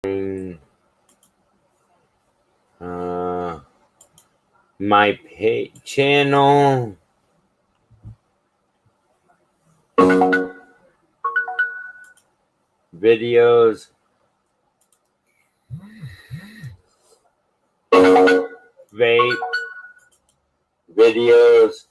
My channel. Videos. Vape. Videos.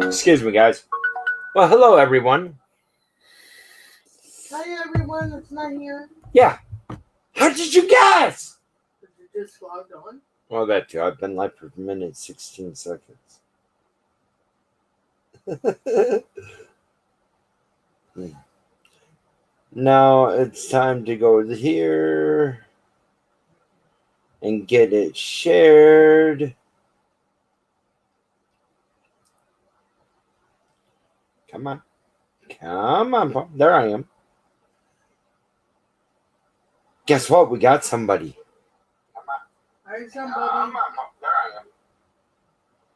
Excuse me, guys. Well, hello, everyone. Hi, everyone that's not here. Yeah. How did you guess? Did you just logged on? Well, that too. I've been live for a minute, 16 seconds. Now it's time to go here and get it shared. Come on. Come on. There I am. Guess what? We got somebody. Hi, somebody. There I am.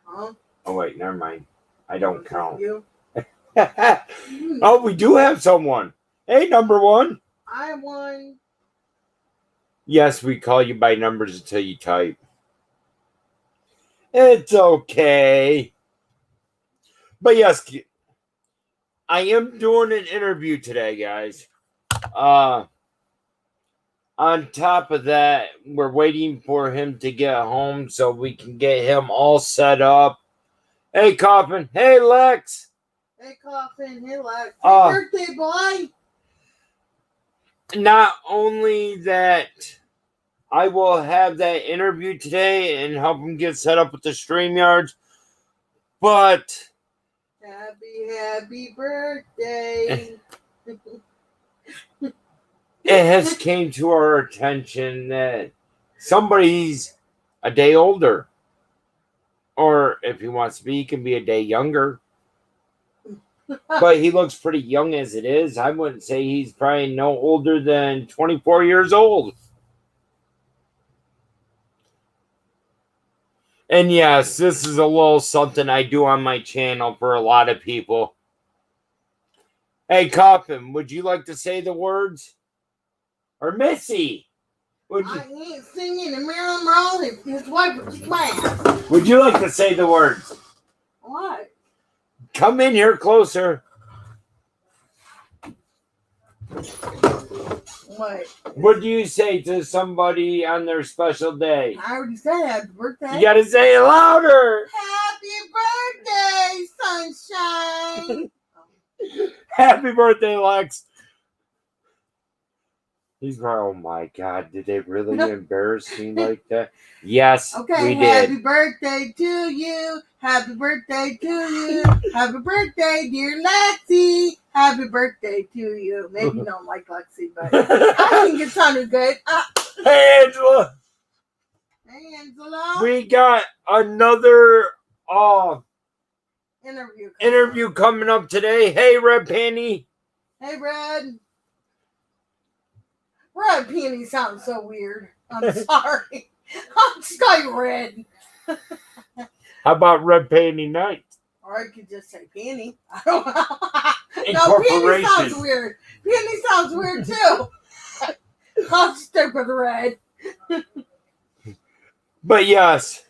Huh? Oh, wait. Never mind. I don't count. You? Oh, we do have someone. Hey, number one. I won. Yes, we call you by numbers until you type. It's okay. But yes, I am doing an interview today, guys. On top of that, we're waiting for him to get home so we can get him all set up. Hey, Coffin. Hey, Lex. Hey, Coffin. Hey, Lex. Happy birthday, boy. Not only that, I will have that interview today and help him get set up with the StreamYards, but Happy birthday. It has came to our attention that somebody's a day older. Or if he wants to be, he can be a day younger. But he looks pretty young as it is. I wouldn't say he's probably no older than 24 years old. And yes, this is a little something I do on my channel for a lot of people. Hey, Coffin, would you like to say the words? Or Missy? I ain't singing and Marilyn Monroe if his wife was mad. Would you like to say the words? What? Come in here closer. What? What do you say to somebody on their special day? I already said happy birthday. You gotta say it louder. Happy birthday, sunshine. Happy birthday, Lex. He's like, oh my God, did they really embarrass me like that? Yes, okay, we did. Happy birthday to you. Happy birthday to you. Happy birthday, dear Lexi. Happy birthday to you. Maybe you don't like Lexi, but I think it sounded good. Hey, Angela. Hey, Angela. We got another interview coming up today. Hey, Red Panty. Hey, Red. Red Panty sounds so weird. I'm sorry. I'll just call you Red. How about Red Panty Night? Or I could just say Panty. I don't know. No, Panty sounds weird. Panty sounds weird too. I'll stick with Red. But yes.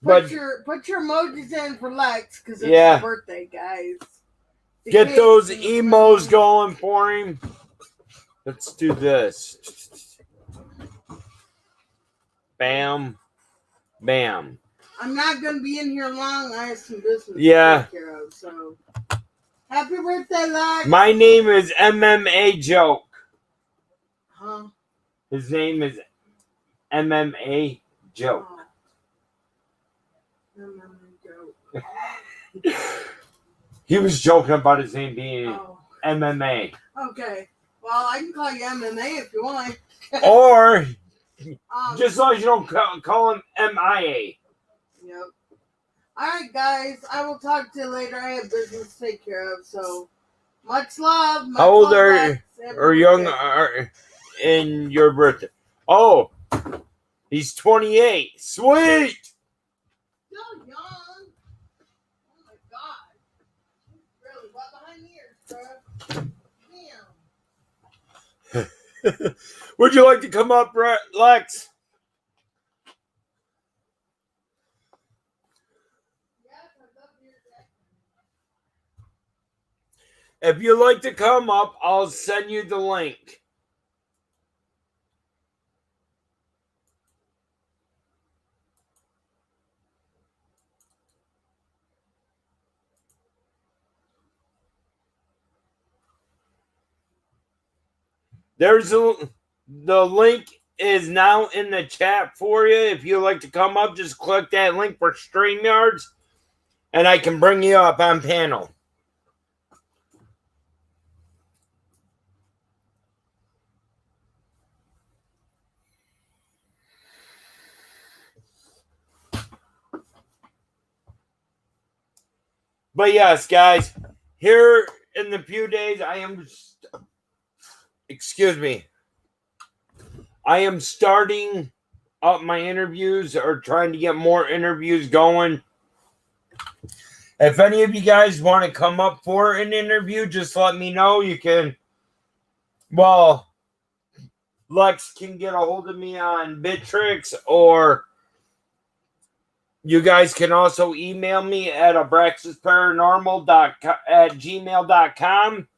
Put your emojis in for Lex because it's his birthday, guys. Get those emos going for him. Let's do this. Bam. Bam. I'm not going to be in here long. I have some business to take care of. So, happy birthday, Lex. My name is MMA Joke. Huh? His name is MMA Joe. Oh. Joke. He was joking about his name being Oh. MMA. Okay. Well, I can call you MMA if you want. Or Just as long as you don't call him MIA. Yep. All right, guys. I will talk to you later. I have business to take care of. So much love. Much How old love, are Lex. Happy or young birthday. are in your birthday? Oh, he's 28. Sweet. Still young. Oh my God. Really well behind the ears, bro. Damn. Would you like to come up, Lex? If you'd like to come up, I'll send you the link. The link is now in the chat for you. If you'd like to come up, just click that link for StreamYards, and I can bring you up on panel. But yes, guys, here in the few days, I am starting up my interviews or trying to get more interviews going. If any of you guys want to come up for an interview, just let me know. You can, well, Lex can get a hold of me on Bitrix, or you guys can also email me at abraxasparanormal@gmail.com.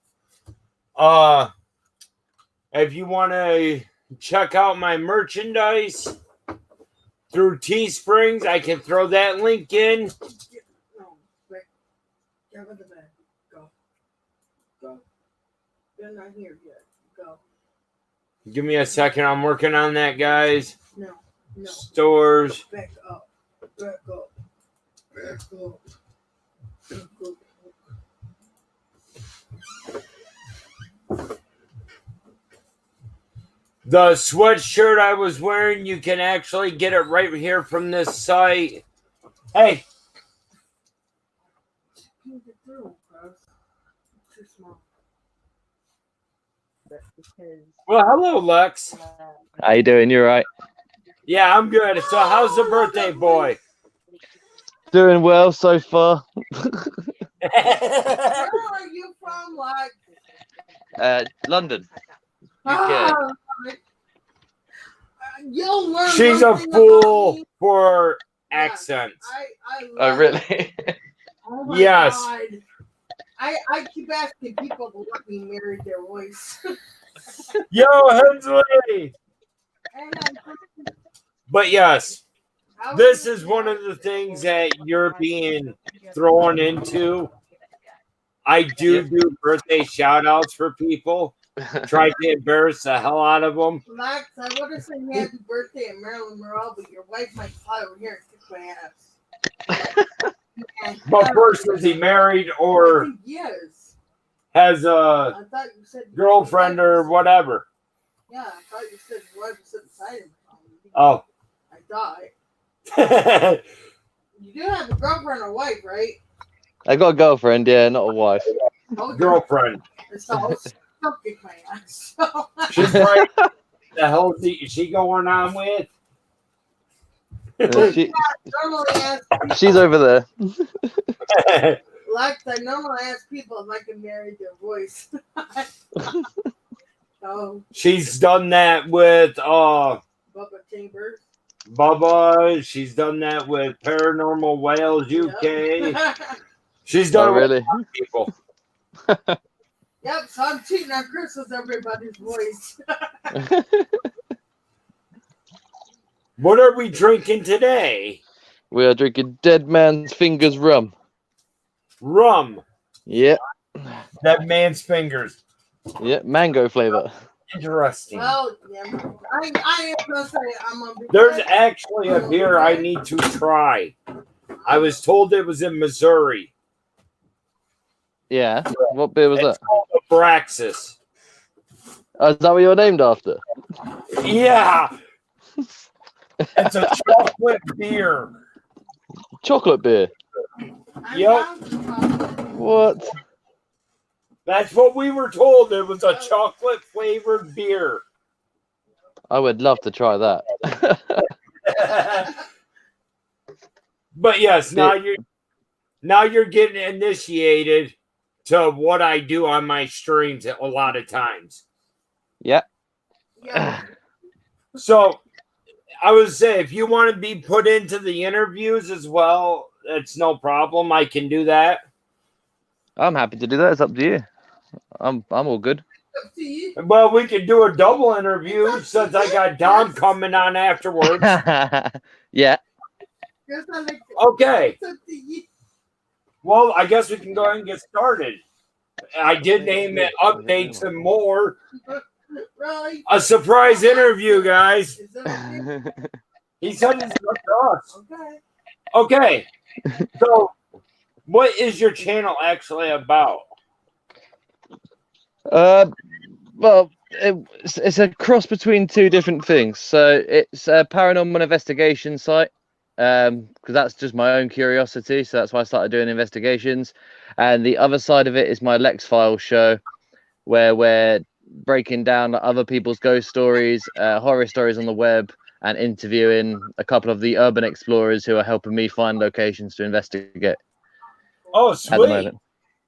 If you want to check out my merchandise through Teesprings, I can throw that link in. No, wait. Get out of the bed. Go. Go. You're not here yet. Go. Give me a second. I'm working on that, guys. No. Stores. Back up. Back up. Back up. Back up. The sweatshirt I was wearing, you can actually get it right here from this site. Hey. Can't get through, bro. Too small. Well, hello, Lex. How you doing? You alright? Yeah, I'm good. So how's the birthday boy? Doing well so far. Where are you from, like? London. Ah, you'll learn. She's a something fool about me. for Yeah, accents. I love Oh, really? Oh my Yes. God. I keep asking people to let me marry their voice. Yo, Hensley! But yes, this is one of the things that you're being thrown into. I do birthday shout outs for people. Try to embarrass the hell out of them. Max, I would have said happy birthday at Marilyn Monroe, but your wife might fly over here and kick my ass. But first, is he married I or think yes. has a I thought you said girlfriend or whatever? Yeah, I thought you said your wife was beside him. Oh. I thought. You do have a girlfriend or wife, right? I got a girlfriend, yeah, not a wife. Oh, Girlfriend. So don't kick my ass. She's right. The hell is she going on with? Normally ask people, She's over there. Lex, I normally ask people if I can marry their voice. So, She's done that with Bubba Chambers. Bubba. She's done that with Paranormal Wales UK. Yep. She's done Oh, it with really? a lot of people. Yep, so I'm cheating on Chris with everybody's voice. What are we drinking today? We are drinking Dead Man's Fingers rum. Rum. Yeah, That man's fingers. yeah, mango flavor. Interesting. Well, yeah, I am gonna say I'm gonna be. There's actually a beer I need to try. I was told it was in Missouri. Yeah. What beer was It's that? called Abraxas. Oh, is that what you're named after? Yeah. It's a chocolate beer. Chocolate beer. Yep. What? That's what we were told. It was a chocolate flavored beer. I would love to try that. But yes, now you're getting initiated to what I do on my streams a lot of times. Yeah. Yeah. So I would say if you want to be put into the interviews as well, it's no problem. I can do that. I'm happy to do that. It's up to you. I'm all good. Up to you. Well, we could do a double interview since I got Dom coming on afterwards. Yeah. Guess I like it. Okay. It's up to you. Well, I guess we can go ahead and get started. I did name it Updates and More. Right. A surprise interview, guys. Is that okay? He said it's up to us. Okay. Okay. So, what is your channel actually about? Well, it's a cross between two different things. So it's a paranormal investigation site, because that's just my own curiosity. So that's why I started doing investigations. And the other side of it is my Lex Files show, where we're breaking down other people's ghost stories, horror stories on the web, and interviewing a couple of the urban explorers who are helping me find locations to investigate Oh, at the sweet. moment.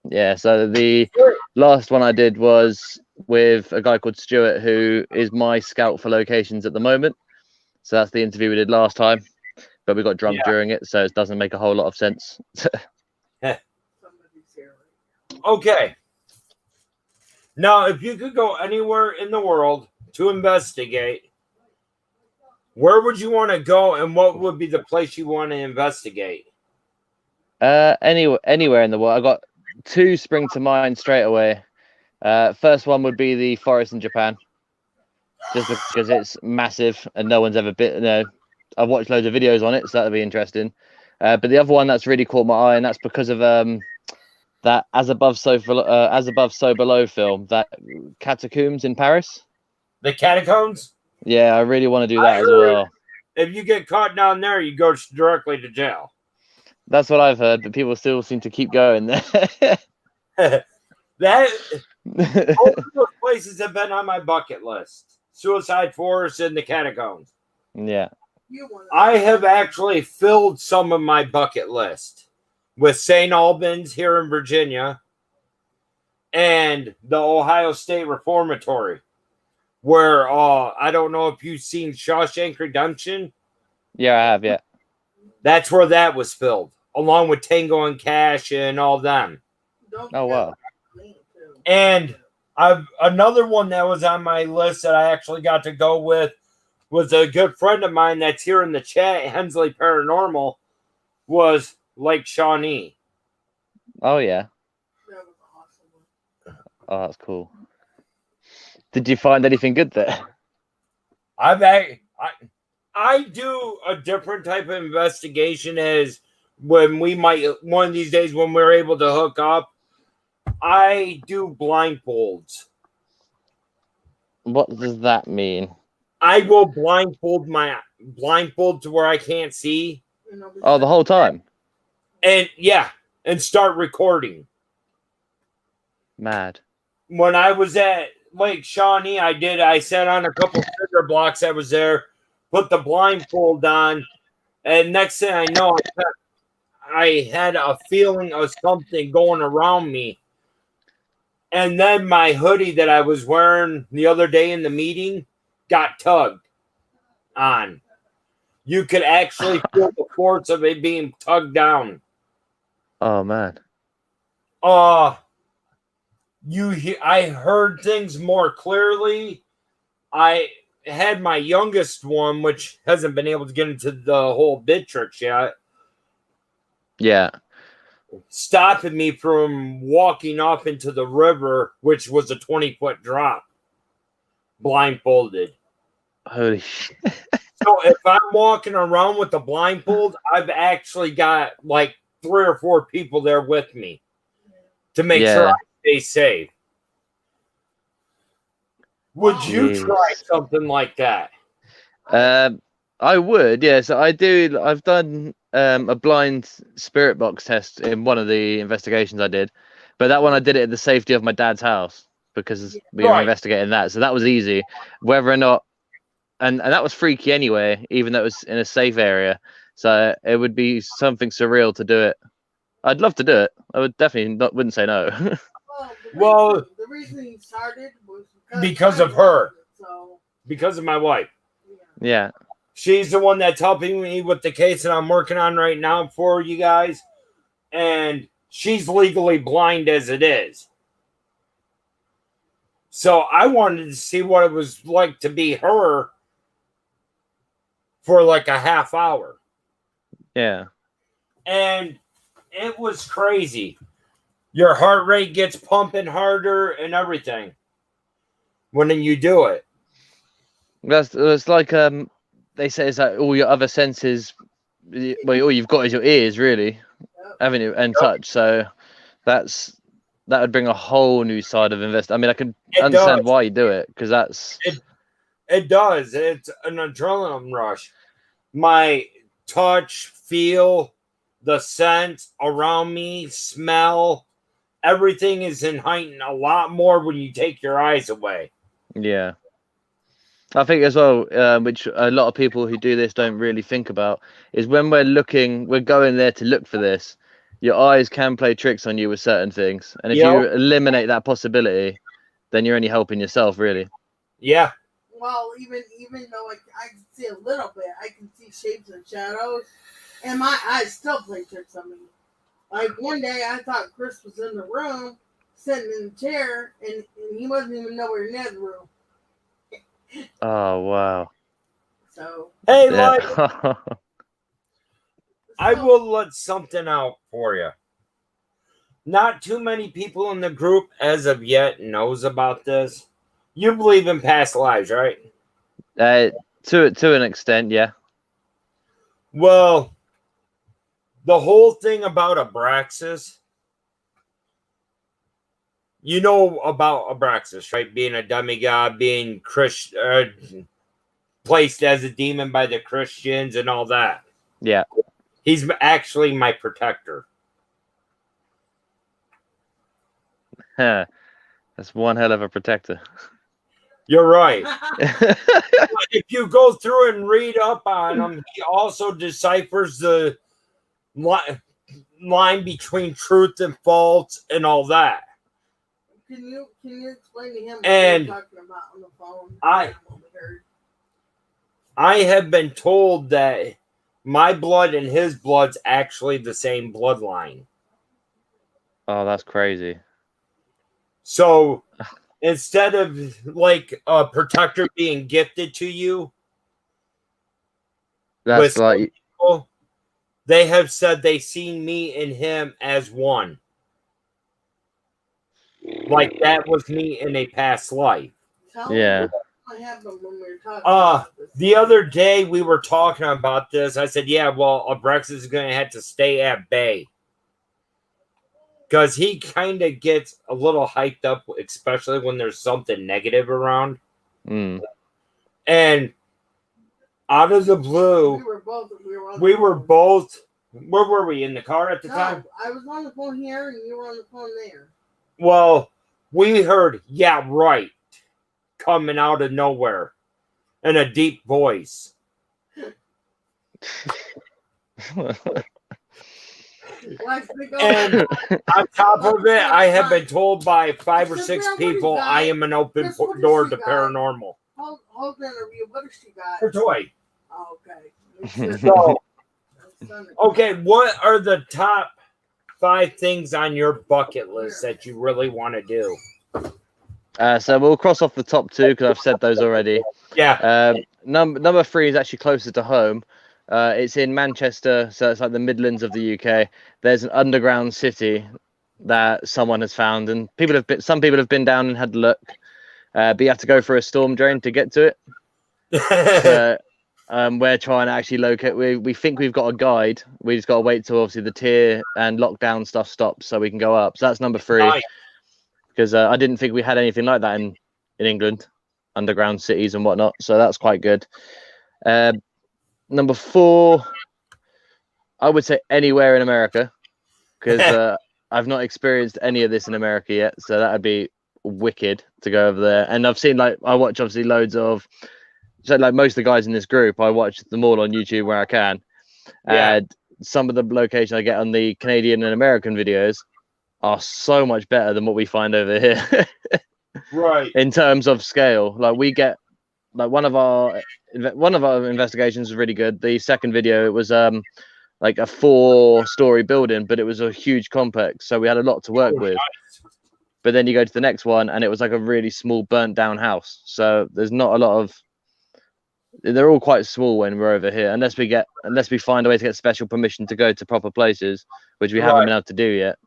Yeah, so the last one I did was with a guy called Stuart, who is my scout for locations at the moment. So that's the interview we did last time, but we got drunk Yeah. during it, so it doesn't make a whole lot of sense. Somebody's here right Okay. Now, if you could go anywhere in the world to investigate, where would you want to go and what would be the place you want to investigate? Anywhere in the world. I got two spring to mind straight away. First one would be the forest in Japan, just because it's massive and no one's ever been. I've watched loads of videos on it, so that'll be interesting. But the other one that's really caught my eye, and that's because of that As Above, So Below film, that Catacombs in Paris. The catacombs? Yeah, I really want to do I that as heard- well. If you get caught down there, you go directly to jail. That's what I've heard, but people still seem to keep going there. Both of those places have been on my bucket list. Suicide Forest and the catacombs. Yeah. You want I have actually filled some of my bucket list with St. Albans here in Virginia and the Ohio State Reformatory, where I don't know if you've seen Shawshank Redemption. Yeah, I have, yeah. That's where that was filled, along with Tango and Cash and all them. Don't Oh, wow. clean, too. And another one that was on my list that I actually got to go with was a good friend of mine that's here in the chat, Hensley Paranormal, was Lake Shawnee. Oh, yeah. That was awesome. Oh, that's cool. Did you find anything good there? I do a different type of investigation as when we might one of these days when we're able to hook up. I do blindfolds. What does that mean? I will blindfold to where I can't see, You know, Oh, the whole time? and start recording. Mad. When I was at Lake Shawnee, I sat on a couple cinder blocks that was there, put the blindfold on, and next thing I know, I had a feeling of something going around me. And then my hoodie that I was wearing the other day in the meeting got tugged on. You could actually feel the force of it being tugged down. Oh, man. I heard things more clearly. I had my youngest one, which hasn't been able to get into the whole Bitrix yet, Yeah. stopping me from walking off into the river, which was a 20-foot drop. blindfolded. Holy shit. So if I'm walking around with the blindfold, I've actually got like 3 or 4 people there with me to make sure Yeah. I stay safe. Would you Jeez. try something like that? I would, yeah. So I do. I've done a blind spirit box test in one of the investigations I did, but that one I did it at the safety of my dad's house because we were Right. investigating that. So that was easy. Whether or not, and that was freaky anyway, even though it was in a safe area. So it would be something surreal to do it. I'd love to do it. I would definitely wouldn't say no. Well, the reason he started was Because I of her. wanted it, so Because of my wife. Yeah. She's the one that's helping me with the case that I'm working on right now for you guys. And she's legally blind as it is. So I wanted to see what it was like to be her for like a half hour. Yeah. And it was crazy. Your heart rate gets pumping harder and everything when you do it. It's like they say it's like all your other senses. Well, all you've got is your ears, really, haven't you, and touch. So that would bring a whole new side of invest. I mean, I can understand why you do it because it does. It's an adrenaline rush. My touch, feel, the scent around me, smell, everything is in heightened a lot more when you take your eyes away. Yeah. I think as well, which a lot of people who do this don't really think about, is when we're going there to look for this, your eyes can play tricks on you with certain things. And if you eliminate that possibility, then you're only helping yourself, really. Yeah. Well, even though I can see a little bit, I can see shapes and shadows, and my eyes still play tricks on me. Like one day, I thought Chris was in the room, sitting in the chair, and he wasn't even nowhere near the room. Oh, wow. So hey, Yeah. like, I will let something out for you. Not too many people in the group as of yet knows about this. You believe in past lives, right? To an extent, yeah. Well, the whole thing about Abraxas, you know about Abraxas, right? Being a demigod, being placed as a demon by the Christians and all that. Yeah. He's actually my protector. That's one hell of a protector. You're right. If you go through and read up on him, he also deciphers the line between truth and false and all that. Can you explain to him what And you're talking about on the phone? I have been told that my blood and his blood's actually the same bloodline. Oh, that's crazy. So instead of like a protector being gifted to you, that's like people, they have said they seen me and him as one. Like that was me in a past life. Yeah. The other day we were talking about this. I said, yeah, well, Abraxas is going to have to stay at bay. Because he kind of gets a little hyped up, especially when there's something negative around. Mm. And out of the blue, we were both. Where were we? In the car at the time? I was on the phone here and you were on the phone there. Well, we heard, yeah, right, coming out of nowhere in a deep voice. And on top of it, I have been told by 5 or 6 people I am an open door to paranormal. Hold the interview. What does she got? Her toy. Oh, okay. So, okay, what are the top 5 things on your bucket list that you really want to do? So we'll cross off the top 2 because I've said those already. Yeah. Number 3 is actually closer to home. It's in Manchester, so it's like the Midlands of the UK. There's an underground city that someone has found, and some people have been down and had a look. but you have to go through a storm drain to get to it. So we're trying to actually locate. We think we've got a guide. We just got to wait till obviously the tier and lockdown stuff stops so we can go up. So that's number 3. Nice. Because I didn't think we had anything like that in England, underground cities and whatnot. So that's quite good. Number 4, I would say anywhere in America, because I've not experienced any of this in America yet. So that would be wicked to go over there. And I've seen, like, I watch obviously loads of, so like most of the guys in this group, I watch them all on YouTube where I can. Yeah. And some of the locations I get on the Canadian and American videos are so much better than what we find over here. Right. In terms of scale. Like, we get, like, one of our investigations was really good. The second video, it was like a 4-story building, but it was a huge complex, so we had a lot to work with. But then you go to the next one and it was like a really small burnt down house, so there's not a lot of, they're all quite small when we're over here, unless we find a way to get special permission to go to proper places, which we haven't been able to do yet.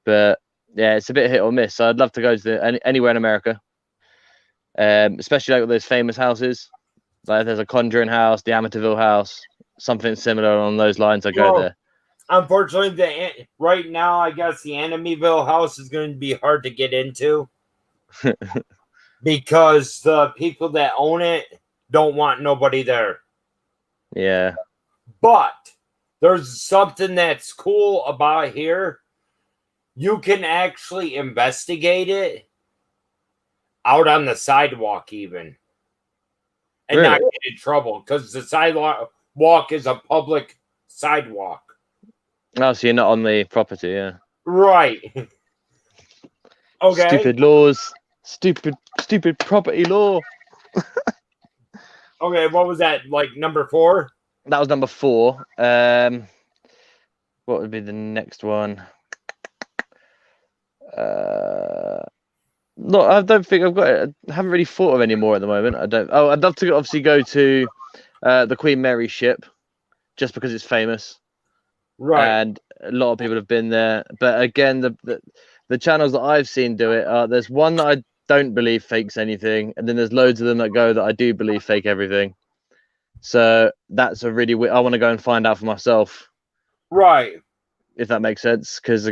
But yeah, it's a bit hit or miss. So I'd love to go to anywhere in America, especially like those famous houses. Like, there's a Conjuring house, the Amityville house, something similar on those lines. I go there. Unfortunately, right now, I guess the Amityville house is going to be hard to get into because the people that own it don't want nobody there. Yeah. But there's something that's cool about here. You can actually investigate it out on the sidewalk even. And not get in trouble, because the sidewalk is a public sidewalk. Oh, so you're not on the property, yeah. Right. Okay. Stupid laws. Stupid property law. Okay, what was that? Like number 4? That was number 4. What would be the next one? No, I don't think I've got it. I haven't really thought of any more at the moment. I don't. Oh, I'd love to obviously go to the Queen Mary ship, just because it's famous, Right. and a lot of people have been there. But again, the channels that I've seen do it, there's one that I don't believe fakes anything, and then there's loads of them that go that I do believe fake everything. So that's a really I want to go and find out for myself. Right. If that makes sense, because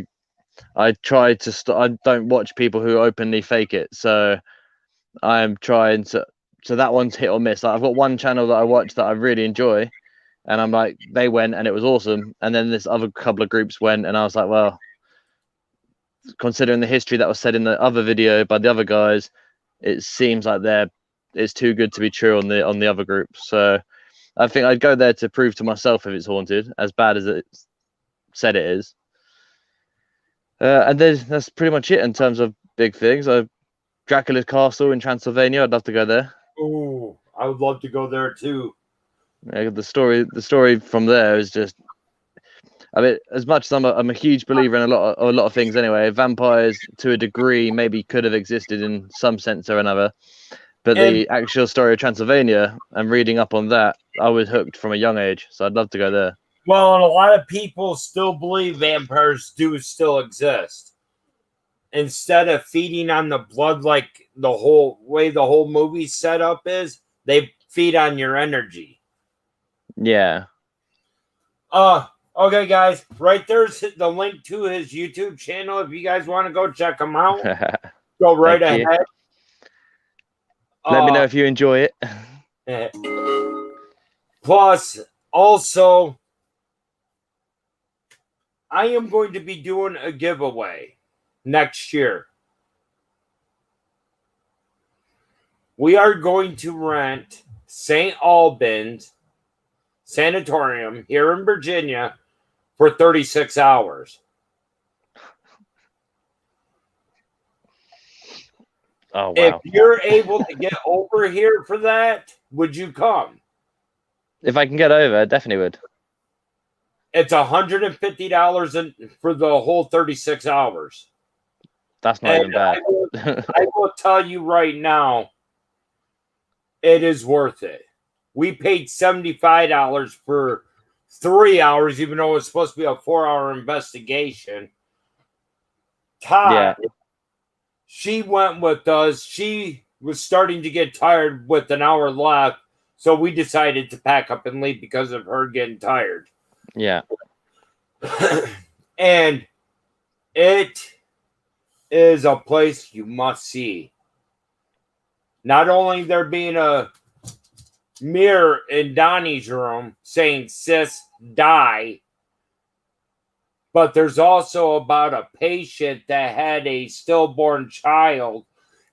I try to I don't watch people who openly fake it, so I'm trying to. So that one's hit or miss. Like, I've got one channel that I watch that I really enjoy, and I'm like, they went and it was awesome, and then this other couple of groups went, and I was like, well, considering the history that was said in the other video by the other guys, it seems like it's too good to be true on the other group. So I think I'd go there to prove to myself if it's haunted, as bad as it's said it is. And then that's pretty much it in terms of big things. Dracula's Castle in Transylvania, I'd love to go there. Ooh, I would love to go there too. Yeah, the story from there is just, I mean, as much as I'm a huge believer in a lot of things anyway, vampires to a degree maybe could have existed in some sense or another. But the actual story of Transylvania and reading up on that, I was hooked from a young age, so I'd love to go there. Well, and a lot of people still believe vampires do still exist. Instead of feeding on the blood like the whole movie setup is, they feed on your energy. Yeah. Okay, guys. Right there's the link to his YouTube channel. If you guys want to go check him out, go right ahead. Let me know if you enjoy it. Plus, also, I am going to be doing a giveaway next year. We are going to rent St. Albans Sanatorium here in Virginia for 36 hours. Oh, wow. If you're able to get over here for that, would you come? If I can get over, I definitely would. It's $150 for the whole 36 hours. That's not even bad. I will tell you right now, it is worth it. We paid $75 for 3 hours, even though it was supposed to be a 4-hour investigation. Todd, she went with us. She was starting to get tired with an hour left, so we decided to pack up and leave because of her getting tired. Yeah. And it is a place you must see. Not only there being a mirror in Donnie's room saying, "Sis, die," but there's also about a patient that had a stillborn child,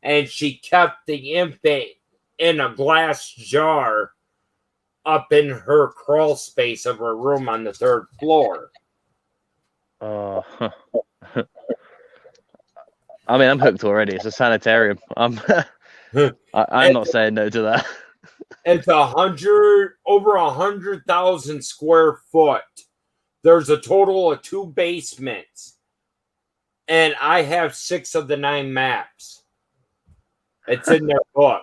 and she kept the infant in a glass jar up in her crawl space of her room on the 3rd floor. Oh. I mean, I'm hooked already. It's a sanitarium. I'm not saying no to that. It's over 100,000 square foot. There's a total of 2 basements, and I have 6 of the 9 maps. It's in their book.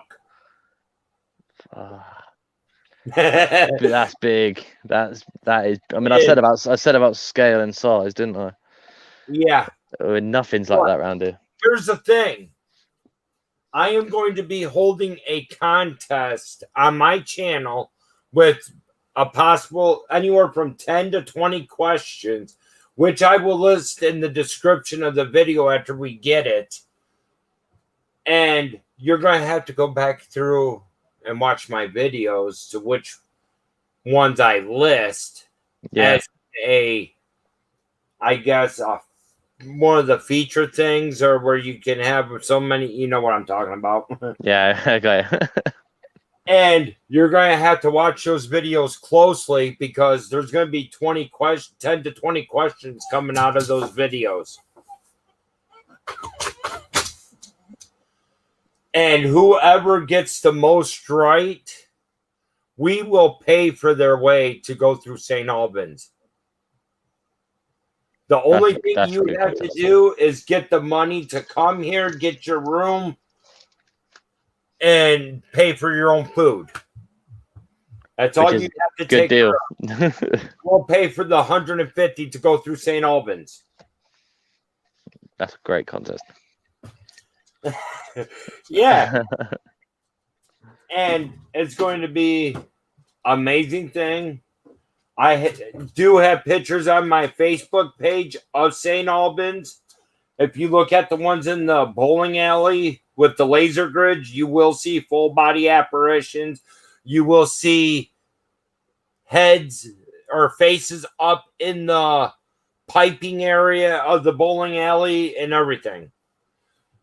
That's big. That is. I mean, I said about scale and size, didn't I? Yeah. Nothing's like that around here. Here's the thing. I am going to be holding a contest on my channel with a possible anywhere from 10 to 20 questions, which I will list in the description of the video after we get it. And you're going to have to go back through and watch my videos to which ones I list as one of the feature things, or where you can have so many, you know what I'm talking about. Yeah, okay. And you're going to have to watch those videos closely because there's going to be 10 to 20 questions coming out of those videos. And whoever gets the most right, we will pay for their way to go through St. Albans. The only thing you have to do is get the money to come here, get your room, and pay for your own food. That's all you have to take. Good deal. We'll pay for the $150 to go through St. Albans. That's a great contest. Yeah. And it's going to be amazing thing. I do have pictures on my Facebook page of St. Albans. If you look at the ones in the bowling alley with the laser grids, you will see full body apparitions. You will see heads or faces up in the piping area of the bowling alley and everything.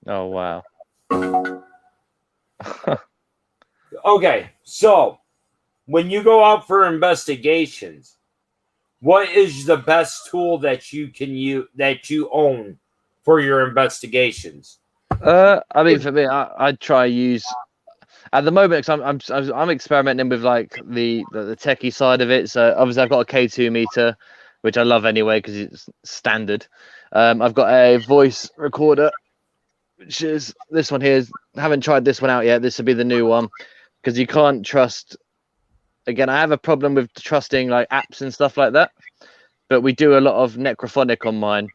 Oh, wow. Okay, so when you go out for investigations, what is the best tool that you can use, that you own for your investigations? I mean, for me, I try use at the moment because I'm experimenting with like the techie side of it. So obviously I've got a K2 meter, which I love anyway because it's standard. I've got a voice recorder, which is this one here. I haven't tried this one out yet. This will be the new one because you can't trust. Again, I have a problem with trusting like apps and stuff like that, but we do a lot of necrophonic on mine.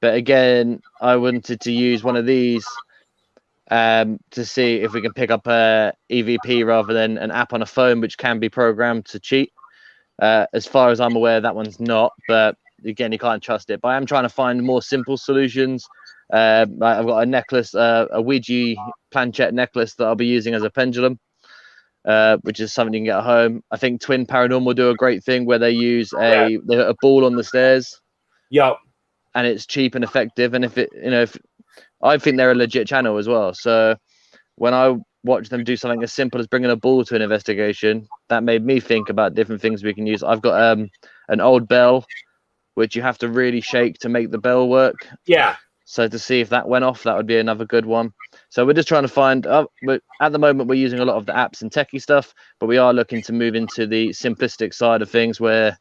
But again, I wanted to use one of these to see if we can pick up a EVP rather than an app on a phone, which can be programmed to cheat. As far as I'm aware, that one's not. But again, you can't trust it. But I am trying to find more simple solutions. I've got a necklace, a Ouija planchette necklace that I'll be using as a pendulum. Which is something you can get at home. I think Twin Paranormal do a great thing where they use a ball on the stairs. Yep. And it's cheap and effective. And if I think they're a legit channel as well. So when I watch them do something as simple as bringing a ball to an investigation, that made me think about different things we can use. I've got an old bell, which you have to really shake to make the bell work. Yeah. So to see if that went off, that would be another good one. So we're just trying to find, but at the moment we're using a lot of the apps and techie stuff, but we are looking to move into the simplistic side of things where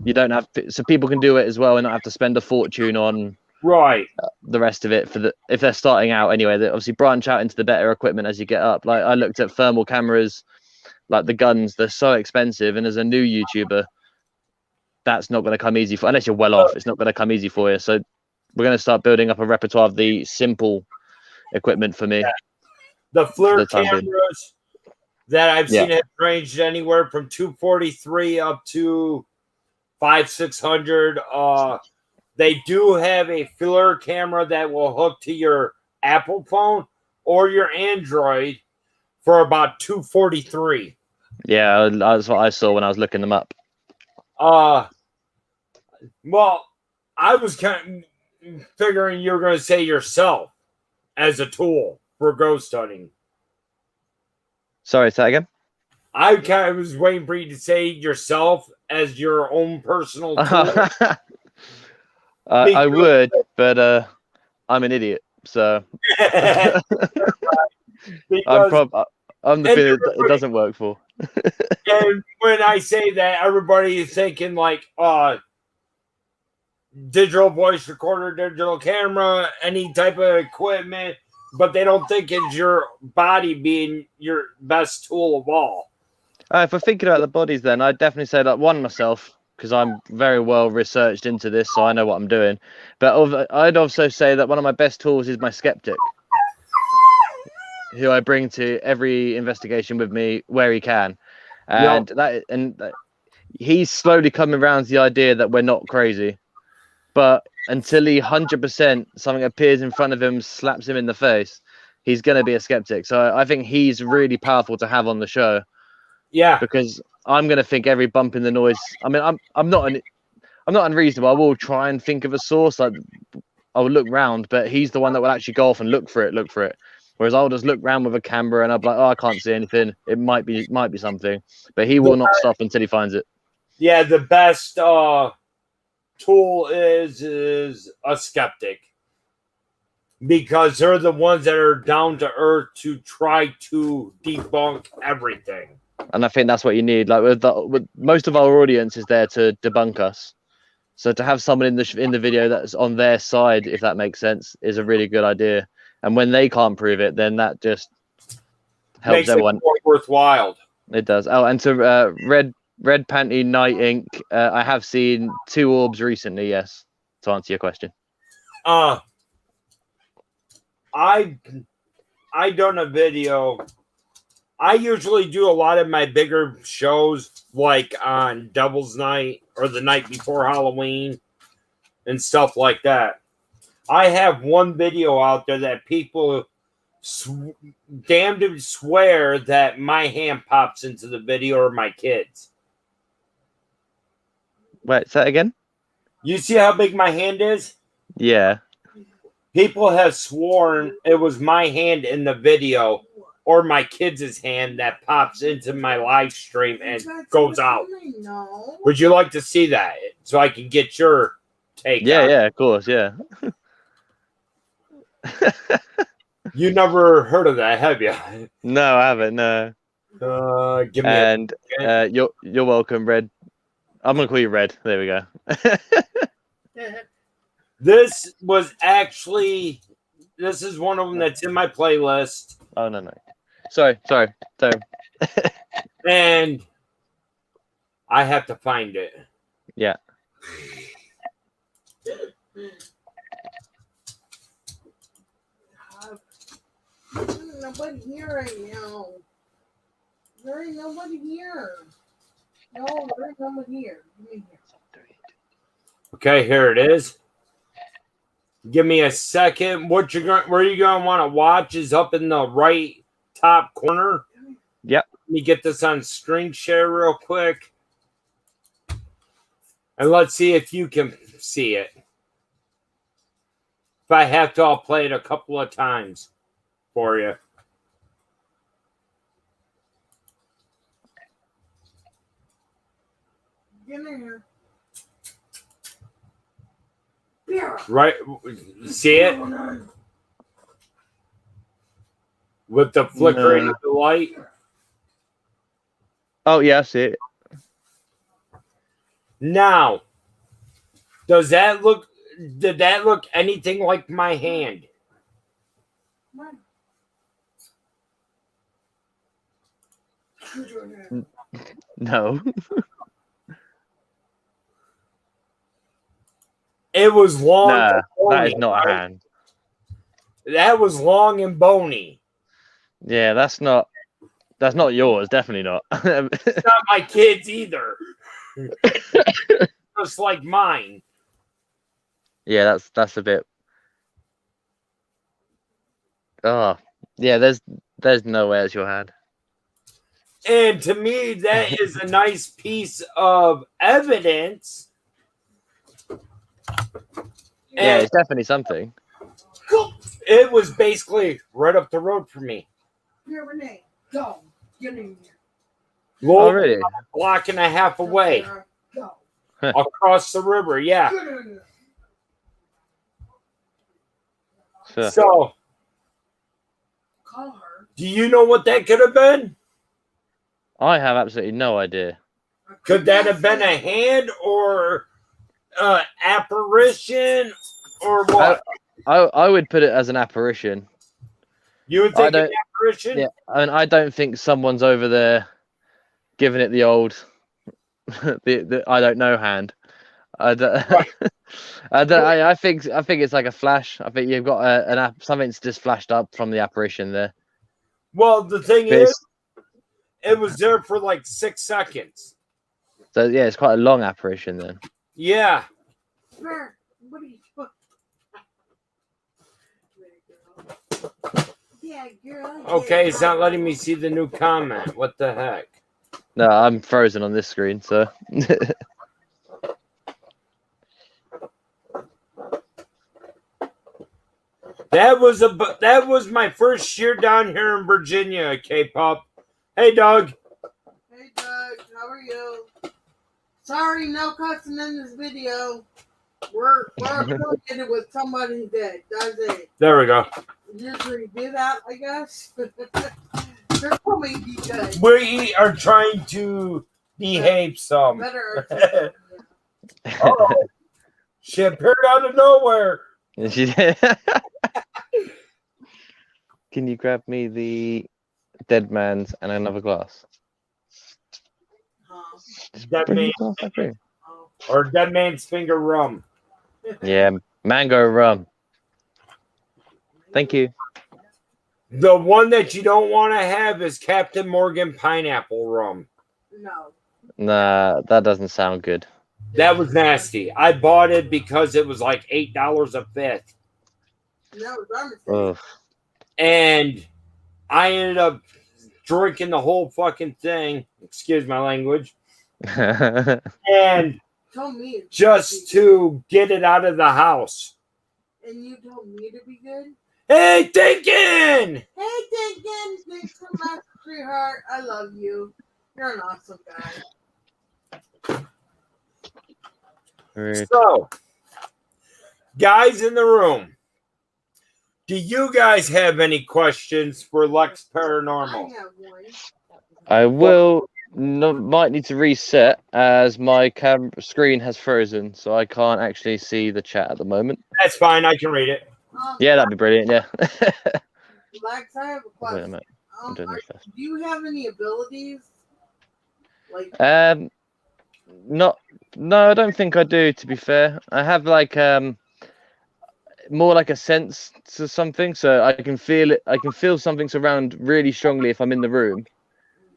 you don't have, so people can do it as well and not have to spend a fortune on the rest of it if they're starting out anyway. They obviously branch out into the better equipment as you get up. Like I looked at thermal cameras, like the guns, they're so expensive. And as a new YouTuber, that's not going to come easy for, unless you're well off, it's not going to come easy for you. So we're going to start building up a repertoire of the simple equipment for me. The FLIR the time being. cameras that I've Yeah. seen have ranged anywhere from 243 up to 5,600. They do have a FLIR camera that will hook to your Apple phone or your Android for about 243. Yeah, that's what I saw when I was looking them up. Well, I was kind of figuring you were going to say yourself as a tool for ghost hunting. Sorry, say that again. I kind of was waiting for you to say yourself as your own personal tool. I would, but I'm an idiot, so Because I'm the and thing it doesn't work for. and when I say that, everybody is thinking like digital voice recorder, digital camera, any type of equipment, but they don't think it's your body being your best tool of all. If we're thinking about the bodies, then I'd definitely say that one myself, because I'm very well researched into this, so I know what I'm doing. But I'd also say that one of my best tools is my skeptic, who I bring to every investigation with me where he can, and he's slowly coming around to the idea that we're not crazy. But until he 100% something appears in front of him, slaps him in the face, he's going to be a skeptic. So I think he's really powerful to have on the show. Yeah, because I'm going to think every bump in the noise. I mean, I'm not unreasonable. I will try and think of a source. Like I will look round, but he's the one that will actually go off and look for it. Whereas I'll just look round with a camera and I'll be like, oh, I can't see anything. It might be something, but he will not stop until he finds it. Yeah, the best tool is a skeptic, because they're the ones that are down to earth to try to debunk everything. And I think that's what you need. Like with most of our audience is there to debunk us. So to have someone in the video that's on their side, if that makes sense, is a really good idea. And when they can't prove it, then that just helps Makes everyone. it more worthwhile. It does. Oh, and to Red Panty Night Ink, I have seen 2 orbs recently. Yes, to answer your question. I done a video. I usually do a lot of my bigger shows like on Devil's Night or the night before Halloween and stuff like that. I have one video out there that people damn to swear that my hand pops into the video or my kids. Wait, say that again? You see how big my hand is? Yeah. People have sworn it was my hand in the video or my kids' hand that pops into my live stream and goes out. No. Would you like to see that so I can get your take? Yeah, of course, yeah. You never heard of that, have you? No, I haven't. No. Give me And you're welcome, Red. I'm gonna call you Red. There we go. This is one of them that's in my playlist. Oh no. Sorry. And I have to find it. Yeah. There's nobody here right now. There ain't nobody here. No, there ain't nobody here. Give me here. Okay, here it is. Give me a second. Where you're gonna want to watch is up in the right top corner. Yep. Let me get this on screen share real quick. And let's see if you can see it. If I have to, I'll play it a couple of times for you. Get in here. Right? See it? With the flickering of the light? Oh yeah, I see it. Now, did that look anything like my hand? No. It was long. Nah, and bony, that is not a right? hand. That was long and bony. Yeah, that's not yours. Definitely not. It's not my kids either. Just like mine. Yeah, that's a bit. Oh, yeah. There's no way it's your hand. And to me, that is a nice piece of evidence. Yeah, And it's definitely something. it was basically right up the road for me. Here, Renee, go. Get in here. Oh, really? Block and a half away. Go. Across the river, yeah. Get in here. Sure. So, Call her. do you know what that could have been? I have absolutely no idea. Could that have been a hand or apparition or what? I would put it as an apparition. You would I think an don't- apparition? Yeah, and I don't think someone's over there giving it the old, the I don't know hand. I don't, I think it's like a flash. I think you've got an app. Something's just flashed up from the apparition there. Well, the thing But is, it was there for like 6 seconds. So yeah, it's quite a long apparition then. Yeah. Where? What are you doing? Yeah, girl. Okay, it's not letting me see the new comment. What the heck? No, I'm frozen on this screen, so. That was my first year down here in Virginia, K-pop. Hey, Doug. Hey, Doug. How are you? Sorry, no cussing in this video. We're affiliated with somebody that does it. There we go. Usually do that, I guess. They're probably be good. We are trying to behave some. Better. Oh, she appeared out of nowhere. Can you grab me the dead man's and another glass? Dead Bring man, the glass back here. or dead man's finger rum. Yeah, mango rum. Thank you. The one that you don't want to have is Captain Morgan pineapple rum. No. Nah, that doesn't sound good. That was nasty. I bought it because it was like $8 a fifth. No, I'm Oh, And I ended up drinking the whole fucking thing. Excuse my language. And told me just to get it out of the house. And you told me to be good? Hey, Dinkin! Hey, Dinkin! Thanks so much, sweetheart. I love you. You're an awesome guy. Rude. So, guys in the room, do you guys have any questions for Lex I Paranormal? have one. I will. No, might need to reset as my screen has frozen, so I can't actually see the chat at the moment. That's fine. I can read it. Yeah, that'd be brilliant. Yeah. Lex, I have a Wait a question. minute. I'm doing this first. Do you have any abilities? Like, Not. No, I don't think I do. To be fair, I have like more like a sense to something, so I can feel it. I can feel something's around really strongly if I'm in the room.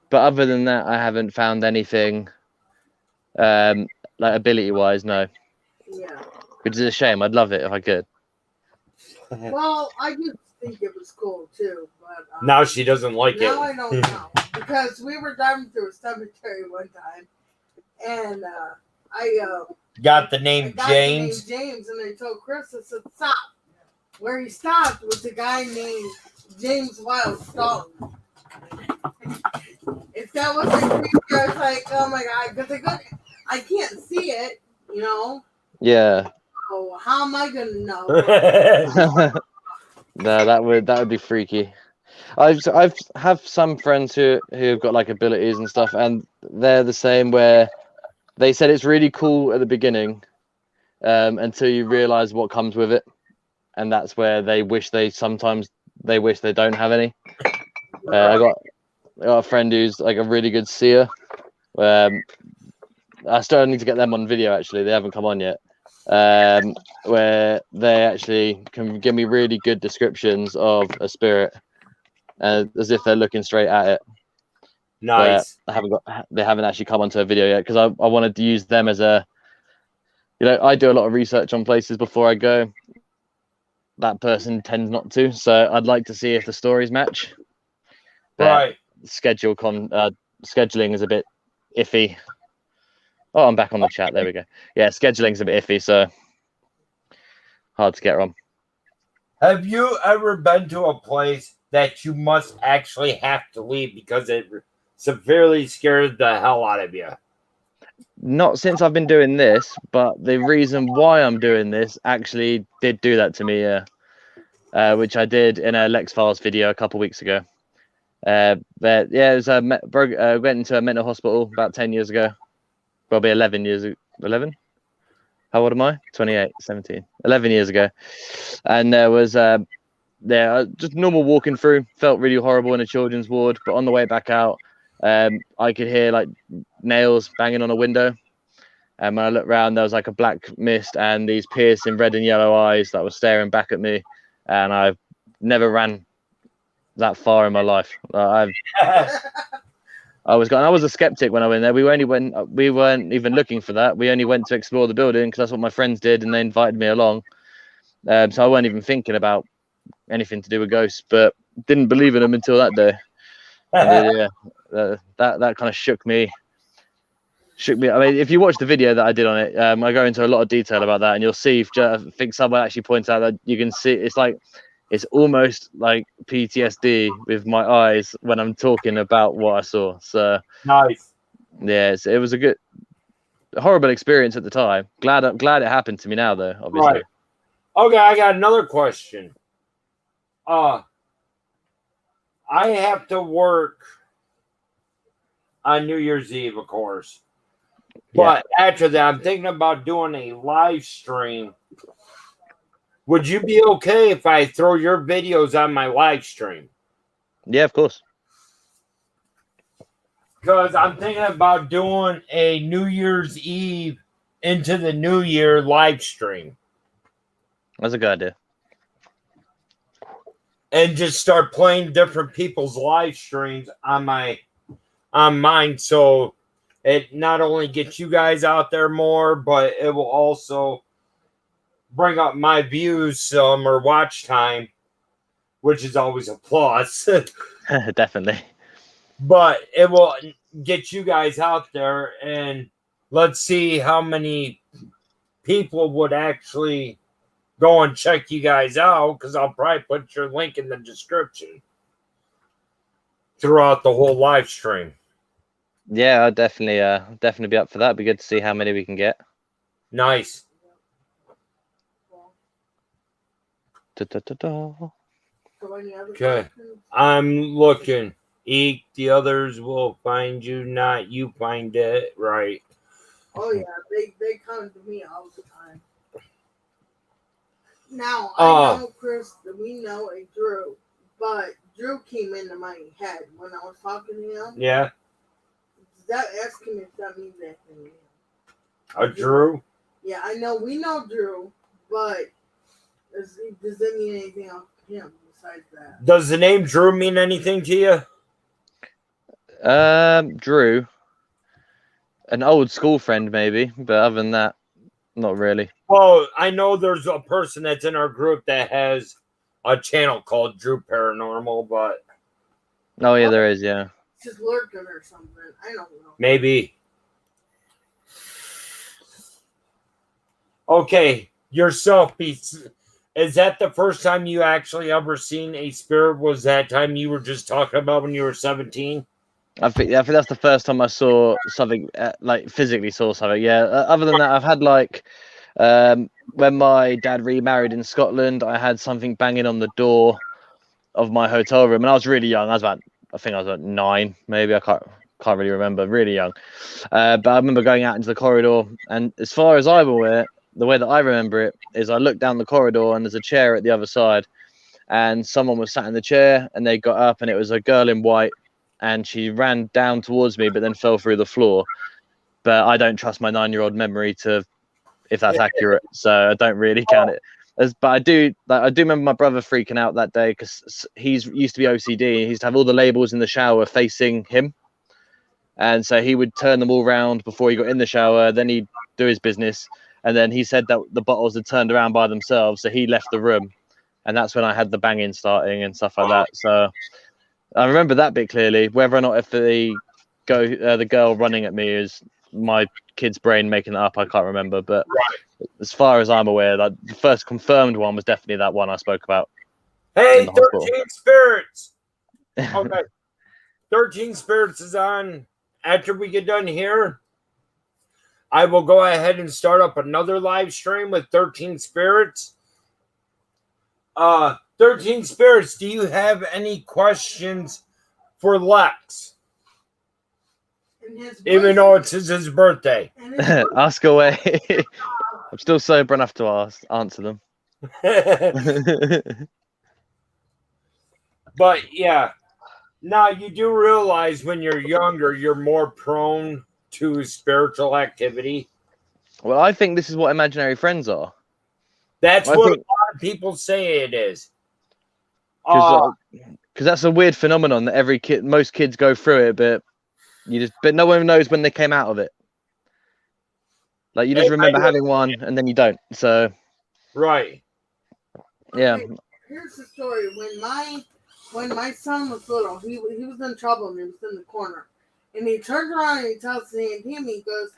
But other than that, I haven't found anything like ability-wise. No, yeah. which is a shame. I'd love it if I could. Well, I used to think it was cool too, but Now she doesn't like now it. I don't know because we were driving through a cemetery one time, and I Got the I name got James. the name James, and I told Chris, I said stop. Where he stopped was a guy named James Wildstone. If that wasn't creepy, I was like, oh my god, because I can't see it, you know. Yeah. So how am I gonna know? No, that would be freaky. I've have some friends who've got like abilities and stuff, and they're the same where they said it's really cool at the beginning, until you realize what comes with it, and that's where they wish they don't have any. I got a friend who's like a really good seer. I still need to get them on video. Actually, they haven't come on yet. Where they actually can give me really good descriptions of a spirit, as if they're looking straight at it. Nice. But they haven't actually come onto a video yet because I wanted to use them as a, I do a lot of research on places before I go. That person tends not to, so I'd like to see if the stories match. But Right. scheduling is a bit iffy. Oh, I'm back on the chat. There we go. Yeah, scheduling's a bit iffy, so hard to get on. Have you ever been to a place that you must actually have to leave because it severely scared the hell out of you? Not since I've been doing this, but the reason why I'm doing this actually did do that to me, which I did in a Lex Files video a couple weeks ago. But yeah, it was went into a mental hospital about 10 years ago, probably 11 years ago. 11? How old am I? 28, 17, 11 years ago. And there was just normal walking through, felt really horrible in a children's ward, but on the way back out, I could hear like nails banging on a window. And when I looked around, there was like a black mist and these piercing red and yellow eyes that were staring back at me. And I never ran that far in my life. I was a skeptic when I went there. We weren't even looking for that. We only went to explore the building because that's what my friends did, and they invited me along. So I wasn't even thinking about anything to do with ghosts, but didn't believe in them until that day. And that kind of shook me. I mean, if you watch the video that I did on it, I go into a lot of detail about that, and you'll see. I think someone actually points out that you can see it's almost like PTSD with my eyes when I'm talking about what I saw. So nice. Yeah, it was a horrible experience at the time. Glad it happened to me now, though. Obviously. Right. Okay, I got another question. I have to work on New Year's Eve, of course. But after that, I'm thinking about doing a live stream. Would you be okay if I throw your videos on my live stream? Yeah, of course. Because I'm thinking about doing a New Year's Eve into the New Year live stream. That's a good idea. And just start playing different people's live streams on mine, so it not only gets you guys out there more, but it will also bring up my views some or watch time, which is always a plus. Definitely. But it will get you guys out there, and let's see how many people would actually go and check you guys out, because I'll probably put your link in the description throughout the whole live stream. Yeah, I'd definitely be up for that. It'd be good to see how many we can get. Nice. Okay. I'm looking. Eek, the others will find you, not you find it. Right. Oh yeah, they come to me all the time. Now I know Chris, we know a Drew, but Drew came into my head when I was talking to him. Yeah. That ask him if that means anything. A Drew? Yeah, I know. We know Drew, but does that mean anything else to him besides that? Does the name Drew mean anything to you? Drew, an old school friend maybe, but other than that, not really. Well, I know there's a person that's in our group that has a channel called Drew Paranormal, but oh yeah, there is, yeah. Just lurking or something. I don't know. Maybe. Okay, yourself, is that the first time you actually ever seen a spirit? Was that time you were just talking about when you were 17? I think that's the first time I saw something, like physically saw something. Yeah. Other than that, I've had like when my dad remarried in Scotland, I had something banging on the door of my hotel room, and I was really young. I think I was about 9, maybe. I can't really remember. Really young, but I remember going out into the corridor, and as far as I'm aware, the way that I remember it is I looked down the corridor and there's a chair at the other side, and someone was sat in the chair, and they got up, and it was a girl in white, and she ran down towards me, but then fell through the floor. But I don't trust my 9-year-old memory if that's accurate, so I don't really count it. But I do remember my brother freaking out that day because he's used to be OCD. He used to have all the labels in the shower facing him, and so he would turn them all round before he got in the shower. Then he'd do his business, and then he said that the bottles had turned around by themselves, so he left the room, and that's when I had the banging starting and stuff like that. So I remember that bit clearly. Whether or not if the girl running at me is my kid's brain making it up, I can't remember. But as far as I'm aware, like the first confirmed one was definitely that one I spoke about. Hey, 13 Spirits. Okay. 13 Spirits is on. After we get done here, I will go ahead and start up another live stream with 13 Spirits. 13 Spirits, do you have any questions for Lex? Even though it's his birthday. Ask away. I'm still sober enough to answer them. But yeah, now you do realize when you're younger, you're more prone to spiritual activity. Well, I think this is what imaginary friends are. That's what a lot of people say it is. Because that's a weird phenomenon that most kids go through it, but no one knows when they came out of it. Like you just remember having one, and then you don't. So, right, yeah. Here's the story. When my son was little, he was in trouble and he was in the corner, and he turned around and he tells Aunt Tammy, he goes,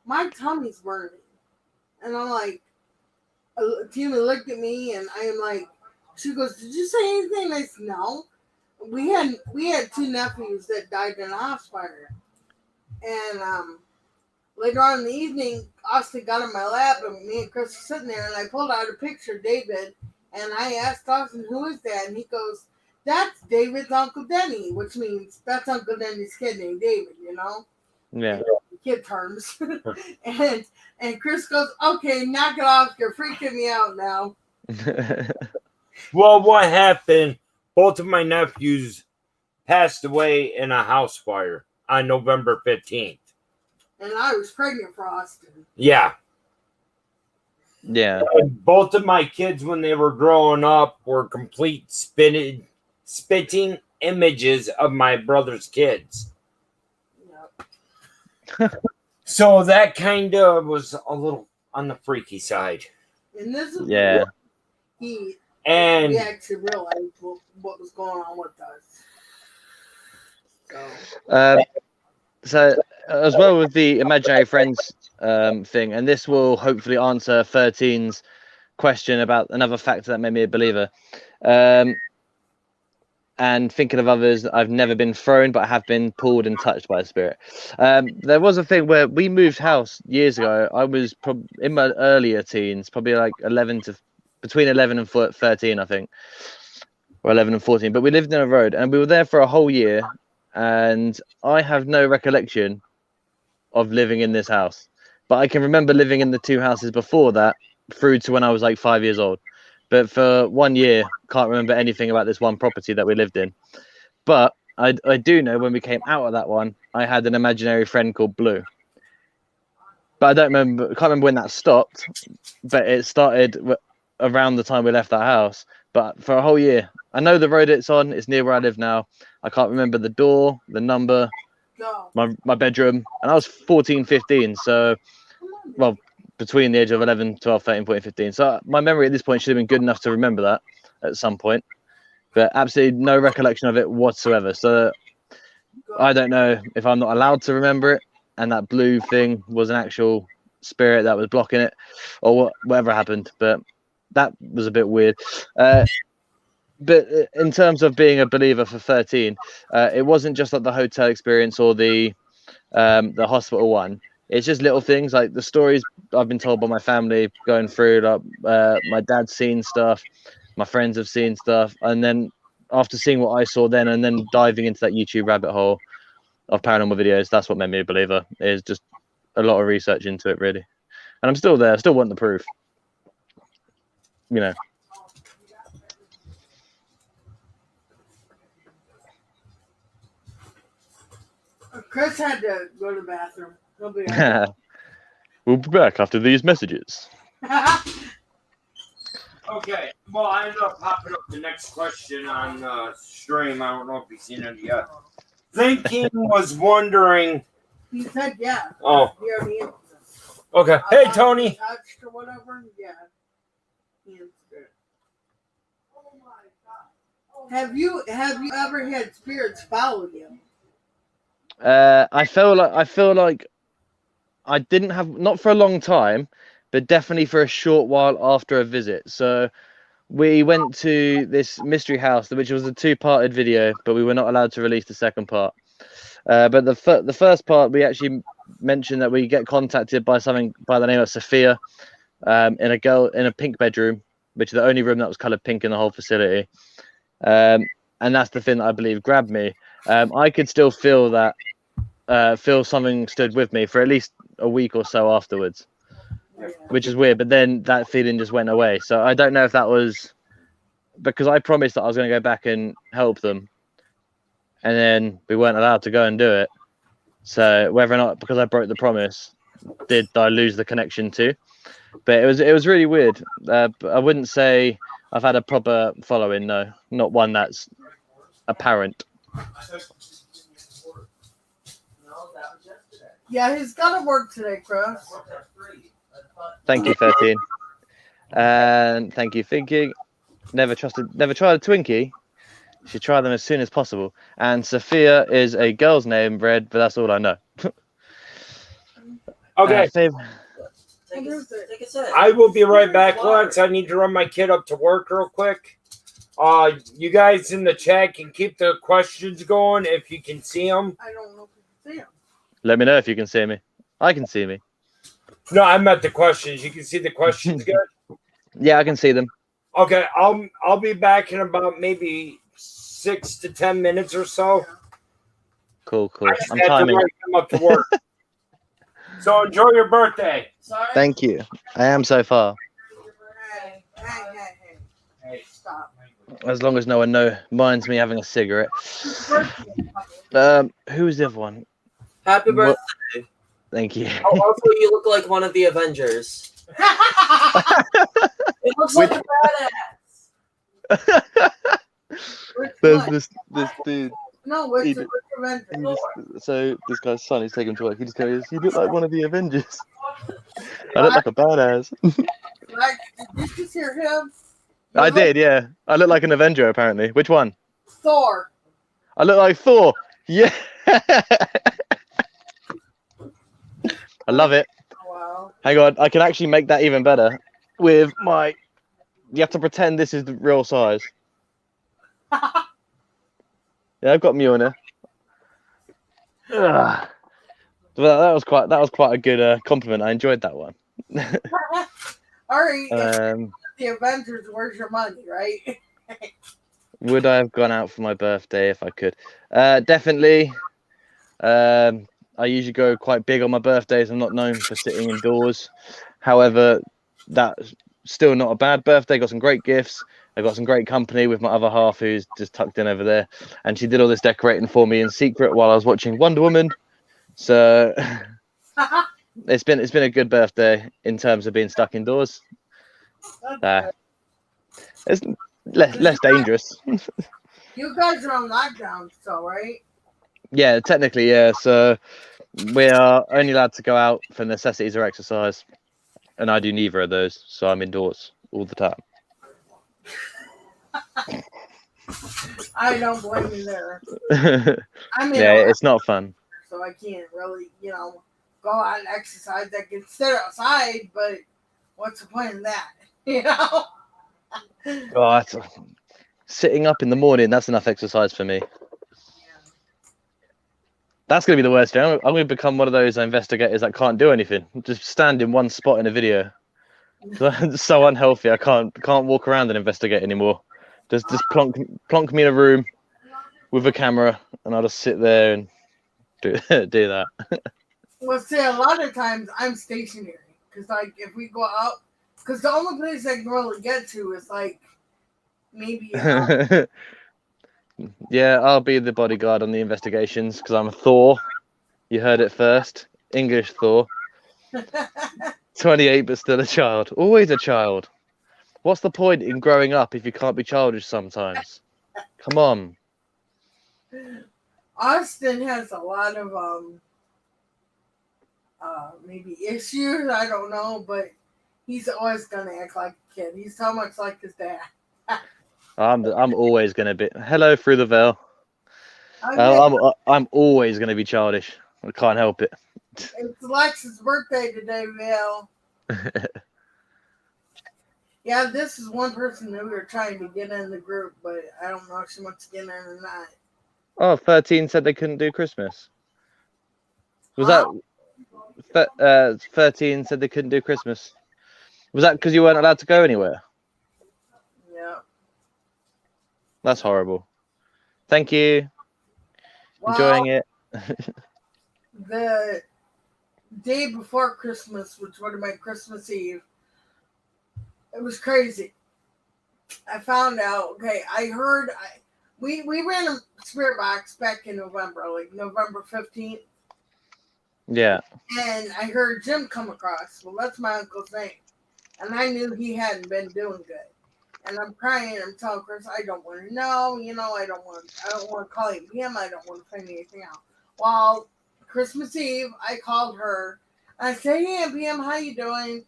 "My tummy's burning," and I'm like, Tammy looked at me and I am like, she goes, "Did you say anything?" I said, "No." We had two nephews that died in a house fire, and later on in the evening, Austin got in my lap and me and Chris were sitting there, and I pulled out a picture of David, and I asked Austin, "Who is that?" And he goes, "That's David's Uncle Denny," which means that's Uncle Denny's kid named David, you know? Yeah. Kid terms. and Chris goes, "Okay, knock it off. You're freaking me out now." Well, what happened? Both of my nephews passed away in a house fire on November 15th. And I was pregnant for Austin. Yeah. Yeah. And both of my kids, when they were growing up, were complete spitting images of my brother's kids. Yep. So that kind of was a little on the freaky side. And this is we actually realized what was going on with us. So as well with the imaginary friends thing, and this will hopefully answer 13's question about another factor that made me a believer. And thinking of others, I've never been thrown, but I have been pulled and touched by a spirit. There was a thing where we moved house years ago. I was in my earlier teens, probably like between 11 and 13, I think, or 11 and 14. But we lived in a road, and we were there for a whole year. And I have no recollection of living in this house, but I can remember living in the two houses before that through to when I was like 5 years old. But for 1 year, can't remember anything about this one property that we lived in. But I do know when we came out of that one, I had an imaginary friend called Blue. But can't remember when that stopped, but it started around the time we left that house. But for a whole year, I know the road it's on. It's near where I live now. I can't remember the door, the number, my bedroom. And I was 14, 15. So, well, between the age of 11, 12, 13, 14, 15. So my memory at this point should have been good enough to remember that at some point. But absolutely no recollection of it whatsoever. So I don't know if I'm not allowed to remember it and that blue thing was an actual spirit that was blocking it or whatever happened. But that was a bit weird. But in terms of being a believer for 13, it wasn't just like the hotel experience or the hospital one. It's just little things like the stories I've been told by my family going through. Like my dad's seen stuff, my friends have seen stuff, and then after seeing what I saw then, and then diving into that YouTube rabbit hole of paranormal videos, that's what made me a believer. Is just a lot of research into it, really. And I'm still there. I still want the proof. You know. Chris had to go to the bathroom. He'll be right. We'll be back after these messages. Okay. Well, I ended up popping up the next question on stream. I don't know if you've seen it yet. Thinking was wondering. He said yeah. Oh. He already answered. Okay. Hey, Tony. Touched or whatever. Yeah. He answered it. Have you ever had spirits follow you? I feel like I didn't have, not for a long time, but definitely for a short while after a visit. So we went to this mystery house, which was a 2-parted video, but we were not allowed to release the second part. But the first part, we actually mentioned that we get contacted by something by the name of Sophia, in a pink bedroom, which is the only room that was coloured pink in the whole facility. And that's the thing that I believe grabbed me. I could still feel that, feel something stood with me for at least a week or so afterwards, which is weird. But then that feeling just went away. So I don't know if that was because I promised that I was going to go back and help them, and then we weren't allowed to go and do it. So whether or not, because I broke the promise, did I lose the connection too? But it was really weird. But I wouldn't say I've had a proper following. No, not one that's apparent. Yeah, he's got to work today, Chris. Thank you, 13. And thank you, thinking. Never tried a Twinkie. You should try them as soon as possible. And Sophia is a girl's name, Red, but that's all I know. Okay. Take a sip. I will be right back, Lex. I need to run my kid up to work real quick. You guys in the chat can keep the questions going if you can see them. I don't know if you can see him. Let me know if you can see me. I can see me. No, I meant the questions. You can see the questions good? Yeah, I can see them. Okay, I'll be back in about maybe 6 to 10 minutes or so. Cool. I just I'm had to timing. rush him up to work. So enjoy your birthday. Sorry. Thank you. I am so far. Hey, stop. As long as no one minds me having a cigarette. Who's the other one? Happy What- birthday. Thank you. Oh, also, you look like one of the Avengers. It looks like a badass. There's this dude. No, which He is did- Avenger. So this guy's son, he's taking him to work. He just goes, "You look like one of the Avengers." I look like a badass. Like, did you just hear him? You I look did, yeah. I look like an Avenger, apparently. Which one? Thor. I look like Thor. Yeah. I love it. Wow. Hang on, I can actually make that even better with my. You have to pretend this is the real size. Yeah, I've got Mjolnir. Ugh. Well, that was quite a good compliment. I enjoyed that one. All right, Um, the Avengers, where's your money, right? would I have gone out for my birthday if I could? Definitely. I usually go quite big on my birthdays. I'm not known for sitting indoors. However, that's still not a bad birthday. Got some great gifts. I got some great company with my other half, who's just tucked in over there, and she did all this decorating for me in secret while I was watching Wonder Woman. So it's been a good birthday in terms of being stuck indoors. It's less dangerous. You guys are on lockdown, so right? Yeah, technically, yeah. So we are only allowed to go out for necessities or exercise, and I do neither of those. So I'm indoors all the time. I don't blame you there. Yeah, I mean, it's not fun. so I can't really, go out and exercise. I can sit outside, but what's the point of that? Oh, sitting up in the morning, that's enough exercise for me. That's going to be the worst thing. I'm going to become one of those investigators that can't do anything. Just stand in one spot in a video. It's so unhealthy. I can't walk around and investigate anymore. Just plonk me in a room with a camera, and I'll just sit there and do that. Well, see, a lot of times I'm stationary because, like, if we go out, because the only place I can really get to is like maybe. Yeah, I'll be the bodyguard on the investigations because I'm a Thor. You heard it first. English Thor. 28, but still a child. Always a child. What's the point in growing up if you can't be childish sometimes? Come on. Austin has a lot of maybe issues. I don't know, but he's always gonna act like a kid. He's so much like his dad. I'm always gonna be hello through the veil. Okay, I'm always gonna be childish. I can't help it. it's Lex's birthday today, Vale. Yeah, this is one person that we were trying to get in the group, but I don't know if she wants to get in or not. Oh, 13 said they couldn't do Christmas. Was Huh? that 13 said they couldn't do Christmas? Was that because you weren't allowed to go anywhere? Yeah. That's horrible. Thank you. Well, Enjoying it. the day before Christmas, which would have been Christmas Eve, it was crazy. I found out. Okay, I heard. We ran a spirit box back in November, like November 15th, Yeah. and I heard Jim come across. Well, that's my uncle's name, and I knew he hadn't been doing good. And I'm crying. I'm telling Chris, I don't want to know. I don't want to call him. I don't want to find anything out. Well, Christmas Eve, I called her. I said, "Hey, PM, how you doing?"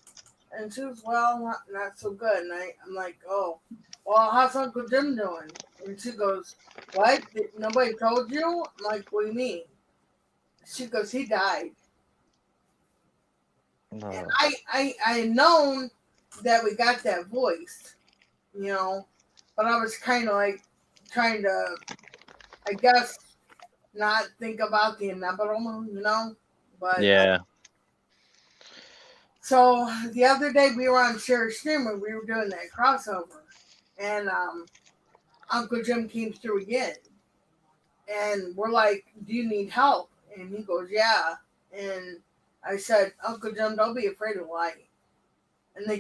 And she was, "Well, not so good." And I'm like, "Oh, well, how's Uncle Jim doing?" And she goes, "What? Nobody told you?" I'm like, "What do you mean?" She goes, "He died." No. And I had known that we got that voice, but I was kind of like trying to, I guess, not think about the inevitable, but Yeah. So the other day we were on Sherry Stream and we were doing that crossover, and Uncle Jim came through again, and we're like, "Do you need help?" And he goes, "Yeah." And I said, "Uncle Jim, don't be afraid of light." And he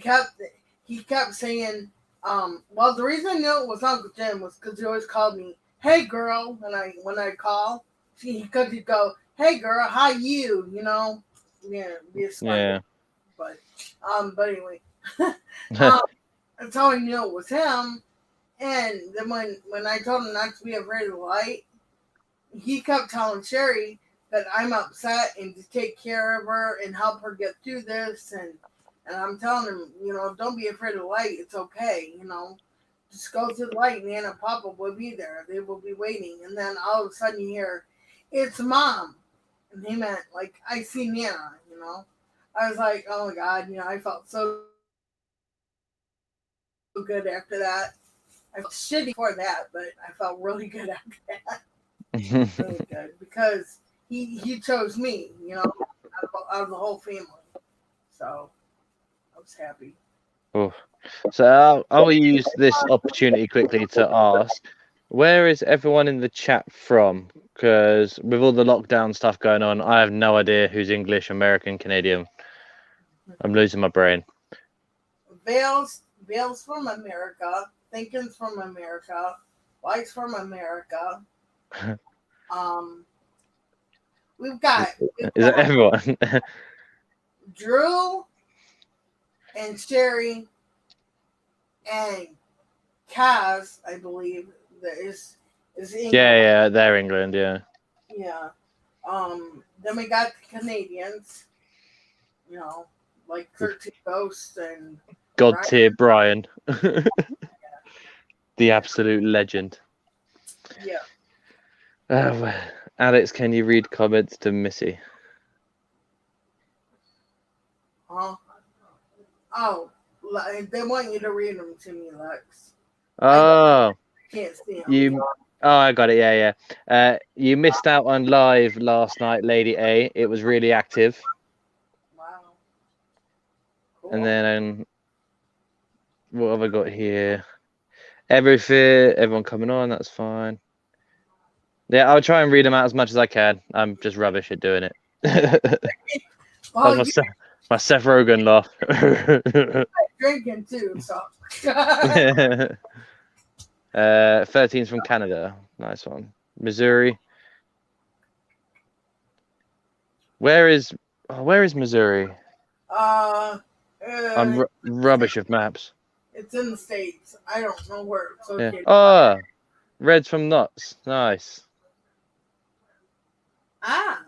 kept saying, "Well, the reason I knew it was Uncle Jim was because he always called me, 'Hey girl,' when I call, because he'd go, 'Hey girl, how you?' Be a smart." Yeah. But anyway, that's how I knew it was him. And then when I told him not to be afraid of the light, he kept telling Sherry that I'm upset and to take care of her and help her get through this. And I'm telling him, don't be afraid of the light. It's okay. Just go through the light and Nana and Papa will be there. They will be waiting. And then all of a sudden you hear, "It's Mom." And he meant, like, I see Nana, I was like, oh my God, I felt so good after that. I felt shitty before that, but I felt really good after that. Really good. Because he chose me, out of the whole family. So I was happy. Oh. So I'll use this opportunity quickly to ask, where is everyone in the chat from? Because with all the lockdown stuff going on, I have no idea who's English, American, Canadian. I'm losing my brain. Vale's from America. Thinking's from America. White's from America. We've got Is that everyone? Drew and Sherry and Kaz, I believe, that is England. Yeah, they're England, yeah. Yeah. Then we got the Canadians, like 13 Ghosts and God Brian. tier Brian. The absolute legend. Yeah. Alex, can you read comments to Missy? Oh, they want you to read them to me, Lex. Oh, I can't see them. I got it. Yeah. You missed out on live last night, Lady A. It was really active. Wow. Cool. And then what have I got here? Everyone coming on. That's fine. Yeah, I'll try and read them out as much as I can. I'm just rubbish at doing it. Well, That's my Seth Rogen laugh. drinking too, so. 13's from Canada. Nice one. Missouri. Where is Missouri? I'm I'm rubbish with maps. It's in the States. I don't know where it's Yeah. located. Oh, Reds from Knots. Nice. Ah.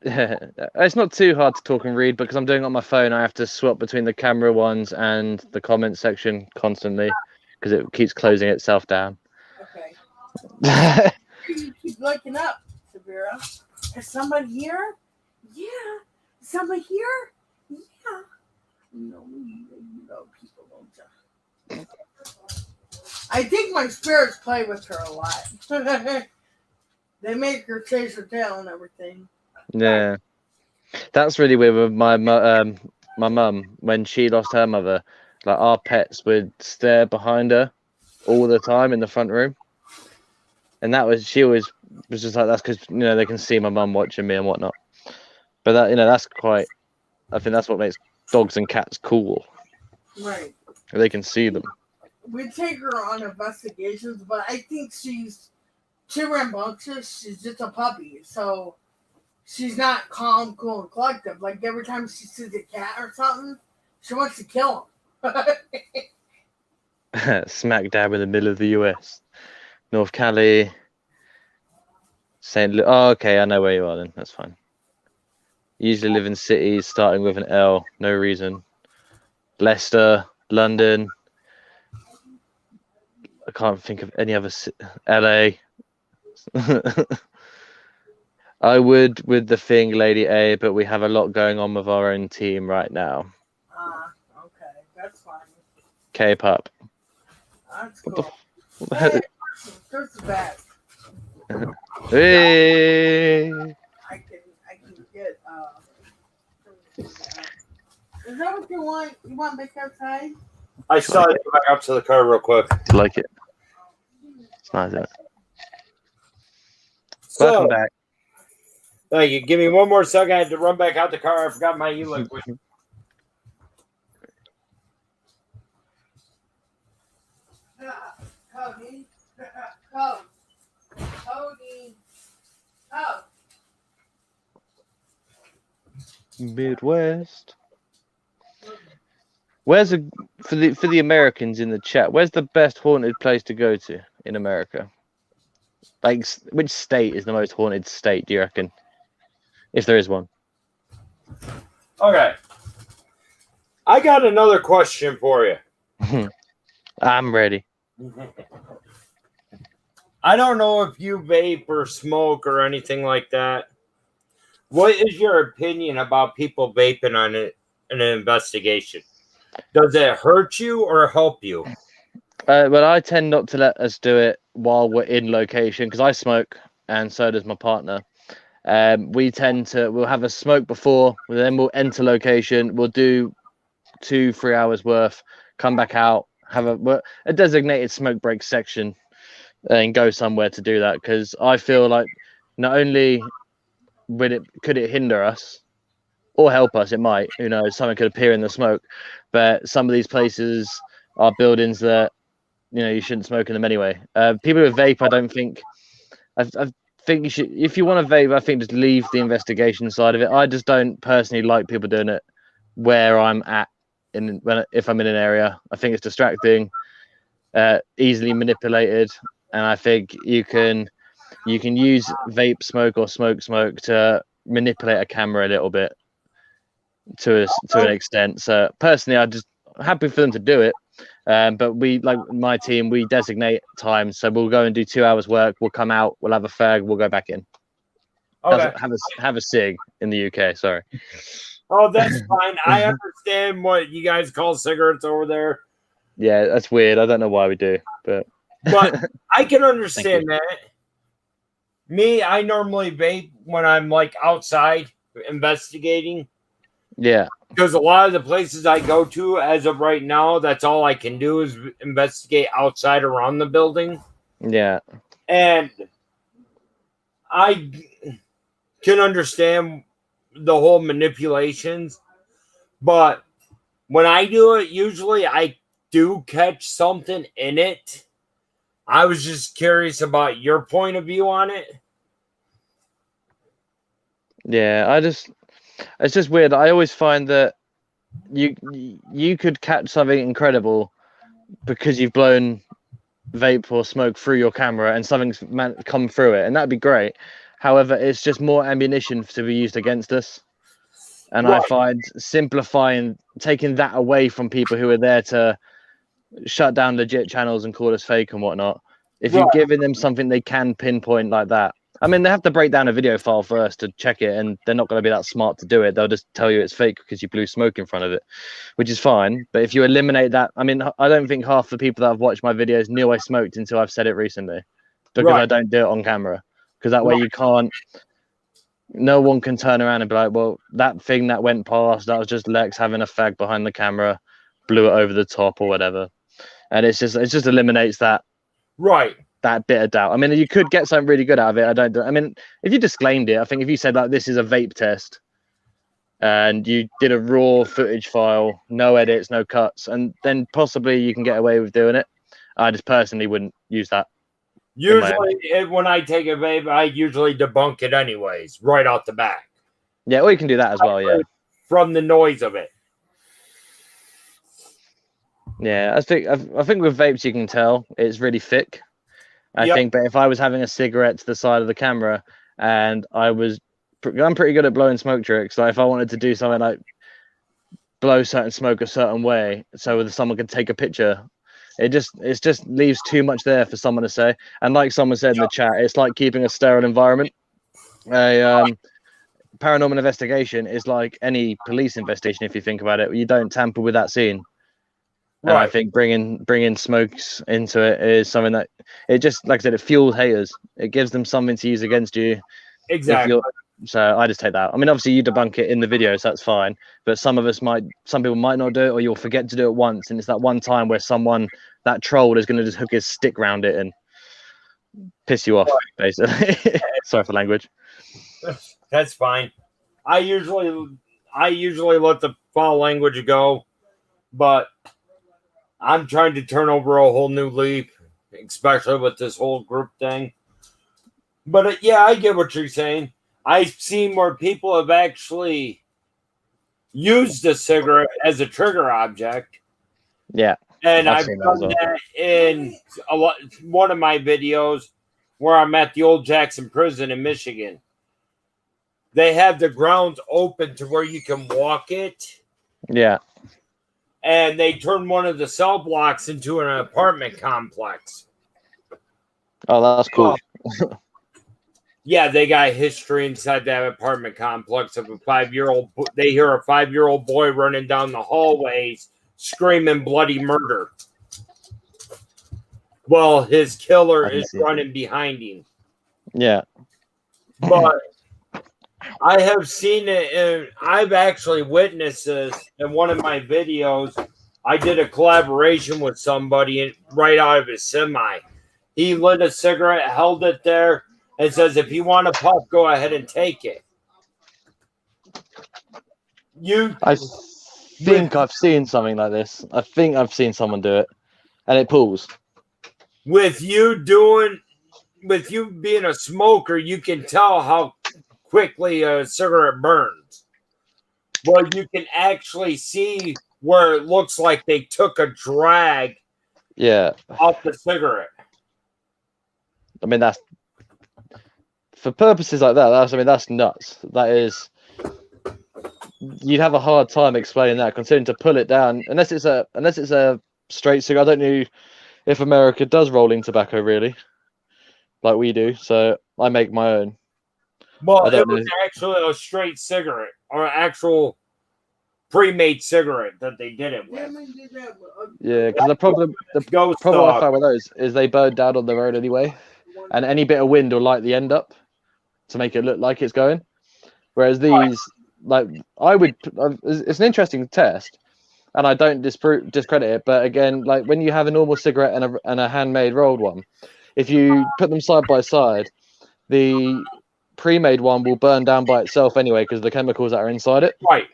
It's not too hard to talk and read because I'm doing it on my phone. I have to swap between the camera ones and the comment section constantly because it keeps closing itself down. Okay. You keep looking up, Severa. Is somebody here? Yeah. Is somebody here? Yeah. No, people don't. I think my spirits play with her a lot. They make her chase her tail and everything. Yeah, that's really weird with my mum when she lost her mother. Like our pets would stare behind her all the time in the front room, and she always was just like that's because they can see my mum watching me and whatnot. But that that's quite. I think that's what makes dogs and cats cool. Right. They can see them. We take her on investigations, but I think she's too rambunctious. She's just a puppy, so she's not calm, cool, and collective. Like every time she sees a cat or something, she wants to kill him. Smack dab in the middle of the US, North Cali, St. Oh, okay, I know where you are then. That's fine. Usually live in cities starting with an L. No reason. Leicester, London. I can't think of any other LA. I would with the thing, Lady A, but we have a lot going on with our own team right now. Okay, that's fine. K-pop. That's What cool. the Hey, Chris is back. Hey! I can get Is that what you want? You want to make outside? I saw it. Go back out to the car real quick. Like it. It's nice, isn't it? So, Welcome back. thank you. Give me one more second. I had to run back out the car. I forgot my e-liquid. Cody. Cody. Oh. Midwest. Where's for the Americans in the chat? Where's the best haunted place to go to in America? Like, which state is the most haunted state? Do you reckon, if there is one? Okay. I got another question for you. I'm ready. I don't know if you vape or smoke or anything like that. What is your opinion about people vaping on it in an investigation? Does it hurt you or help you? Well, I tend not to let us do it while we're in location because I smoke and so does my partner. We'll have a smoke before, then we'll enter location. We'll do 2-3 hours worth, come back out, have a designated smoke break section, and go somewhere to do that. Because I feel like not only could it hinder us or help us, it might. Who knows? Something could appear in the smoke, but some of these places are buildings that you shouldn't smoke in them anyway. People who vape, I don't think. I think you should, if you want to vape, I think just leave the investigation side of it. I just don't personally like people doing it where I'm at if I'm in an area. I think it's distracting, easily manipulated, and I think you can use vape smoke or smoke to manipulate a camera a little bit to an extent. So personally, I'm just happy for them to do it. But we, like my team, we designate times. So we'll go and do 2 hours work. We'll come out. We'll have a fag. We'll go back in. Okay. Have a cig in the UK. Sorry. Oh, that's fine. I understand what you guys call cigarettes over there. Yeah, that's weird. I don't know why we do, but I can understand that. Me, I normally vape when I'm like outside investigating. Yeah. Because a lot of the places I go to, as of right now, that's all I can do is investigate outside around the building. Yeah. And I can understand the whole manipulations. But when I do it, usually I do catch something in it. I was just curious about your point of view on it. Yeah, it's just weird. I always find that you could catch something incredible because you've blown vape or smoke through your camera and something's come through it, and that'd be great. However, it's just more ammunition to be used against us. And I Right. find simplifying, taking that away from people who are there to shut down legit channels and call us fake and whatnot. If you're Right. giving them something they can pinpoint like that, I mean, they have to break down a video file first to check it, and they're not going to be that smart to do it. They'll just tell you it's fake because you blew smoke in front of it, which is fine. But if you eliminate that, I mean, I don't think half the people that have watched my videos knew I smoked until I've said it recently, because I Right. don't do it on camera. Because that way you can't, no one can turn around and be like, well, that thing that went past, that was just Lex having a fag behind the camera, blew it over the top or whatever. And it just eliminates that Right. bit of doubt. I mean, you could get something really good out of it. I mean, if you disclaimed it, I think if you said like this is a vape test and you did a raw footage file, no edits, no cuts, and then possibly you can get away with doing it. I just personally wouldn't use that. Usually, when I take a vape, I usually debunk it anyways, right off the bat, Yeah, or you can do that as well. Yeah, from the noise of it. yeah. I think with vapes you can tell it's really thick. I Yep. think, but if I was having a cigarette to the side of the camera and I'm pretty good at blowing smoke tricks. So if I wanted to do something like blow certain smoke a certain way, so that someone could take a picture, it just leaves too much there for someone to say. And like someone said in the chat, it's like keeping a sterile environment. Paranormal investigation is like any police investigation. If you think about it, you don't tamper with that scene. And I Right. think bringing smokes into it is something that it just, like I said, it fuels haters. It gives them something to use against you. Exactly. So I just take that. I mean, obviously you debunk it in the video, so that's fine. But some people might not do it, or you'll forget to do it once, and it's that one time where that troll is going to just hook his stick round it and piss you off, basically. Sorry for language. That's fine. I usually let the foul language go, but I'm trying to turn over a whole new leaf, especially with this whole group thing. But yeah, I get what you're saying. I've seen where people have actually used a cigarette as a trigger object. Yeah. And I've I've seen that as done well. that in one of my videos where I'm at the old Jackson prison in Michigan. They have the grounds open to where you can walk it. Yeah. And they turned one of the cell blocks into an apartment complex. Oh, that's cool. Yeah, they got history inside that apartment complex of a 5-year-old. They hear a 5-year-old boy running down the hallways screaming bloody murder. Well, his killer is running behind him. Yeah. But I have seen it, and I've actually witnessed this in one of my videos. I did a collaboration with somebody right out of his semi. He lit a cigarette, held it there, and says, if you want to puff, go ahead and take it. I think I've seen something like this. I think I've seen someone do it, and it pulls. With you being a smoker, you can tell how quickly a cigarette burns. Well, you can actually see where it looks like they took a drag off the cigarette. I mean, that's for purposes like that. That's nuts. That is, you'd have a hard time explaining that, considering to pull it down, unless it's a straight cigarette. I don't know if America does rolling tobacco really, like we do. So I make my own. Well, it was actually a straight cigarette or an actual pre-made cigarette that they did it with. Yeah, because the problem I find with those is they burn down on their own anyway, and any bit of wind will light the end up to make it look like it's going. Whereas these, it's an interesting test, and I don't discredit it. But again, like when you have a normal cigarette and a handmade rolled one, if you put them side by side, the pre-made one will burn down by itself anyway because of the chemicals that are inside it. Right.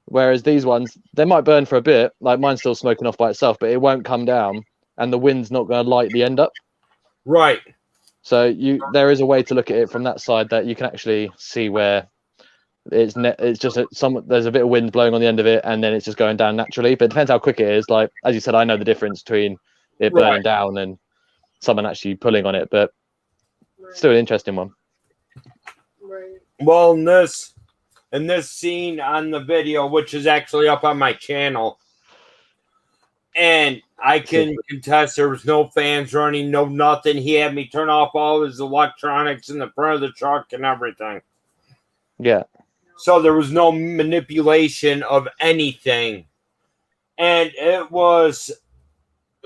Whereas these ones, they might burn for a bit, like mine's still smoking off by itself, but it won't come down, and the wind's not going to light the end up. Right. So there is a way to look at it from that side that you can actually see where It's just there's a bit of wind blowing on the end of it, and then it's just going down naturally. But it depends how quick it is. Like as you said, I know the difference between it burning Right. down and someone actually pulling on it. But still an interesting one. Right. Well, in this scene on the video, which is actually up on my channel, and I can contest there was no fans running, no nothing. He had me turn off all his electronics in the front of the truck and everything. Yeah. So there was no manipulation of anything. And it was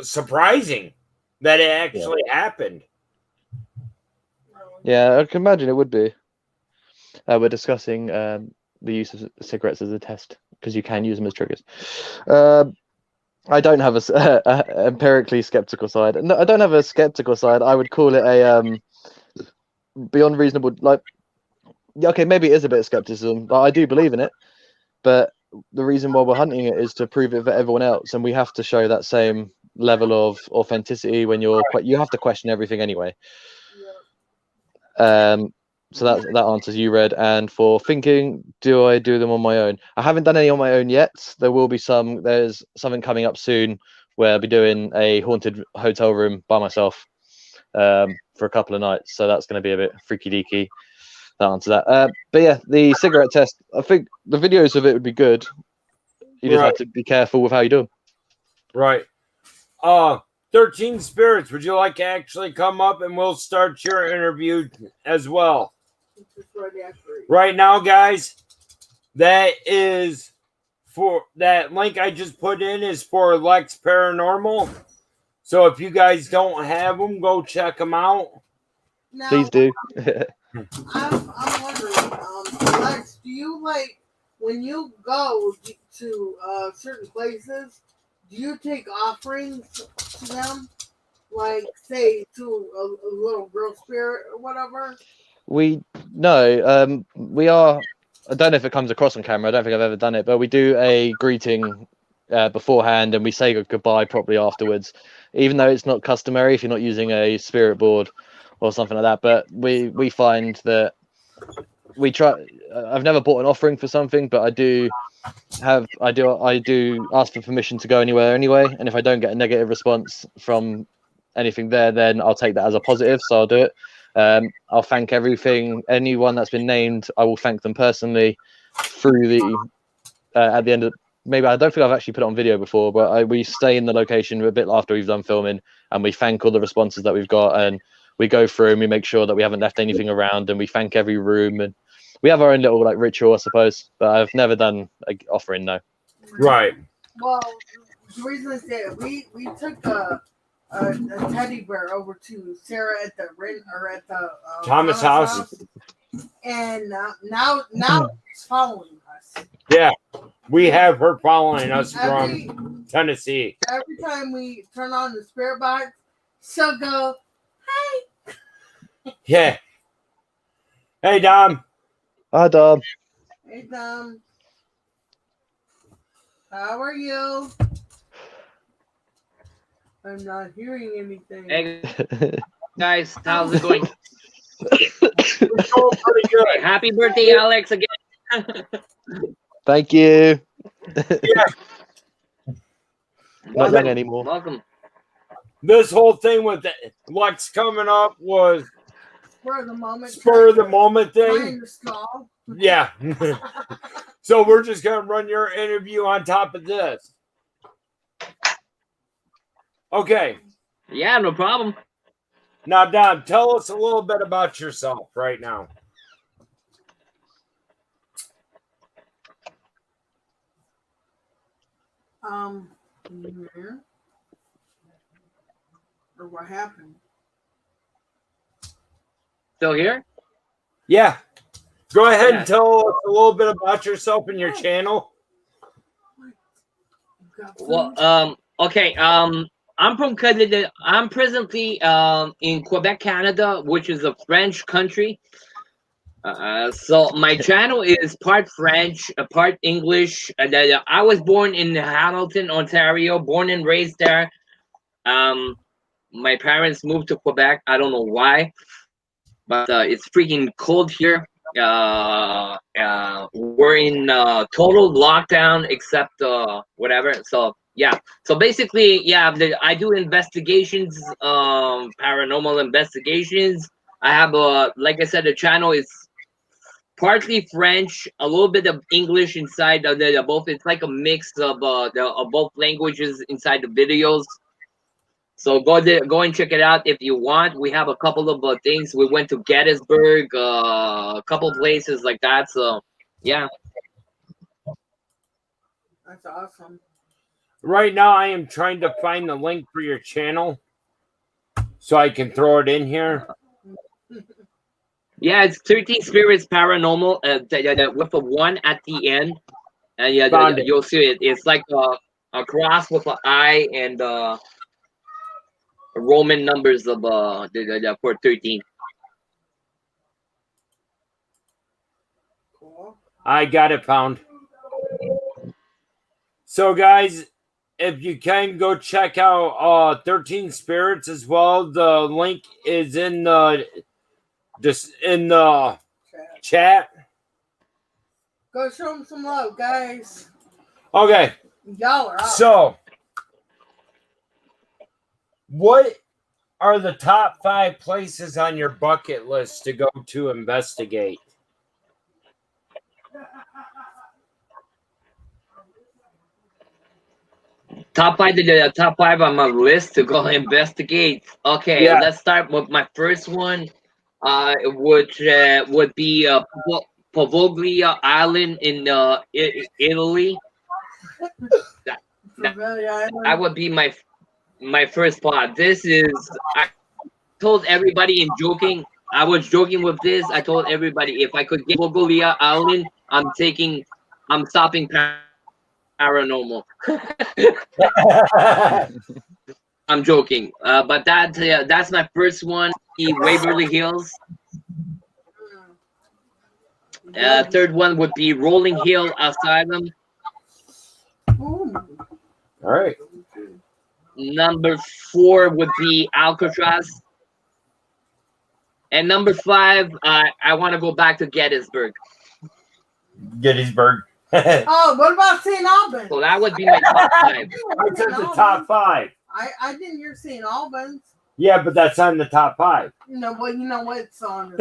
surprising that it actually happened. Yeah, I can imagine it would be. We're discussing the use of cigarettes as a test because you can use them as triggers. I don't have a empirically skeptical side. No, I don't have a skeptical side. I would call it a beyond reasonable. Like, yeah, okay, maybe it is a bit of skepticism, but I do believe in it. But the reason why we're hunting it is to prove it for everyone else, and we have to show that same level of authenticity when you have to question everything anyway. So that answers you, Red. And for thinking, do I do them on my own? I haven't done any on my own yet. There will be some. There's something coming up soon where I'll be doing a haunted hotel room by myself for a couple of nights. So that's going to be a bit freaky deaky. That answers that. But yeah, the cigarette test. I think the videos of it would be good. You just have to be careful with how you do them. Right. 13 Spirits, would you like to actually come up and we'll start your interview as well? Right now, guys, that link I just put in is for Lex Paranormal. So if you guys don't have them, go check them out. Now, Please do. I'm wondering, Lex, do you when you go to certain places, do you take offerings to them? Like, say, to a little girl spirit or whatever? We are. I don't know if it comes across on camera. I don't think I've ever done it, but we do a greeting beforehand, and we say goodbye properly afterwards. Even though it's not customary if you're not using a spirit board or something like that, but we find that we try. I've never bought an offering for something, but I do ask for permission to go anywhere anyway. And if I don't get a negative response from anything there, then I'll take that as a positive. So I'll do it. I'll thank anyone that's been named. I will thank them personally through the at the end of. Maybe I don't think I've actually put it on video before, but we stay in the location a bit after we've done filming, and we thank all the responses that we've got, and we go through and we make sure that we haven't left anything around, and we thank every room, and we have our own little ritual, I suppose. But I've never done an offering, no. Right. Well, the reason I say it, we took a teddy bear over to Sarah at the Thomas house, and now it's following us. Yeah, we have her following us from Tennessee. Every time we turn on the spirit box, she'll go, "Hey." Yeah. Hey, Dom. Hi, Dom. Hey, Dom. How are you? I'm not hearing anything. Hey guys, how's it going? We're doing pretty good. Happy birthday, Alex, again. Thank you. Yeah. Not young anymore. Welcome. This whole thing with Lex coming up was Spur of the moment. spur of the moment thing. Trying to stall. Yeah. So we're just going to run your interview on top of this. Okay. Yeah, no problem. Now, Dom, tell us a little bit about yourself right now. Yeah. Or what happened? Still here? Yeah. Go ahead Yeah. and tell us a little bit about yourself and your channel. You got food? Well, okay. I'm from Canada. I'm presently in Quebec, Canada, which is a French country. So my channel is part French, part English. I was born in Hamilton, Ontario, born and raised there. My parents moved to Quebec. I don't know why, but it's freaking cold here. we're in total lockdown except whatever. So yeah. So basically, yeah, I do investigations, paranormal investigations. I have like I said, the channel is partly French, a little bit of English inside of the both. It's like a mix of both languages inside the videos. So go and check it out if you want. We have a couple of things. We went to Gettysburg, a couple places like that. So yeah. That's awesome. Right now, I am trying to find the link for your channel so I can throw it in here. Yeah, it's 13 Spirits Paranormal with a 1 at the end. And yeah, Found it. you'll see it. It's like a cross with an I and Roman numbers of for 13. Cool. I got it found. So, guys, if you can go check out 13 Spirits as well, the link is in the chat. Go show them some love, guys. Okay, Y'all are out. so what are the top 5 places on your bucket list to go to investigate? Top 5, the top 5 on my list to go investigate. Okay, Yeah. let's start with my first one. Which would be Poveglia Island in Italy. That would be my first spot. This is, I told everybody in joking. I was joking with this. I told everybody if I could get Poveglia Island, I'm stopping paranormal. I'm joking, but that's my first one. Waverly Hills. Third one would be Rolling Hill Asylum. Ooh. All right. Number 4 would be Alcatraz. And number 5, I want to go back to Gettysburg. Gettysburg. Oh, what about St. Albans? So that would be my top 5. I said the top 5. I didn't hear St. Albans. Yeah, but that's on the top 5. No, well, you know what song?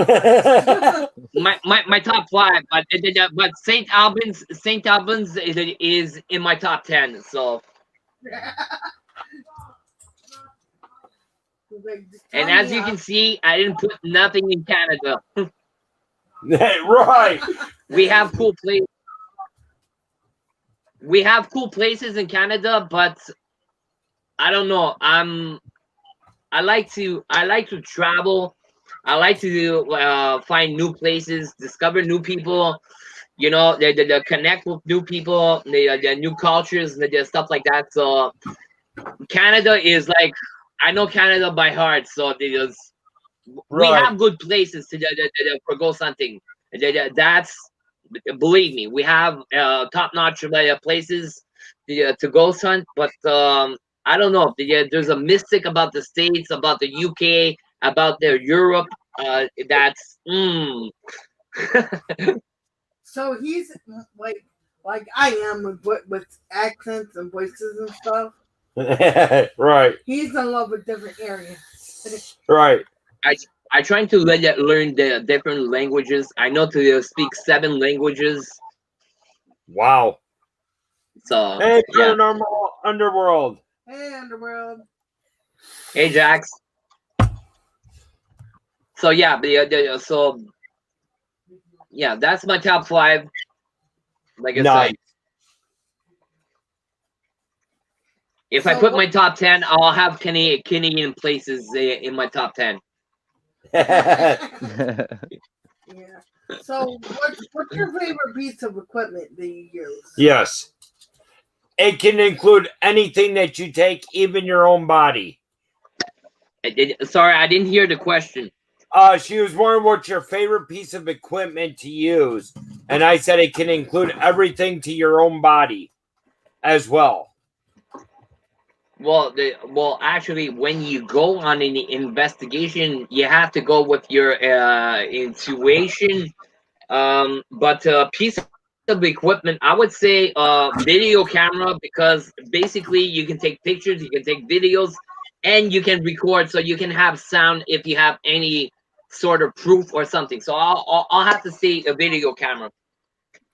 My top 5, but St. Albans is in my top 10. So, and as you can see, I didn't put nothing in Canada. Right. We have cool places. We have cool places in Canada, but I don't know. I like to travel. I like to find new places, discover new people. You know, they connect with new people, the new cultures, the stuff like that. So Canada is like, I know Canada by heart. So we have good places to go something. That's, believe me, we have top-notch places to go hunt, but I don't know. There's a mystic about the States, about the UK, about Europe. That's So he's like I am with accents and voices and stuff. Right. He's in love with different areas. Right. I trying to learn the different languages. I know to speak 7 languages. Wow. So Hey, yeah. Paranormal Underworld. Hey, Underworld. Hey, Jax. So yeah, so yeah, that's my top 5. Like I Nice. said, if I put my top 10, I'll have Canadian places in my top 10. Yeah. So what's your favorite piece of equipment that you use? Yes. It can include anything that you take, even your own body. Sorry, I didn't hear the question. She was wondering what's your favorite piece of equipment to use. And I said it can include everything to your own body as well. Well, actually, when you go on an investigation, you have to go with your intuition. But a piece of equipment, I would say video camera, because basically you can take pictures, you can take videos, and you can record, so you can have sound if you have any sort of proof or something. So I'll have to say a video camera,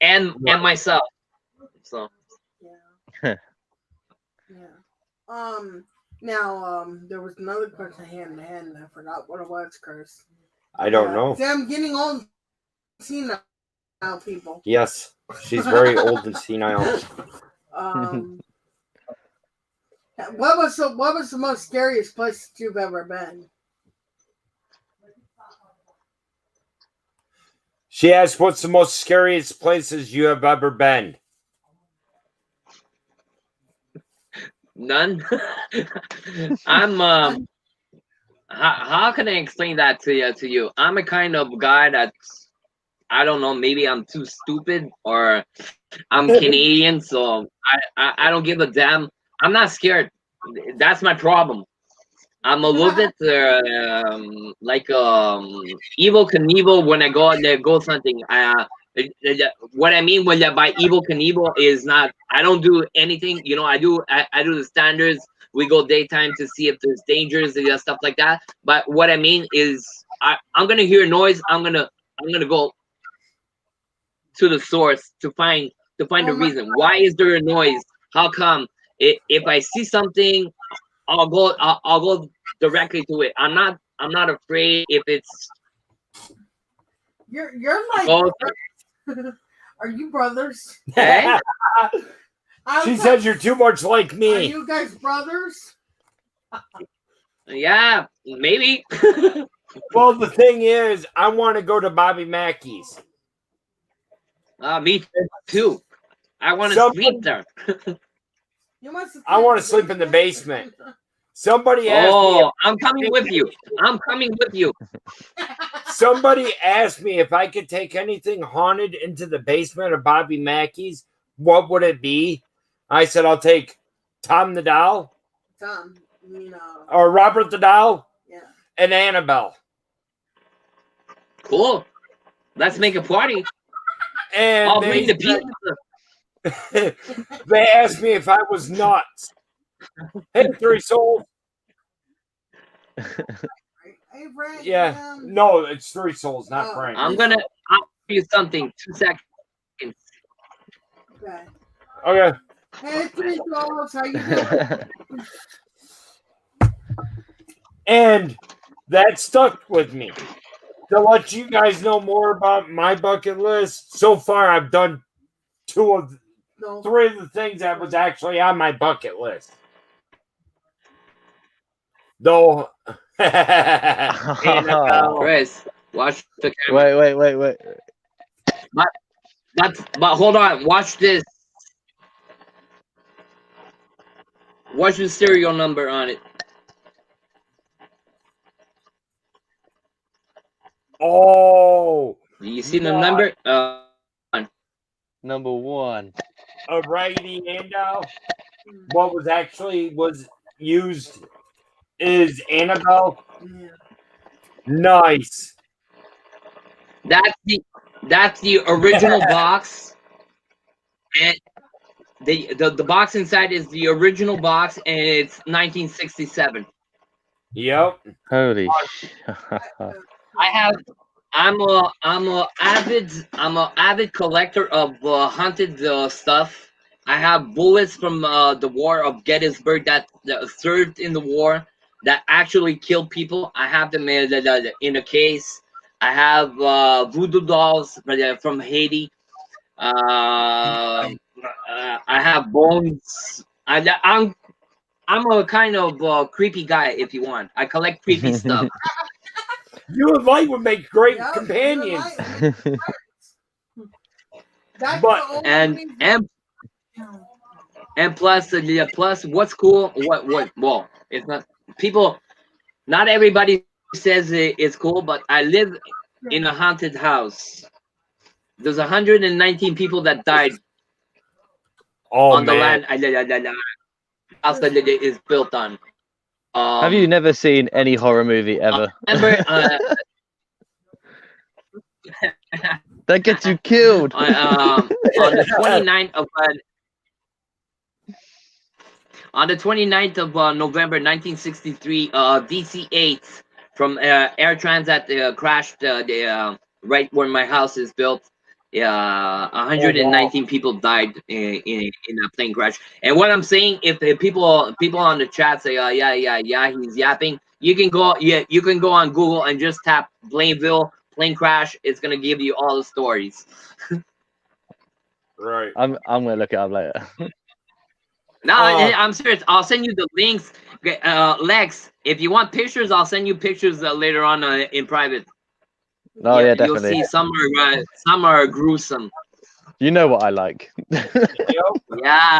and myself. So Yeah. Yeah. Now, there was another question I had in my head, and I forgot what it was, Chris. I don't know. See, I'm getting old and senile, people. Yes, she's very old and senile. What was the most scariest place that you've ever been? She asked, "What's the most scariest places you have ever been?" none. I'm how can I explain that to you? I'm a kind of guy that's, I don't know, maybe I'm too stupid, or I'm Canadian, so I don't give a damn. I'm not scared. That's my problem. I'm a little bit like Evil Knievel when I go there, go something. What I mean by Evil Knievel is not, I don't do anything. You know, I do the standards. We go daytime to see if there's dangers and stuff like that. But what I mean is, I'm gonna hear noise. I'm gonna go to the source to find the reason. Why is there a noise? How come? If I see something, I'll go directly to it. I'm not afraid if it's. You're like. Oh, Are you brothers? eh? She says you're too much like Are me. you guys brothers? Yeah, maybe. Well, the thing is, I want to go to Bobby Mackey's. Me too. I want to Somebody- sleep there. You must have I want to sleep in the basement. Somebody asked me. Oh, I'm coming with you. I'm coming with you. Somebody asked me if I could take anything haunted into the basement of Bobby Mackey's. What would it be? I said I'll take Tom the Doll, Tom, you know. or Robert the Doll, Yeah. and Annabelle. Cool. Let's make a party. And I'll bring the they, pizza. they asked me if I was nuts. Hey, Three Souls. Hey, Frank. Yeah. No, it's Three Souls, not Oh. Frank. I'll tell you something. 2 seconds. Okay. Okay. Hey, Three Souls, how you doing? And that stuck with me. To let you guys know more about my bucket list, so far I've done three of the things that was actually on my bucket list. Though, Annabelle, Chris, watch the camera. Wait. But hold on. Watch this. Watch the serial number on it. oh, You see the No, number? Number 1. a Raggedy Ann. What was used is Annabelle. Yeah. Nice. That's the original box, and the box inside is the original box, and it's 1967. Yep. Holy I'm a avid collector of haunted stuff. I have bullets from the War of Gettysburg that served in the war that actually killed people. I have them in a case. I have voodoo dolls from Haiti. I have bones. I'm a kind of creepy guy, if you want. I collect creepy stuff. You and Light would make great Yeah, companions. you're right. That's But- the only and plus what's cool, well, it's not people, not everybody says it's cool, but I live in a haunted house. There's 119 people that died Oh, on the man. land house that it is built on. Have you never seen any horror movie ever? Remember That gets you killed. On the 29th of November 1963, DC-8 from Air Transat crashed right where my house is built. 119 people died in a plane crash. And what I'm saying, if people on the chat say, yeah, he's yapping, you can go on Google and just tap Blainville plane crash. It's gonna give you all the stories. Right. I'm gonna look it up later. No, I'm serious. I'll send you the links. Lex, if you want pictures, I'll send you pictures later on in private. Oh yeah, definitely. You'll see some are gruesome. You know what I like. Yeah.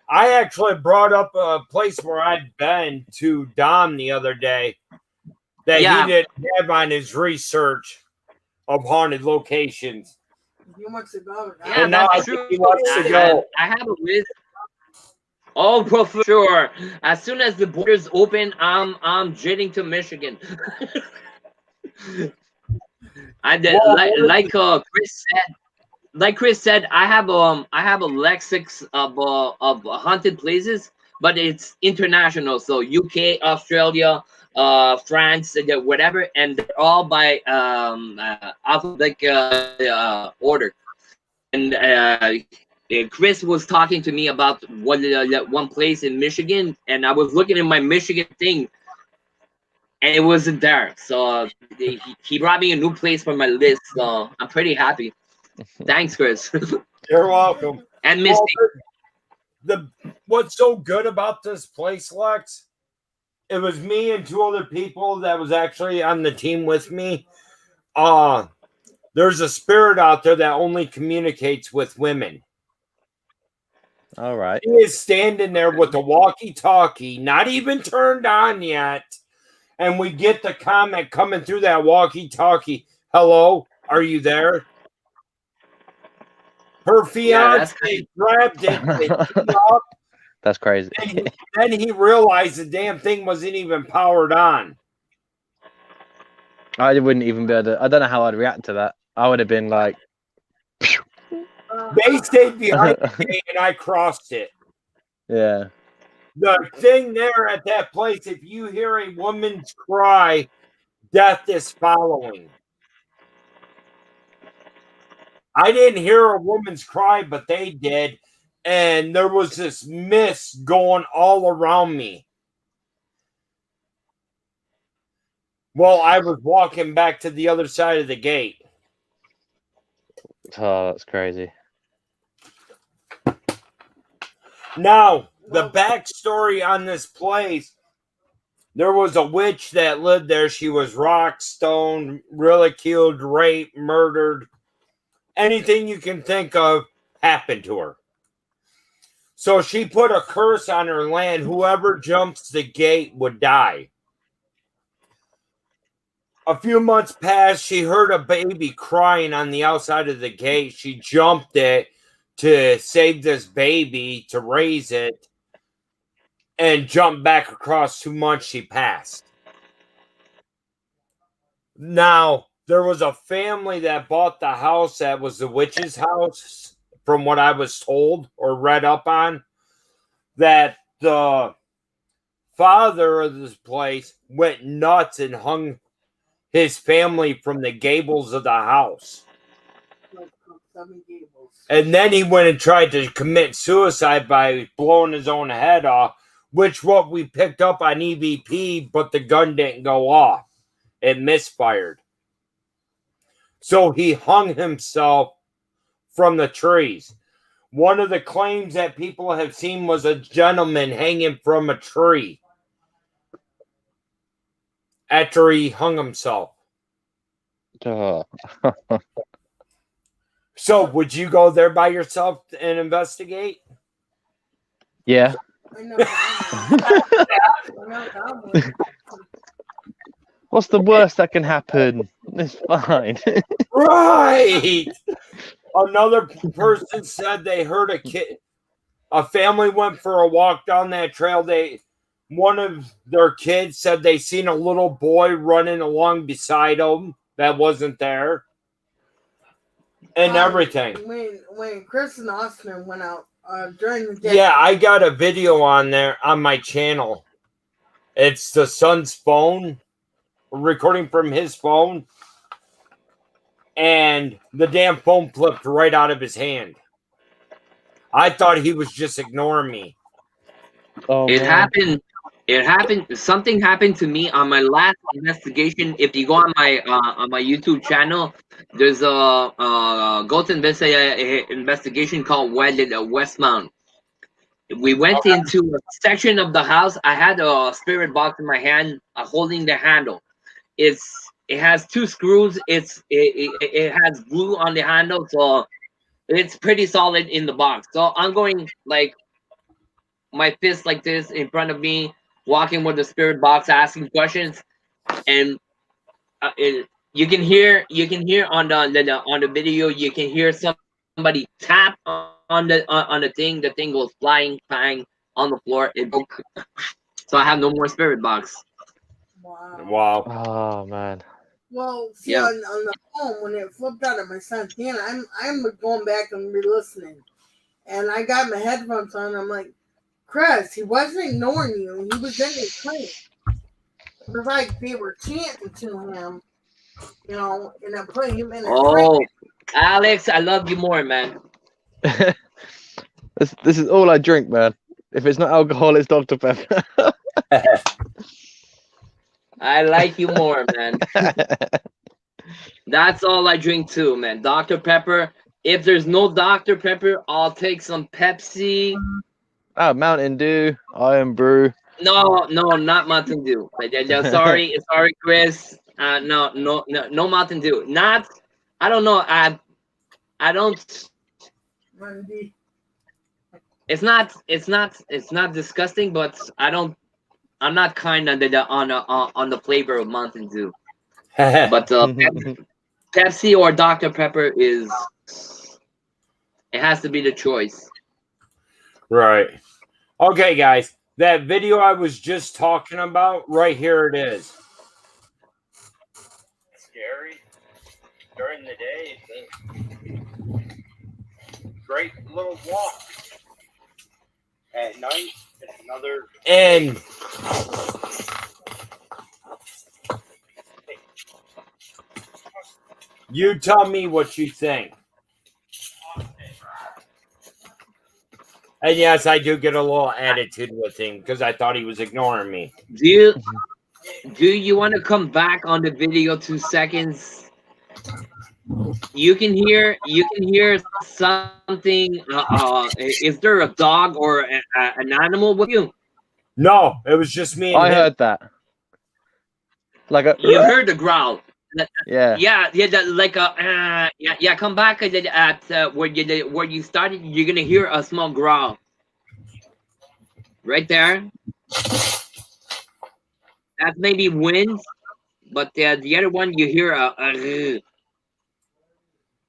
I actually brought up a place where I'd been to Dom the other day that Yeah. he didn't have on his research of haunted locations. He wants to go. Yeah, And now I that's think true. he wants to go. I have a list. Oh, for sure. As soon as the borders open, I'm jetting to Michigan. I did, like Chris said, I have a lexix of haunted places, but it's international. So UK, Australia, France, whatever, and they're all by alphabetical order. And Chris was talking to me about one place in Michigan, and I was looking at my Michigan thing, and it wasn't there. So he brought me a new place for my list. So I'm pretty happy. Thanks, Chris. You're welcome. And Misty. What's so good about this place, Lex? It was me and two other people that was actually on the team with me. There's a spirit out there that only communicates with women. All right. He is standing there with the walkie-talkie, not even turned on yet. And we get the comment coming through that walkie-talkie. Hello, are you there? Her fiance grabbed it and hung up. That's crazy. Then he realized the damn thing wasn't even powered on. I wouldn't even be able to. I don't know how I'd react to that. I would have been like, They stayed behind the gate and I crossed it. yeah. The thing there at that place, if you hear a woman's cry, death is following. I didn't hear a woman's cry, but they did. And there was this mist going all around me. Well, I was walking back to the other side of the gate. Oh, that's crazy. Now, the backstory on this place, there was a witch that lived there. She was rock, stoned, ridiculed, raped, murdered. Anything you can think of happened to her. So she put a curse on her land. Whoever jumps the gate would die. A few months passed. She heard a baby crying on the outside of the gate. She jumped it to save this baby, to raise it, and jumped back across 2 months. She passed. Now, there was a family that bought the house that was the witch's house, from what I was told or read up on, that the father of this place went nuts and hung his family from the gables of the house. And then he went and tried to commit suicide by blowing his own head off, which what we picked up on EVP, but the gun didn't go off. It misfired. So he hung himself from the trees. One of the claims that people have seen was a gentleman hanging from a tree after he hung himself. Oh. So would you go there by yourself and investigate? Yeah. What's the worst that can happen? It's fine. Right. Another person said they heard a family went for a walk down that trail. One of their kids said they seen a little boy running along beside them that wasn't there. and everything. When Chris and Austin went out during the day. Yeah, I got a video on there on my channel. It's the son's phone, recording from his phone, and the damn phone flipped right out of his hand. I thought he was just ignoring me. Oh, It man. happened. It happened. Something happened to me on my last investigation. If you go on my YouTube channel, there's a ghost investigation called Westmount. We went into a section of the house. I had a spirit box in my hand, holding the handle. It has 2 screws. It has glue on the handle, so it's pretty solid in the box. So I'm going like my fist like this in front of me, walking with the spirit box, asking questions, and you can hear on the video, you can hear somebody tap on the thing. The thing goes flying, bang on the floor. It broke. So I have no more spirit box. Wow. Wow. Oh, man. Well, see, Yeah. on the phone, when it flipped out of my son's hand, I'm going back and re-listening. And I got my headphones on. I'm like, Chris, he wasn't ignoring you. He was in his place. It was like they were chanting to him, you know, and I put him in a Oh, Alex, I love you more, man. This is all I drink, man. If it's not alcohol, it's Dr. Pepper. I like you more, man. That's all I drink too, man. Dr. Pepper. If there's no Dr. Pepper, I'll take some Pepsi. Mountain Dew, Iron Brew. No, not Mountain Dew. Sorry, Chris. No Mountain Dew. Not. I don't know. I don't. Randy. It's not disgusting, but I don't. I'm not kind on the flavor of Mountain Dew. But Pepsi or Dr. Pepper is. It has to be the choice. Right. Okay, guys. That video I was just talking about, right here it is. Scary. During the day, great little walk. At night, it's another. And you tell me what you think. And yes, I do get a little attitude with him because I thought he was ignoring me. Do you want to come back on the video 2 seconds? You can hear something. Is there a dog or an animal with you? No, it was just me and I him. heard that. Like a. You heard the growl. Yeah. Like a come back at where you started. You're gonna hear a small growl right there. That's maybe wind, but the other one you hear a.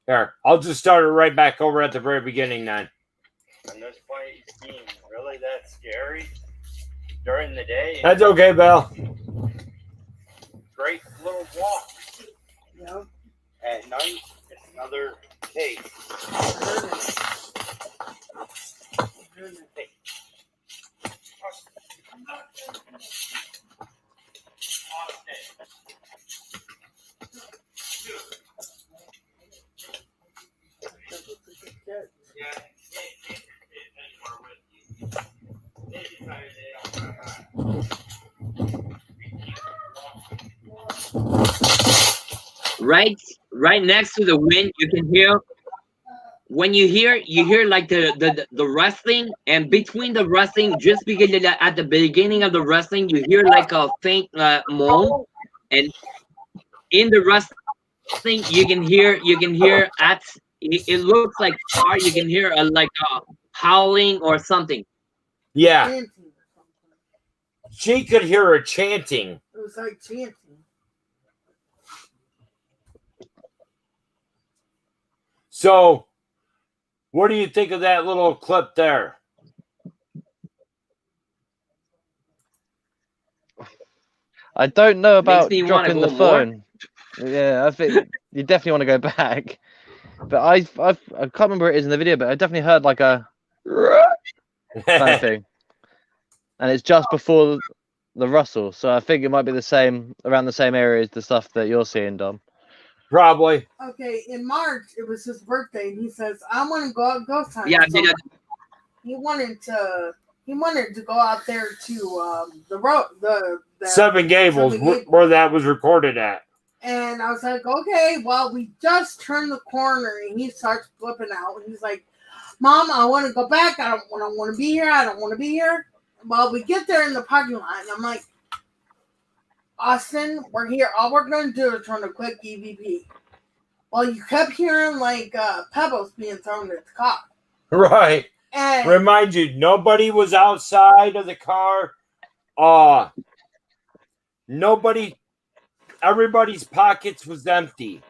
Here, I'll just start it right back over at the very beginning then. And this place being really that scary during the day. That's okay, Belle. Great little walk. Yep. At night, it's another case. Right next to the wind, you can hear. When you hear like the wrestling, and between the wrestling, just because at the beginning of the wrestling, you hear like a faint moan, and in the wrestling, you can hear at it looks like far. You can hear like a howling or something. Yeah, Chanting or something. she could hear her chanting. It was like chanting. So, what do you think of that little clip there? I don't know about me wanna dropping go the phone. Yeah, I think you definitely want to go back. but I can't remember where it is in the video, but I definitely heard like a kind of thing, and it's just before the rustle. So I think it might be the same around the same area as the stuff that you're seeing, Dom. Probably. Okay, in March it was his birthday, and he says, "I want to go out ghost hunting." Yeah, So he wanted to go out there to the road, the Seven Gables, Seven Gables. where that was recorded at. And I was like, okay, well, we just turned the corner, and he starts flipping out. And he's like, Mom, I want to go back. I don't want to be here. I don't want to be here. Well, we get there in the parking lot, and I'm like, Austin, we're here. All we're going to do is run a quick EVP. Well, you kept hearing, like, pebbles being thrown at the car. Right. And Remind you, nobody was outside of the car. Everybody's pockets was empty.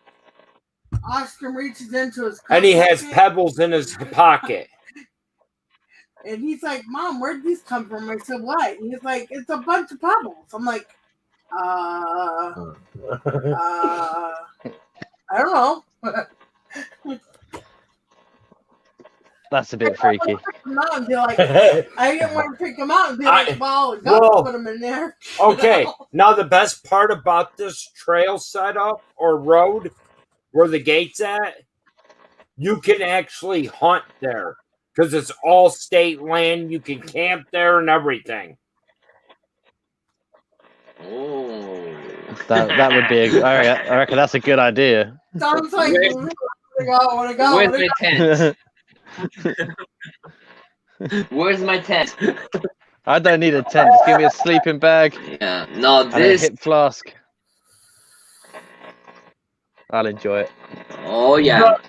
Austin reaches into his coat And he has pocket, pebbles in his pocket. and he's like, Mom, where'd these come from? I said, what? And he's like, it's a bunch of pebbles. I'm like, I don't know. That's a bit freaky. I didn't want to pick them out and be like, well, Whoa. put them in there. Okay, now the best part about this trail setup or road where the gate's at, you can actually hunt there because it's all state land. You can camp there and everything. Oh. That would be I reckon that's a good idea. Sounds like, Where's- want to go. Where's my tent? Where's my tent? I don't need a tent. Just give me a sleeping bag Yeah, no, and a this. hip flask. I'll enjoy it. Oh yeah. But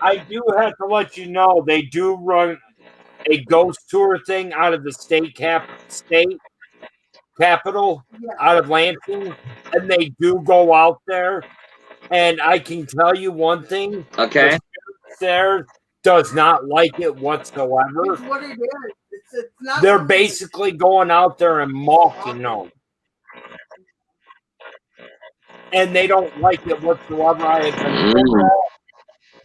I do have to let you know they do run a ghost tour thing out of the state capital, Yeah. out of Lansing, and they do go out there. And I can tell you one thing: Okay. the sheriff there does not like it whatsoever. It's what it is. It's not. They're something- basically going out there and mocking them. And they don't like it whatsoever. I have been told that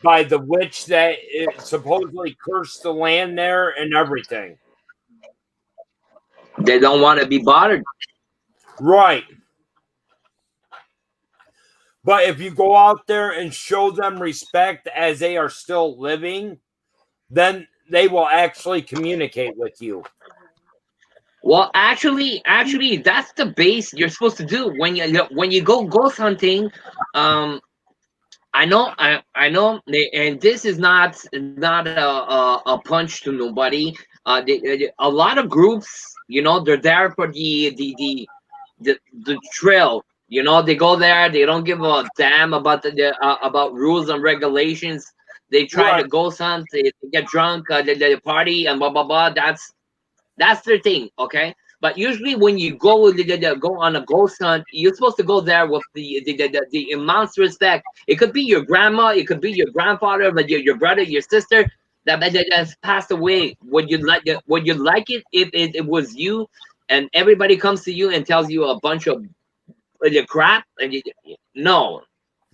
by the witch that it supposedly cursed the land there and everything. They don't want to be bothered. Right. But if you go out there and show them respect as they are still living, then they will actually communicate with you. Well, actually, that's the base you're supposed to do when you go ghost hunting. I know, and this is not a punch to nobody. A lot of groups, they're there for the trail. They go there. They don't give a damn about about rules and regulations. They try Right. to ghost hunt. They get drunk. They party and blah blah blah. That's their thing, okay? But usually when you go on a ghost hunt, you're supposed to go there with the immense respect. It could be your grandma, it could be your grandfather, but your brother, your sister that has passed away. Would you like it if it was you and everybody comes to you and tells you a bunch of crap? And no.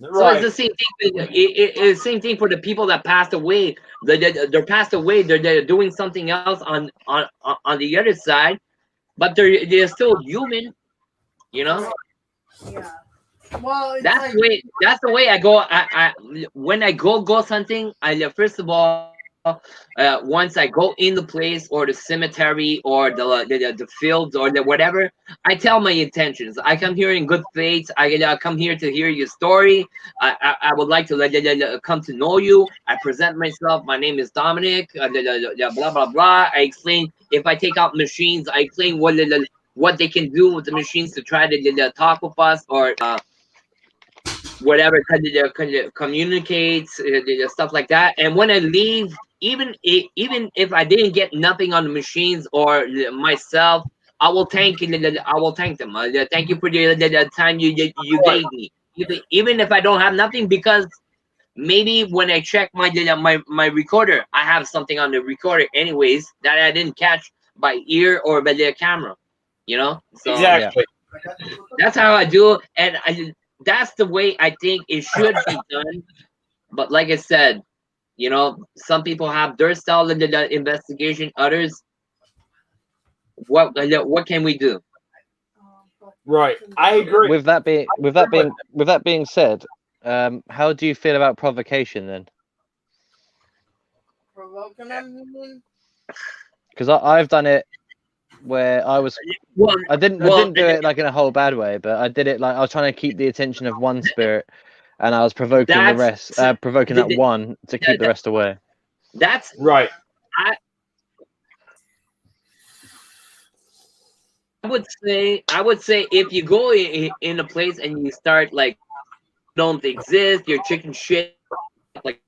So Right. it's the same thing. It's the same thing for the people that passed away. They're passed away. They're doing something else on the other side, but they're still human. Yeah. Well, it's That's like, the way. That's the way I go. I when I go ghost hunting, I first of all, once I go in the place or the cemetery or the fields or the whatever, I tell my intentions. I come here in good faith. I come here to hear your story. I would like to come to know you. I present myself. My name is Dominic. Blah blah blah. I explain if I take out machines. I explain what they can do with the machines to try to talk with us or whatever communicates stuff like that. And when I leave, even if I didn't get nothing on the machines or myself, I will thank you. I will thank them. Thank you for the time you gave me. Even if I don't have nothing, because maybe when I check my recorder, I have something on the recorder anyways that I didn't catch by ear or by the camera. So Exactly. that's how I do, and that's the way I think it should be done. But like I said, you know, some people have their style in the investigation. Others, what can we do? Right. I agree. With that being said, how do you feel about provocation then? Provoking them, you mean? Because I've done it where Well, I didn't do it like in a whole bad way, but I did it like I was trying to keep the attention of one spirit, and I was provoking the rest, provoking that one to keep the rest away. That's right. I would say if you go in a place and you start like don't exist, you're chicken shit like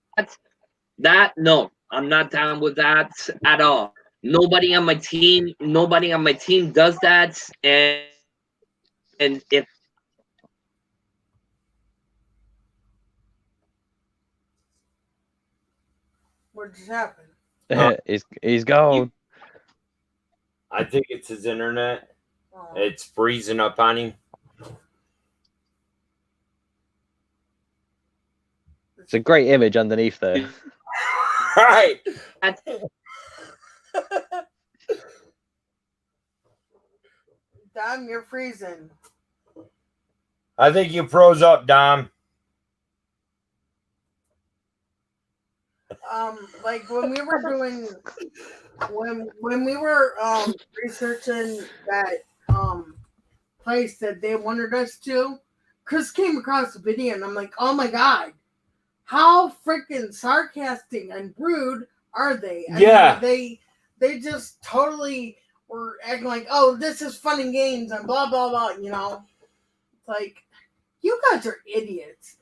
that. No, I'm not down with that at all. Nobody on my team does that, and if What just happened? He's gone. I think it's his internet. Oh. It's freezing up on him. It's a great image underneath there. Right. Dom, you're freezing. I think you froze up, Dom. Like when we were doing when we were researching that place that they wanted us to, Chris came across the video and I'm like, oh my god, how freaking sarcastic and rude are they? Yeah. Mean, they just totally were acting like, oh, this is fun and games and blah blah blah, you know. It's like, you guys are idiots.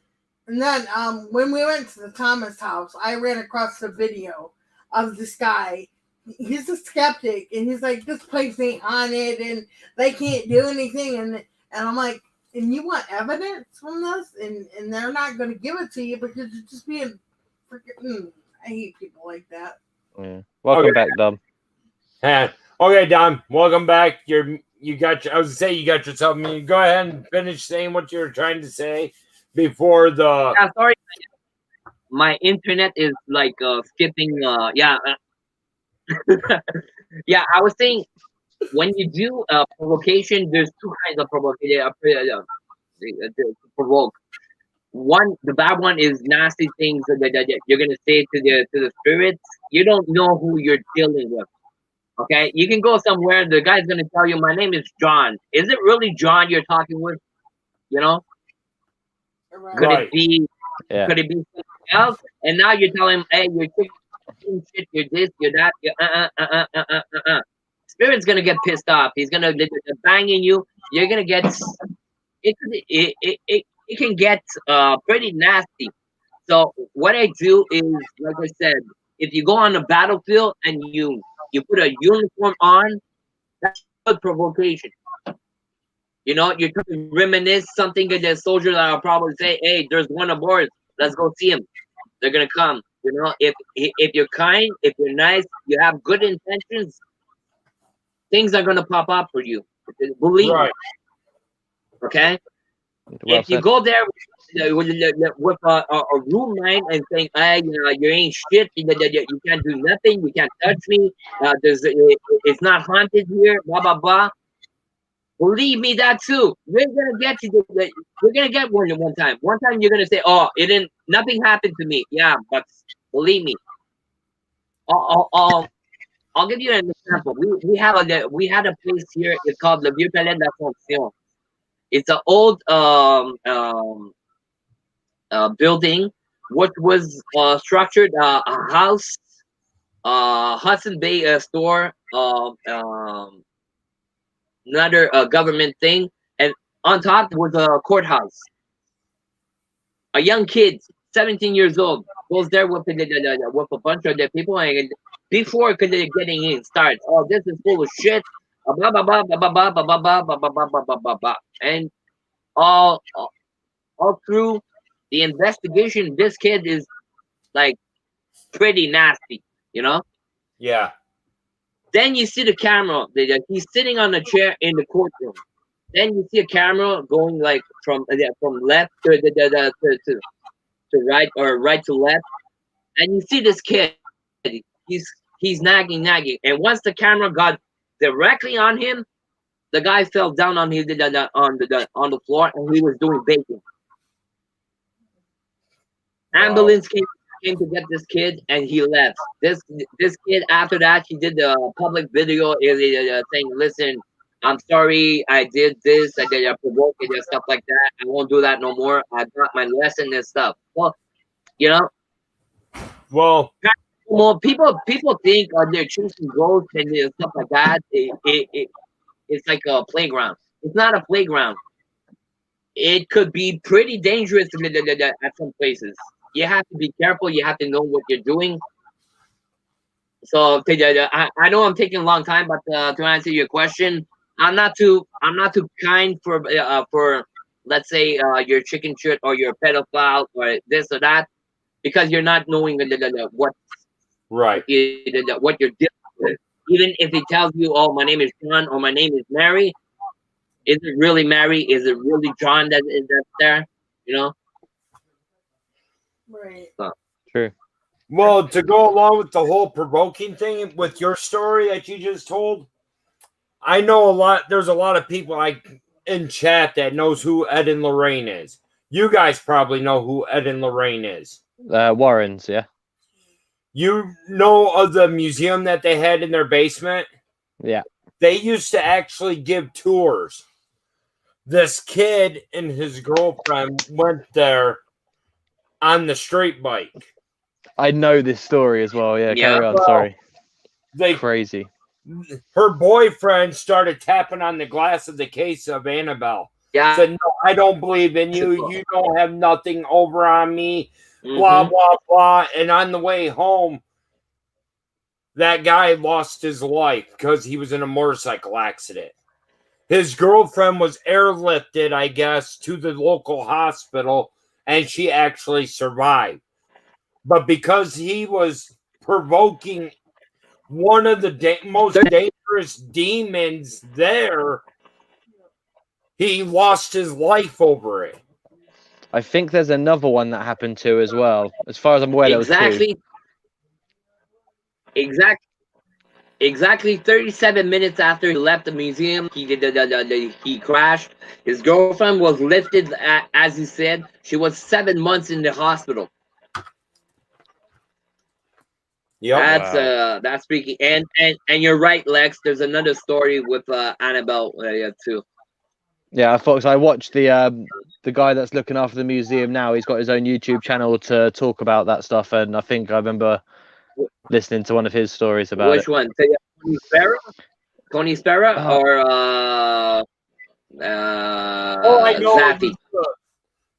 And then when we went to the Thomas house, I ran across the video of this guy. He's a skeptic, and he's like, this place ain't haunted, and they can't do anything. And I'm like, and you want evidence from this? And they're not going to give it to you because you're just being freaking... I hate people like that. Yeah. Welcome back, Dom. Okay, Dom. Welcome back. I was gonna say you got yourself. Go ahead and finish saying what you were trying to say before the. Yeah, sorry, my internet is like skipping. Yeah, yeah. I was saying when you do provocation, there's two kinds of provocation. Provoke. One, the bad one is nasty things that you're gonna say to the spirits. You don't know who you're dealing with. Okay, you can go somewhere. The guy's gonna tell you, "My name is John." Is it really John you're talking with? You know, could it be? Yeah. Could it be something else? And now you're telling him, "Hey, you're chicken shit. You're this. You're that. You're Spirit's gonna get pissed off. He's gonna banging you. You're gonna get it can get pretty nasty. So what I do is, like I said, if you go on the battlefield and you put a uniform on, that's good provocation. You know, you're trying to reminisce something that the soldier that will probably say, "Hey, there's one aboard. Let's go see him." They're gonna come. You know, if you're kind, if you're nice, you have good intentions, things are gonna pop up for you. Believe me. Okay. Well if you said. go there with a room night and saying, "Hey, you know, you ain't shit. You can't do nothing. You can't touch me. It's not haunted here." Blah blah blah. Believe me, that too. We're gonna get you. We're gonna get one time. One time you're gonna say, "Oh, nothing happened to me." Yeah, but believe me. I'll give you an example. We had a place here. It's called Le Vieux Palais d'Assomption. It's an old building, which was structured a house, Hudson Bay store, another government thing, and on top was a courthouse. A young kid, 17 years old, goes there with a bunch of the people, and before getting in starts, "Oh, this is full of shit." Blah blah blah blah blah blah blah blah blah blah blah blah blah blah blah, and all through the investigation, this kid is like pretty nasty, you know. Yeah. Then you see the camera. He's sitting on a chair in the courtroom. Then you see a camera going like from left to to right or right to left, and you see this kid. He's nagging, and once the camera got directly on him, the guy fell down on on the floor, and he was doing bacon. Ambulance came to get this kid, and he left. This kid after that, he did the public video saying, "Listen, I'm sorry, I did this, I did provoke it and stuff like that. I won't do that no more. I got my lesson and stuff." Well, you know, Well, people think they're chasing ghosts and stuff like that. It's like a playground. It's not a playground. It could be pretty dangerous at some places. You have to be careful. You have to know what you're doing. So I know I'm taking a long time, but to answer your question, I'm not too kind for let's say your chicken shit or your pedophile or this or that, because you're not knowing what right. what you're dealing with. Even if he tells you, "Oh, my name is John" or "My name is Mary," is it really Mary? Is it really John that's there? You know. Right. True. Well, to go along with the whole provoking thing with your story that you just told, I know there's a lot of people in chat that knows who Ed and Lorraine is. You guys probably know who Ed and Lorraine is. Warrens, yeah. You know of the museum that they had in their basement? Yeah. They used to actually give tours. This kid and his girlfriend went there on the straight bike. I know this story as well. Yeah, carry on. Well, Sorry. They Crazy. Her boyfriend started tapping on the glass of the case of Annabelle. Yeah. Said, "No, I don't believe in you. You don't have nothing over on me." Mhm. Blah, blah, blah. And on the way home, that guy lost his life because he was in a motorcycle accident. His girlfriend was airlifted, I guess, to the local hospital, and she actually survived. But because he was provoking one of the most dangerous demons there, he lost his life over it. I think there's another one that happened to as well. As far as I'm aware, there was two. Exactly 37 minutes after he left the museum, he crashed. His girlfriend was lifted, as he said. She was 7 months in the hospital. Yep. That's speaking. And you're right, Lex. There's another story with Annabelle too. Yeah, folks. I watched the guy that's looking after the museum now. He's got his own YouTube channel to talk about that stuff, and I think I remember listening to one of his stories about Which one? Tony Sparrow? Tony Sparrow or I know. Zaffy?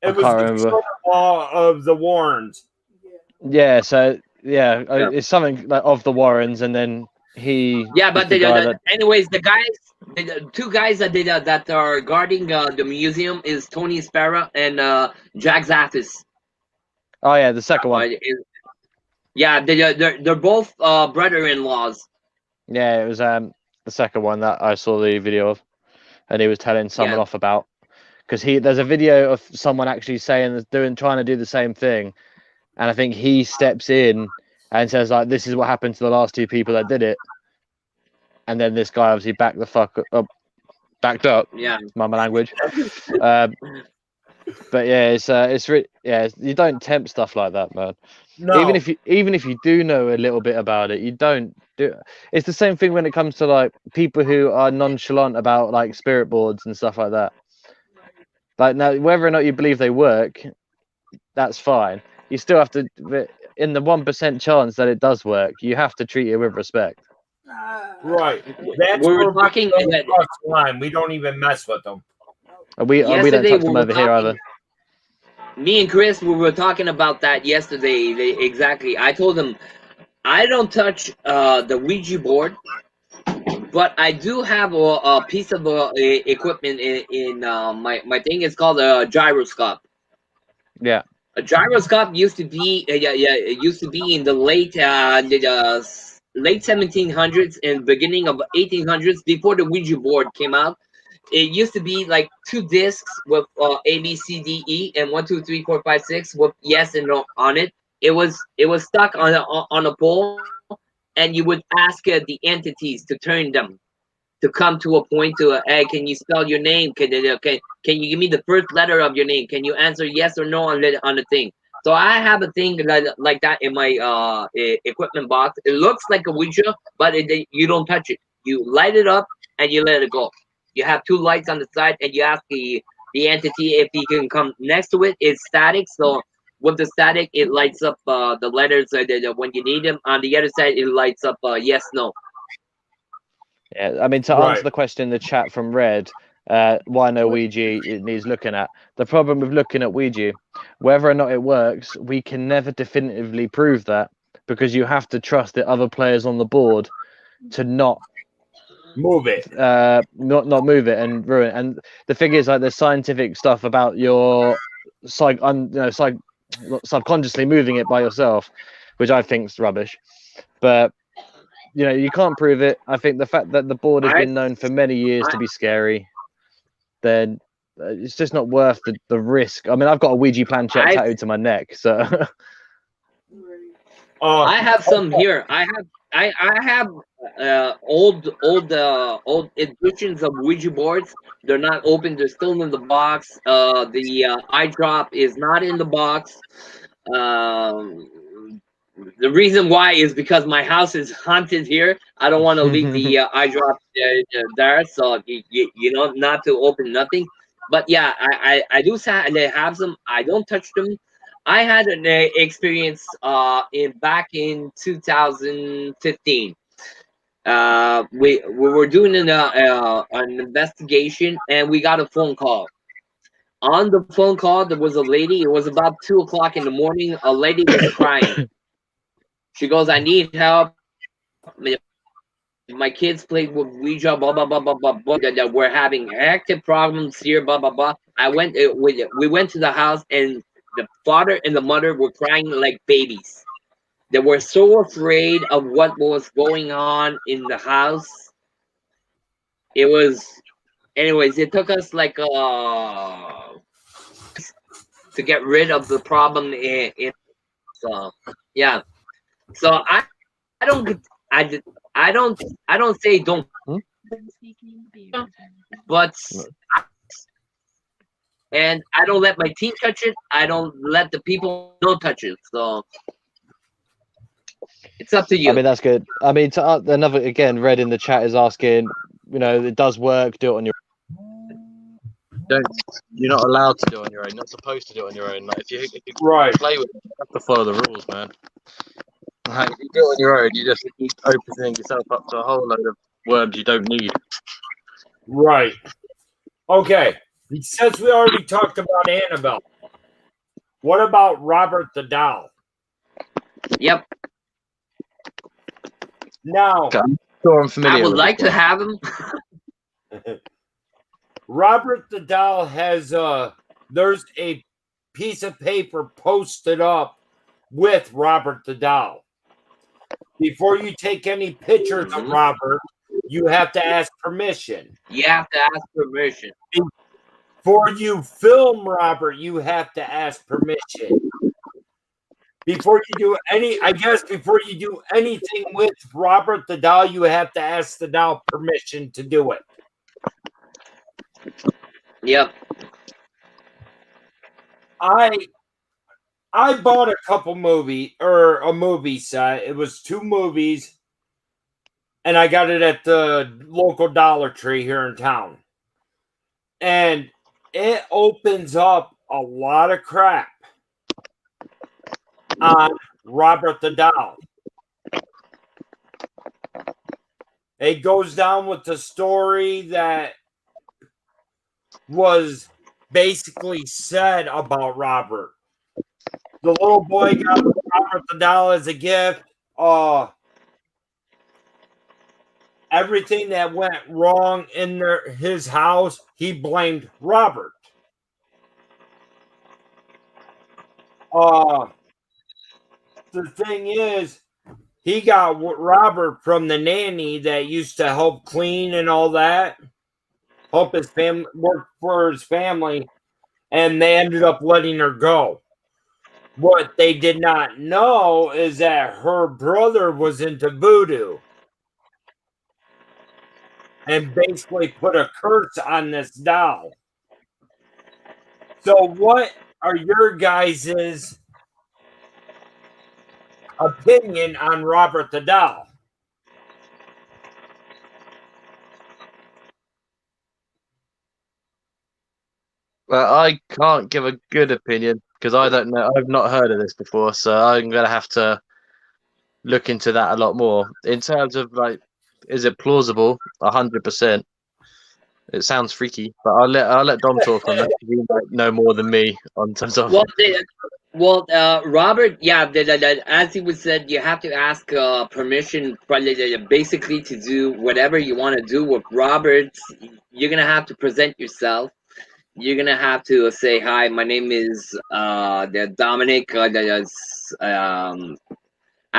It was the son-in-law of the Warrens. Yeah, so it's something like of the Warrens, and then he. Yeah, but anyways, the two guys that are guarding the museum is Tony Sparrow and Jack Zaffis. Oh yeah, the second one. Yeah, they're both brother-in-laws. Yeah, it was the second one that I saw the video of, and he was telling someone off about, because there's a video of someone actually trying to do the same thing, and I think he steps in and says like, "This is what happened to the last two people that did it," and then this guy obviously backed up. Yeah, mama language. But yeah, it's really, you don't tempt stuff like that, man. No. Even if you do know a little bit about it, you don't do it. It's the same thing when it comes to like people who are nonchalant about like spirit boards and stuff like that. Like now, whether or not you believe they work, that's fine. You still have to, in the 1% chance that it does work, you have to treat it with respect. Right. That's we're talking. Line. We don't even mess with them. We don't touch them over here either. Me and Chris, we were talking about that yesterday. Exactly. I told him I don't touch the Ouija board, but I do have a piece of equipment in my thing. It's called a gyroscope. Yeah. A gyroscope used to be it used to be in the late 1700s and beginning of 1800s, before the Ouija board came out. it used to be like 2 discs with A, B, C, D, E, and 1, 2, 3, 4, 5, 6 with yes and no on it. It was stuck on a pole, and you would ask the entities to turn them to come to a point to hey, can you spell your name? Can you give me the first letter of your name? Can you answer yes or no on the thing? So I have a thing like that in my equipment box. It looks like a Ouija, but you don't touch it. You light it up and you let it go. You have 2 lights on the side, and you ask the entity if he can come next to it. It's static, so with the static, it lights up the letters when you need them. On the other side, it lights up yes, no. Yeah, I mean, to Right. answer the question in the chat from Red, why no Ouija, it needs looking at. The problem with looking at Ouija, whether or not it works, we can never definitively prove that, because you have to trust the other players on the board to not Move it. not move it and ruin it. And the thing is, like, there's scientific stuff about your subconsciously moving it by yourself, which I think is rubbish. But you can't prove it. I think the fact that the board has been known for many years to be scary, then it's just not worth the risk. I mean, I've got a Ouija planchette tattooed to my neck, so. I have some here. I have old editions of Ouija boards. They're not open. They're still in the box. The eye drop is not in the box. The reason why is because my house is haunted here. I don't want to leave the eye drop there, so not to open nothing. But yeah, I do have some. I don't touch them. I had an experience back in 2015. We were doing an investigation, and we got a phone call. On the phone call, there was a lady. It was about 2:00 in the morning. A lady was crying. She goes, "I need help. My kids played with Ouija, blah blah blah blah blah blah. We're having hectic problems here, blah blah blah." We went to the house, and the father and the mother were crying like babies. They were so afraid of what was going on in the house. It was, anyways. It took us like to get rid of the problem. So yeah. So I don't say don't, but and I don't let my team touch it. I don't let the people don't touch it. So it's up to you. I mean, that's good. I mean, another again, Red in the chat is asking, it does work. Do it on your. You're not allowed to do it on your own. You're not supposed to do it on your own. Like, if you play with it, you have to follow the rules, man. Like, if you do it on your own, you just keep opening yourself up to a whole load of worms you don't need. Right. Okay. Since we already talked about Annabelle, what about Robert the Doll? Yep. Now, Sure, I'm familiar. I would like to have him. Robert the Doll has there's a piece of paper posted up with Robert the Doll. Before you take any pictures of Robert, you have to ask permission. You have to ask permission. Before you film Robert, you have to ask permission. Before you do anything with Robert the Doll, you have to ask the doll permission to do it. Yep. I bought a movie set. It was 2 movies, and I got it at the local Dollar Tree here in town. And it opens up a lot of crap on Robert the Doll. It goes down with the story that was basically said about Robert. The little boy got Robert the Doll as a gift. Everything that went wrong in his house, he blamed Robert. The thing is, he got Robert from the nanny that used to help clean and all that. help his family, work for his family, and they ended up letting her go. What they did not know is that her brother was into voodoo and basically put a curse on this doll. So, what are your guys' opinion on Robert the Doll? Well, I can't give a good opinion because I don't know. I've not heard of this before, so I'm gonna have to look into that a lot more. In terms of like, is it plausible? 100%. It sounds freaky, but I'll let Dom talk on that. He might know more than me on terms of. Robert, yeah, as he was said, you have to ask permission, basically to do whatever you want to do with Robert. You're gonna have to present yourself. You're gonna have to say, "Hi, my name is Dominic."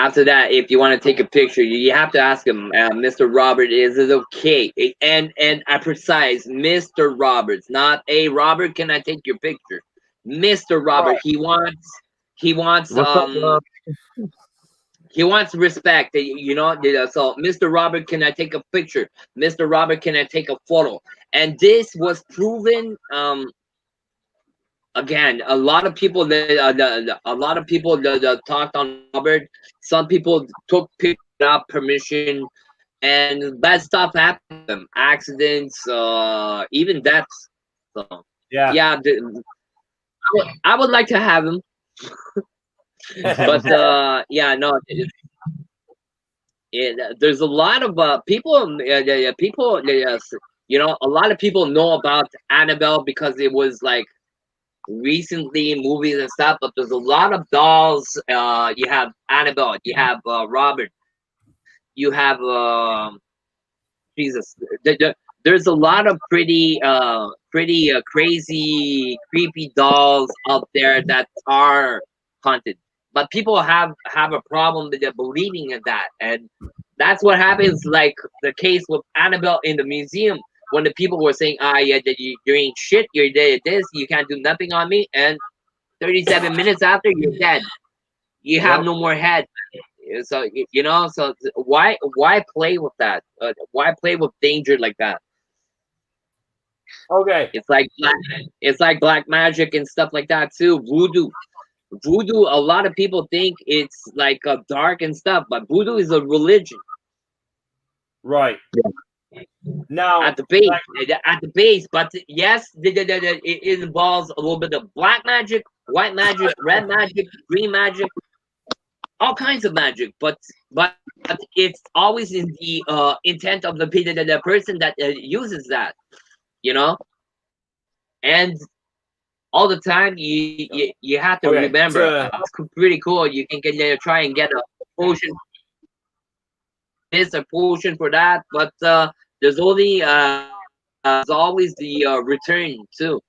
After that, if you want to take a picture, you have to ask him, Mr. Robert, is it okay? And I precise, Mr. Roberts, not a Robert. Can I take your picture, Mr. Robert? He wants What's up, he wants respect. So Mr. Robert, can I take a picture? Mr. Robert, can I take a photo? And this was proven. Again, a lot of people that talked on Robert. Some people took without permission, and bad stuff happened to them. Accidents, even deaths. So Yeah. I would like to have him, but yeah, no. There's a lot of people. A lot of people know about Annabelle because it was like recently movies and stuff, but there's a lot of dolls. You have Annabelle, you have Robert, you have Jesus. There's a lot of pretty crazy, creepy dolls out there that are haunted. But people have a problem with believing in that, and that's what happens. Like the case with Annabelle in the museum, when the people were saying, yeah, that you ain't shit, you're dead. This, you can't do nothing on me, and 37 minutes after, you're dead. You have no more head. So so why play with that? Why play with danger like that? Okay. It's like black magic and stuff like that too. Voodoo. A lot of people think it's like dark and stuff, but voodoo is a religion. Right. Now at the base, but yes, it involves a little bit of black magic, white magic, red magic, green magic, all kinds of magic. But it's always in the intent of the person that uses that, and all the time you have to remember. It's pretty cool. You can get try and get a potion, this a potion for that, but there's only there's always the return too.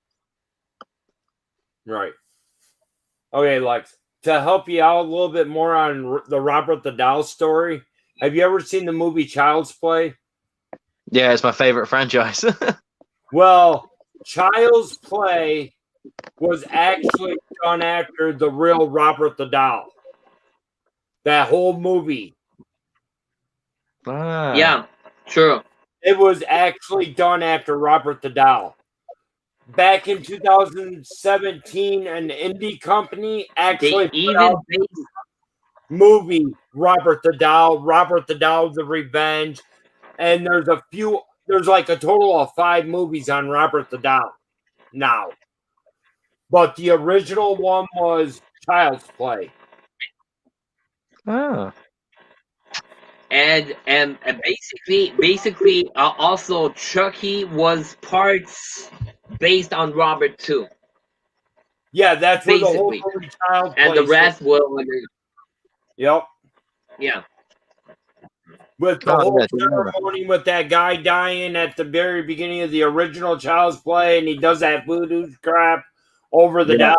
Right. Okay, Lex. To help you out a little bit more on the Robert the Doll story, have you ever seen the movie Child's Play? Yeah, it's my favorite franchise. Well, Child's Play was actually done after the real Robert the Doll. That whole movie. Yeah, sure. It was actually done after Robert the Doll. Back in 2017, an indie company actually put out movie Robert the Doll, The Revenge, and there's like a total of 5 movies on Robert the Doll now. But the original one was Child's Play. Ah. And basically also Chucky was parts based on Robert too. Yeah, that's where the whole movie Child's Play. And the rest will. Yep. Yeah. With the whole ceremony with that guy dying at the very beginning of the original Child's Play, and he does that voodoo crap over the doll.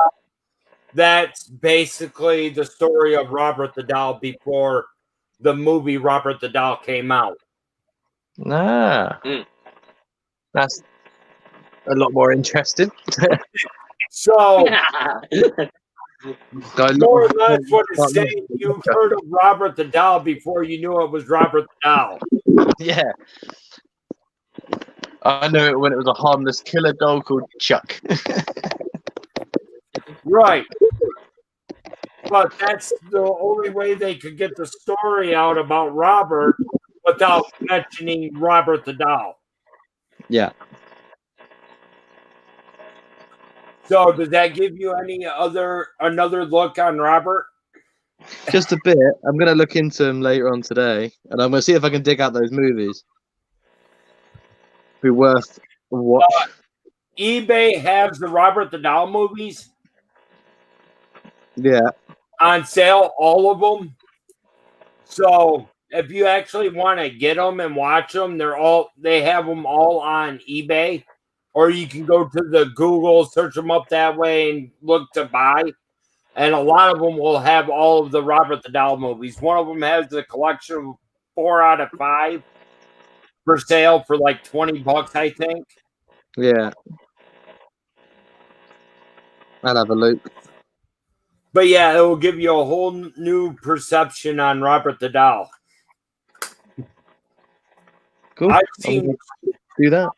That's basically the story of Robert the Doll before the movie Robert the Doll came out. That's a lot more interesting. So Got a lot more or of- less what it's got a lot saying, of- you've heard of Robert the Doll before you knew it was Robert the Doll. Yeah. I knew it when it was a harmless killer doll called Chuck. Right. But that's the only way they could get the story out about Robert without mentioning Robert the Doll. Yeah. So does that give you another look on Robert? Just a bit. I'm going to look into them later on today, and I'm going to see if I can dig out those movies. Be worth a watch. eBay has the Robert the Doll movies Yeah. on sale, all of them. So if you actually want to get them and watch them, they have them all on eBay, or you can go to the Google, search them up that way, and look to buy. And a lot of them will have all of the Robert the Doll movies. One of them has a collection of 4 out of 5 for sale for like $20, I think. Yeah. I'll have a look. But yeah, it will give you a whole new perception on Robert the Doll. Cool. I've I'm seen gonna do that.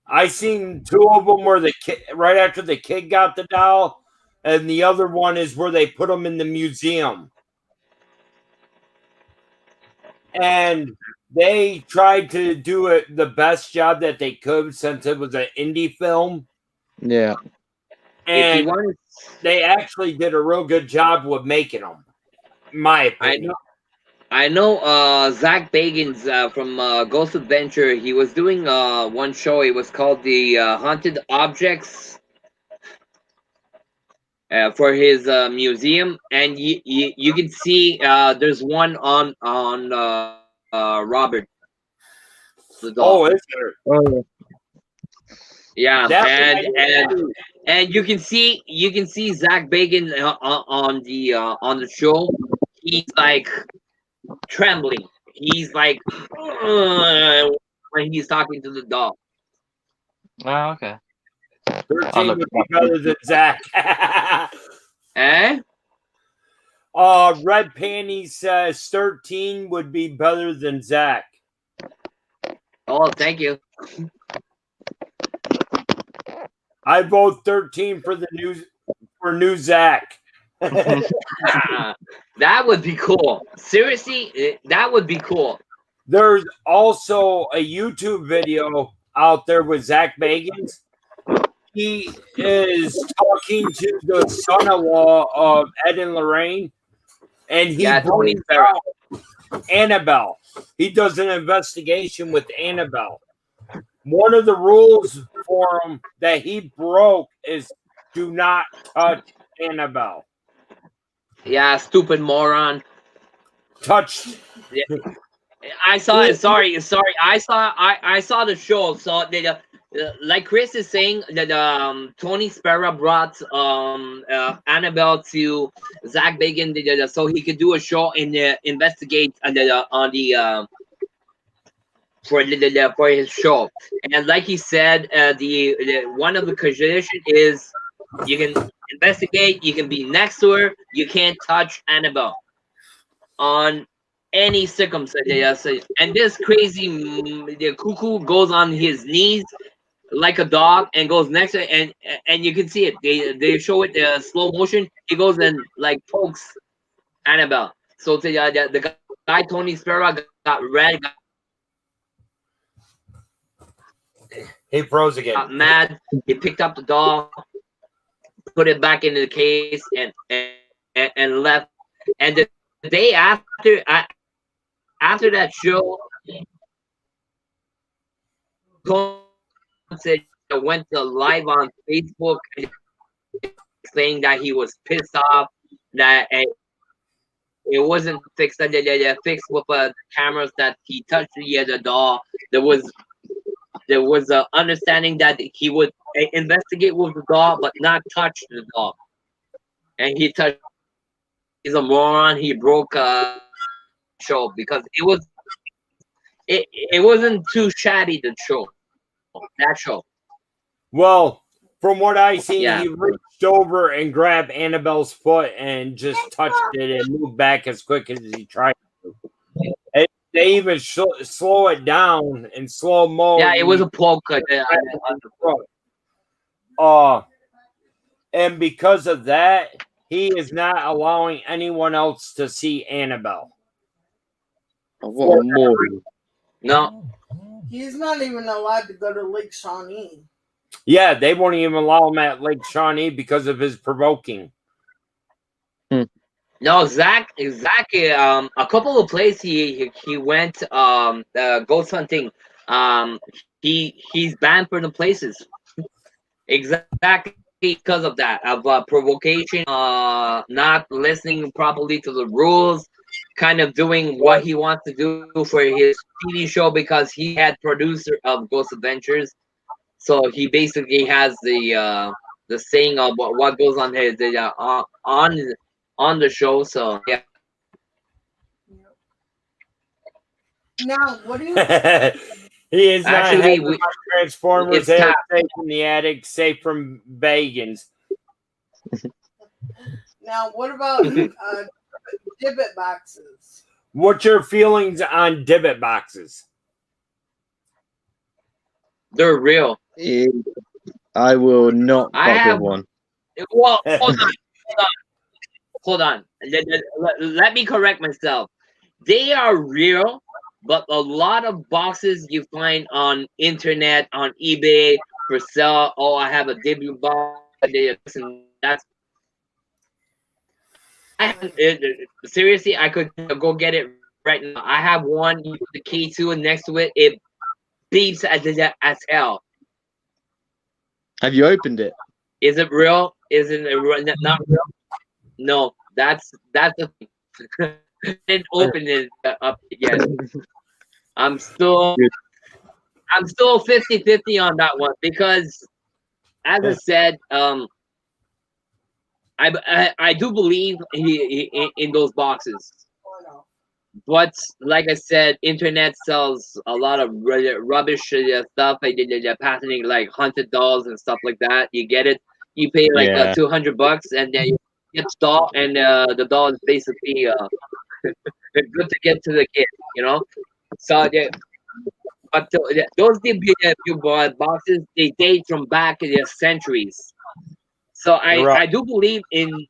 I seen 2 of them where the kid, right after the kid got the doll, and the other one is where they put them in the museum. And they tried to do it the best job that they could since it was an indie film. Yeah. If you And want, they actually did a real good job with making them, in my I opinion. know. I know Zach Bagans from Ghost Adventure. He was doing one show. It was called the Haunted Objects for his museum, and you can see there's one on Robert the Oh, dog. is there? Oh, Yeah, That and you can see Zach Bagan on the show. He's like trembling. He's like when he's talking to the dog. oh, okay. 13 look would it be up. better than Zach. Eh? Red Panties says 13 would be better than Zach. Oh, thank you. I vote 13 for new Zach. That would be cool. Seriously, that would be cool. There's also a YouTube video out there with Zach Bagans. He is talking to the son-in-law of Ed and Lorraine, and he Tony brings Farrell. out Annabelle. He does an investigation with Annabelle. One of the rules for him that he broke is do not touch Annabelle. Yeah, stupid moron. Touch. I saw it. Sorry. I saw the show. So like Chris is saying that Tony Sparrow brought Annabelle to Zach Bagan so he could do a show and investigate for his show. And like he said, the one of the conditions is you can investigate, you can be next to her, you can't touch Annabelle on any circumstance. And this crazy the cuckoo goes on his knees like a dog and goes next to it, and you can see it. They show it slow motion. He goes and like pokes Annabelle. So the guy Tony Sparrow got red, He froze again. got mad. He picked up the doll, put it back into the case, and left. And the day after that show, Tony said went to live on Facebook saying that he was pissed off that it wasn't fixed. That they fixed with cameras that he touched the doll. There was a understanding that he would investigate with the doll, but not touch the doll. And he touched. He's a moron. He broke a show because it wasn't too shabby. The show, that show. Well, from what I seen, Yeah. he reached over and grabbed Annabelle's foot and just touched it and moved back as quick as he tried to. And they even slow it down in slow mo. Yeah, it was a polka. And because of that, he is not allowing anyone else to see Annabelle. What a more. No. He's not even allowed to go to Lake Shawnee. Yeah, they won't even allow him at Lake Shawnee because of his provoking. No, Zach. A couple of places he went. Ghost hunting. He's banned from the places. Exactly because of that, of provocation, not listening properly to the rules, kind of doing what he wants to do for his TV show because he had producer of Ghost Adventures, so he basically has the saying of what goes on his on the show. So yeah. Now, what do you? He is not Actually, having my Transformers it's there cap- safe in the attic, safe from Bagans. Now, what about Dibbit boxes? What's your feelings on Dibbit boxes? they're real. I will not I fuck have- with one. Well, hold on. Let me correct myself. They are real, but a lot of boxes you find on internet, on eBay for sale. Oh, I have a debut box. That's seriously, I could go get it right now. I have one. You put the K2 and next to it, it beeps as hell. Have you opened it? Is it real? Is it not real? No, that's the thing. Didn't open it up yet. I'm still 50-50 on that one because, as I said, I do believe he in those boxes. But like I said, internet sells a lot of rubbish stuff. They're patenting like haunted dolls and stuff like that. You get it. You pay like Yeah. $200, and then you get the doll, and the doll is basically good to get to the kid, you know. So but those debut boxes, they date from back in the centuries. So I do believe in.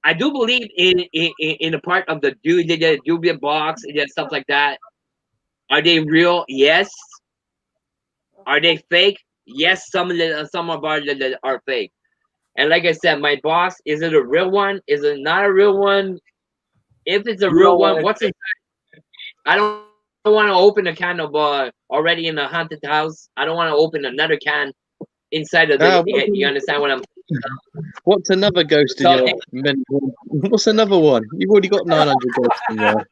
I do believe in a part of the Dubia box and stuff like that. Are they real? Yes. Are they fake? Yes. Some of them are fake. And like I said, my box, is it a real one? Is it not a real one? If it's a real one, what's inside? I don't want to open a can of already in a haunted house. I don't want to open another can inside of the. You understand what I'm? What's another ghost in your mental? What's another one? You've already got 900 ghosts in there.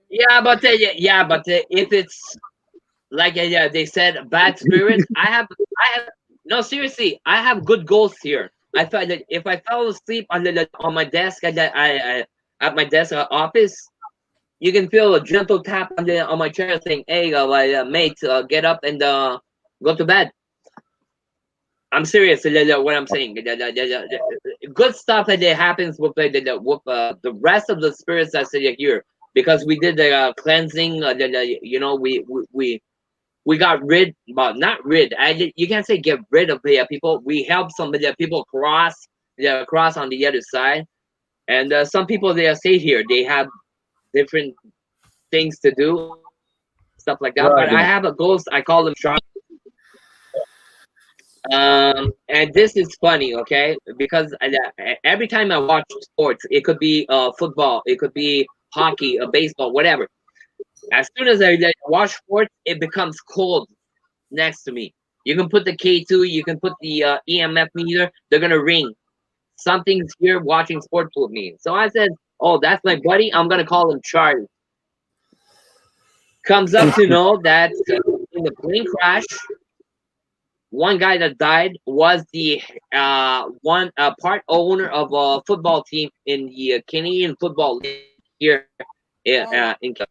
Yeah, but if it's like they said, bad spirits. I have no, seriously. I have good ghosts here. I thought that if I fell asleep on my desk at my desk office, you can feel a gentle tap on my chair saying, "Hey, mate, get up and go to bed." I'm serious. What I'm saying, good stuff that happens with the rest of the spirits that's here, because we did the cleansing. You know, we got rid, but not rid. You can't say get rid of the people. We helped some of the people cross on the other side, and some people they stay here. They have different things to do, stuff like that. Right. But I have a ghost. I call him Shark. And this is funny, okay? Because every time I watch sports, it could be football, it could be hockey, baseball, whatever. As soon as I watch sports, it becomes cold next to me. You can put the K2, you can put the EMF meter, they're gonna ring. Something's here watching sports with me. So I said, "Oh, that's my buddy. I'm gonna call him Charlie." Comes up to know that in the plane crash, one guy that died was the one part owner of a football team in the Canadian Football League here in Canada.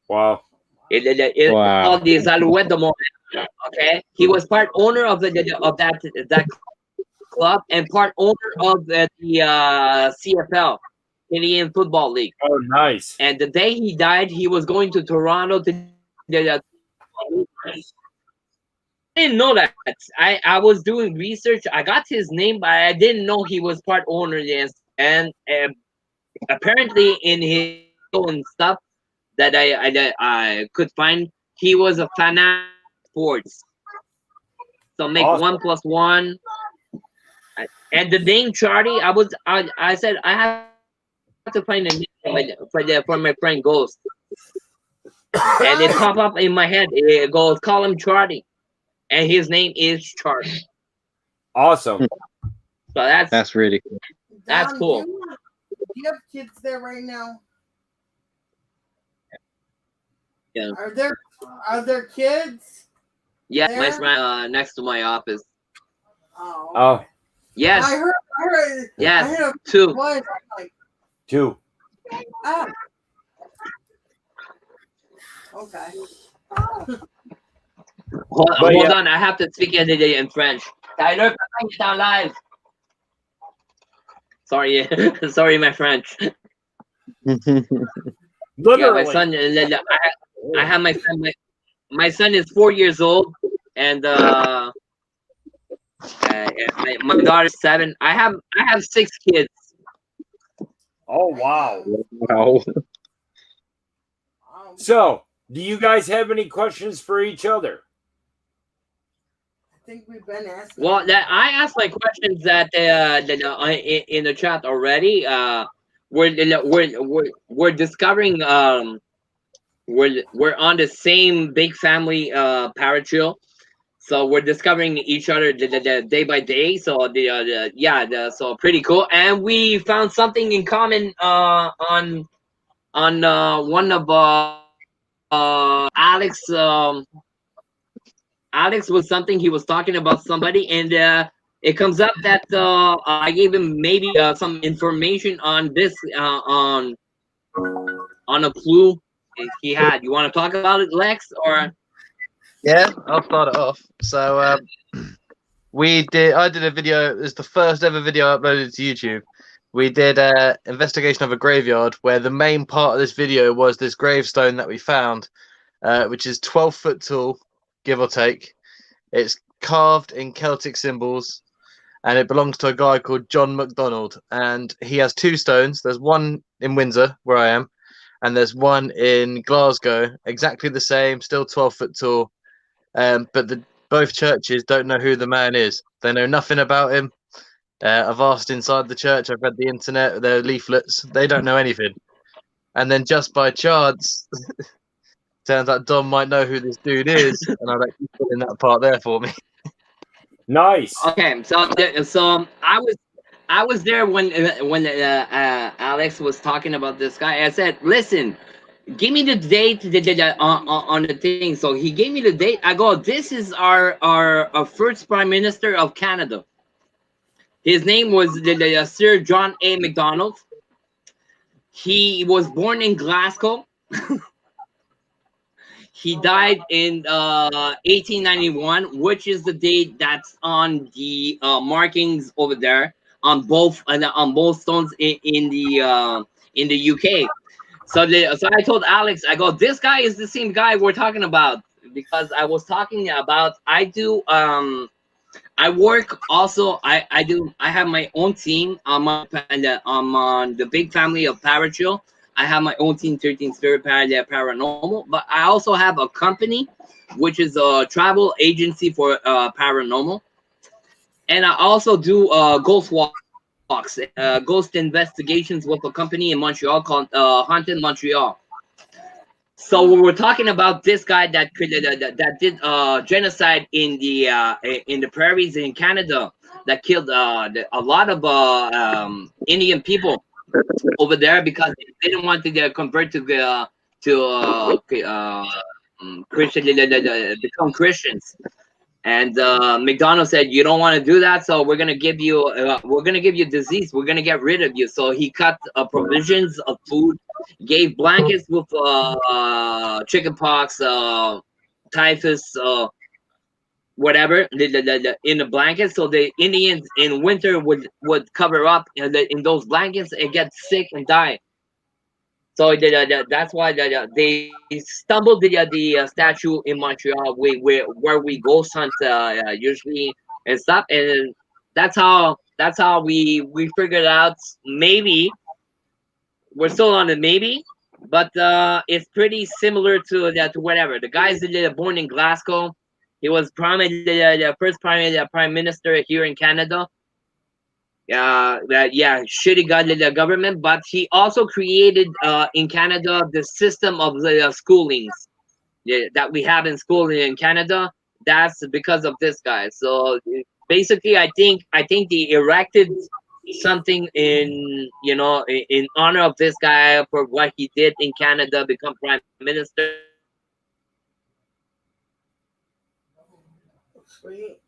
Wow. It's Wow. called the Zaluet de Montréal. Okay, he was part owner of that club and part owner of the CFL, Canadian Football League. Oh, nice. And the day he died, he was going to Toronto to. I didn't know that. I was doing research. I got his name, but I didn't know he was part owner. Yes, and apparently in his own stuff that I could find, he was a fanatic of sports. So make Awesome. 1 + 1. And the name Charlie, I said I have to find a name for my friend Ghost, and it popped up in my head. It goes, call him Charlie, and his name is Charlie. Awesome. So that's really cool. That's Dom, cool. Do you have kids there right now? Yeah. Are there kids? Yeah, There? my friend next to my office. Oh. Oh, Yes, I heard. yes, I heard a 2. voice. I'm like, 2. ah. Okay. Hold on, I have to speak in French. Tyler, it's on live. Sorry, sorry, my French. Literally. Yeah, my son. I have my son. My son is 4 years old, and my daughter's 7. I have 6 kids. Oh, wow. Wow. So, do you guys have any questions for each other? I think we've been asking. Well, I asked my questions that in the chat already. We're discovering we're on the same big family parachill, so we're discovering each other the day by day. So so pretty cool, and we found something in common on one of Alex. Alex was something he was talking about somebody, and it comes up that I gave him maybe some information on this on a clue he had. You want to talk about it, Lex, or? Yeah, I'll start it off. So I did a video. It's the first ever video uploaded to YouTube. We did an investigation of a graveyard where the main part of this video was this gravestone that we found, which is 12 foot tall, give or take. It's carved in Celtic symbols, and it belongs to a guy called John MacDonald. And he has 2 stones. There's one in Windsor, where I am, and there's one in Glasgow, exactly the same, still 12 foot tall. But both churches don't know who the man is. They know nothing about him. I've asked inside the church. I've read the internet, their leaflets. They don't know anything. And then just by chance, turns out Dom might know who this dude is, and I'll let you put in that part there for me. Nice. Okay, so I was there when Alex was talking about this guy. I said, listen, give me the date on the thing. So he gave me the date. I go, this is our first Prime Minister of Canada. His name was Sir John A. Macdonald. He was born in Glasgow. He died in 1891, which is the date that's on the markings over there on both stones in the UK. So I told Alex, I go, this guy is the same guy we're talking about, because I was talking about I work also. I have my own team. I'm on the big family of Parachill. I have my own team, 13 Spirit Paranormal. But I also have a company, which is a travel agency for paranormal. And I also do ghost walks, ghost investigations with a company in Montreal called Haunted Montreal. So we were talking about this guy that did genocide in the prairies in Canada, that killed a lot of Indian people over there because they didn't want to convert to Christian, become Christians. And McDonald said, "You don't want to do that, so we're gonna give you disease. We're gonna get rid of you." So he cut provisions of food gave blankets with chickenpox, typhus, whatever in the blankets, so the Indians in winter would cover up in those blankets and get sick and die. So that's why they stumbled the statue in Montreal, where we ghost hunt usually and stuff, and that's how we figured out. Maybe we're still on the maybe, but it's pretty similar to that, to whatever. The guys that are born in Glasgow. He was the first prime minister here in Canada. Shitty the government, but he also created in Canada the system of the schoolings that we have in school in Canada. That's because of this guy. So basically, I think they erected something in honor of this guy for what he did in Canada, become prime minister. Sweet.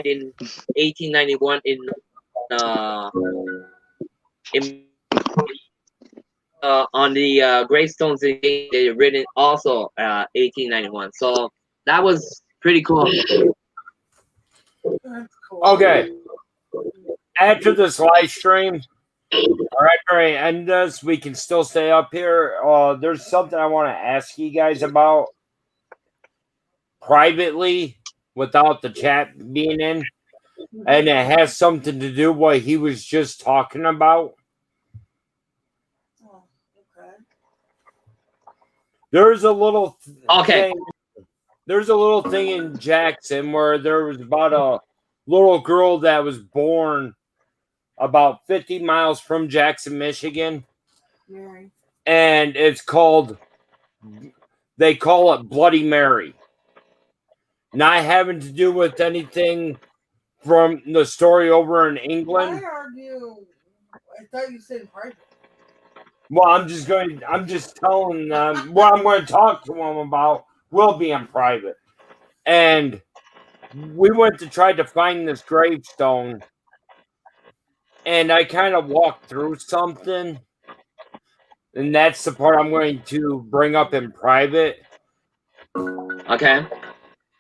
In 1891 on the gravestones they written also 1891. So that was pretty cool. That's cool. Okay. After this live stream, or after I end this, we can still stay up here. There's something I want to ask you guys about privately without the chat being in. And it has something to do with what he was just talking about. Oh, okay. There's a little Okay. There's a little thing in Jackson where there was about a little girl that was born about 50 miles from Jackson, Michigan. Mary. And it's called, they call it Bloody Mary. Not having to do with anything from the story over in England. Why are you? I thought you said private. Well, I'm just telling them what I'm going to talk to them about will be in private. And we went to try to find this gravestone, and I kind of walked through something, and that's the part I'm going to bring up in private. Okay.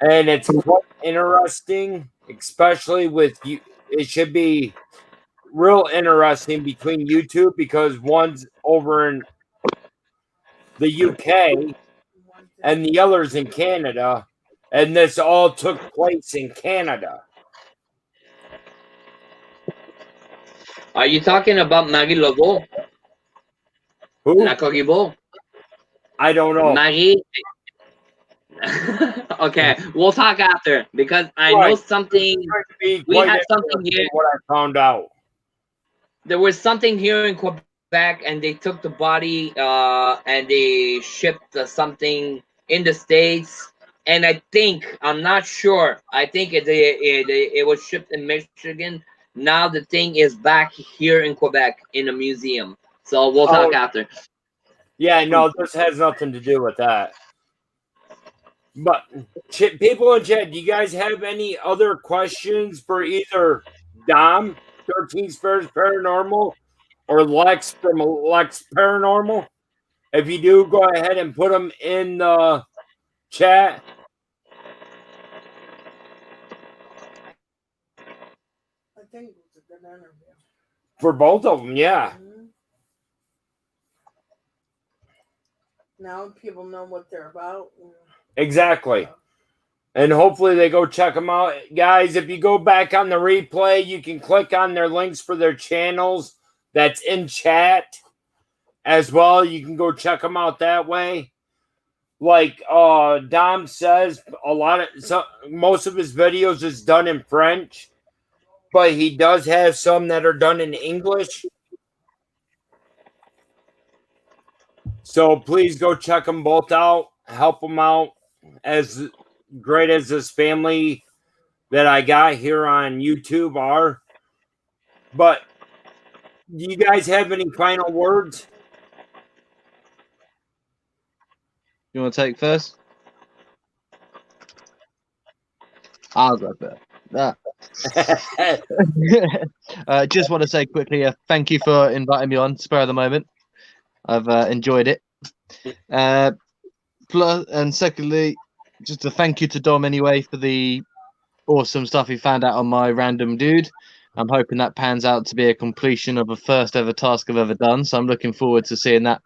And it's quite interesting, especially with you. It should be real interesting between you two because one's over in the UK and the other's in Canada, and this all took place in Canada. Are you talking about Marie Laveau? Who? La Corriveau? I don't know. Marie. Okay, we'll talk after because I know something. We had something here. What I found out. There was something here in Quebec, and they took the body and they shipped something in the States. And I'm not sure. I think it was shipped in Michigan. Now the thing is back here in Quebec in a museum. So we'll talk after. Yeah, no, this has nothing to do with that. But people in chat, do you guys have any other questions for either Dom, 13 Spares Paranormal, or Lex from Lex Paranormal? If you do, go ahead and put them in the chat. I think it was a good interview. For both of them, yeah. Mm-hmm. Now people know what they're about. Exactly. And hopefully they go check them out. Guys, if you go back on the replay, you can click on their links for their channels. That's in chat as well. You can go check them out that way. Like Dom says, most of his videos is done in French, but he does have some that are done in English. So please go check them both out. Help them out. As great as this family that I got here on YouTube are. But do you guys have any final words? You want to take first? I'll go first. Just want to say quickly, thank you for inviting me on spur of the moment. I've enjoyed it. Plus, and secondly, just a thank you to Dom anyway for the awesome stuff he found out on my random dude. I'm hoping that pans out to be a completion of a first ever task I've ever done. So I'm looking forward to seeing that,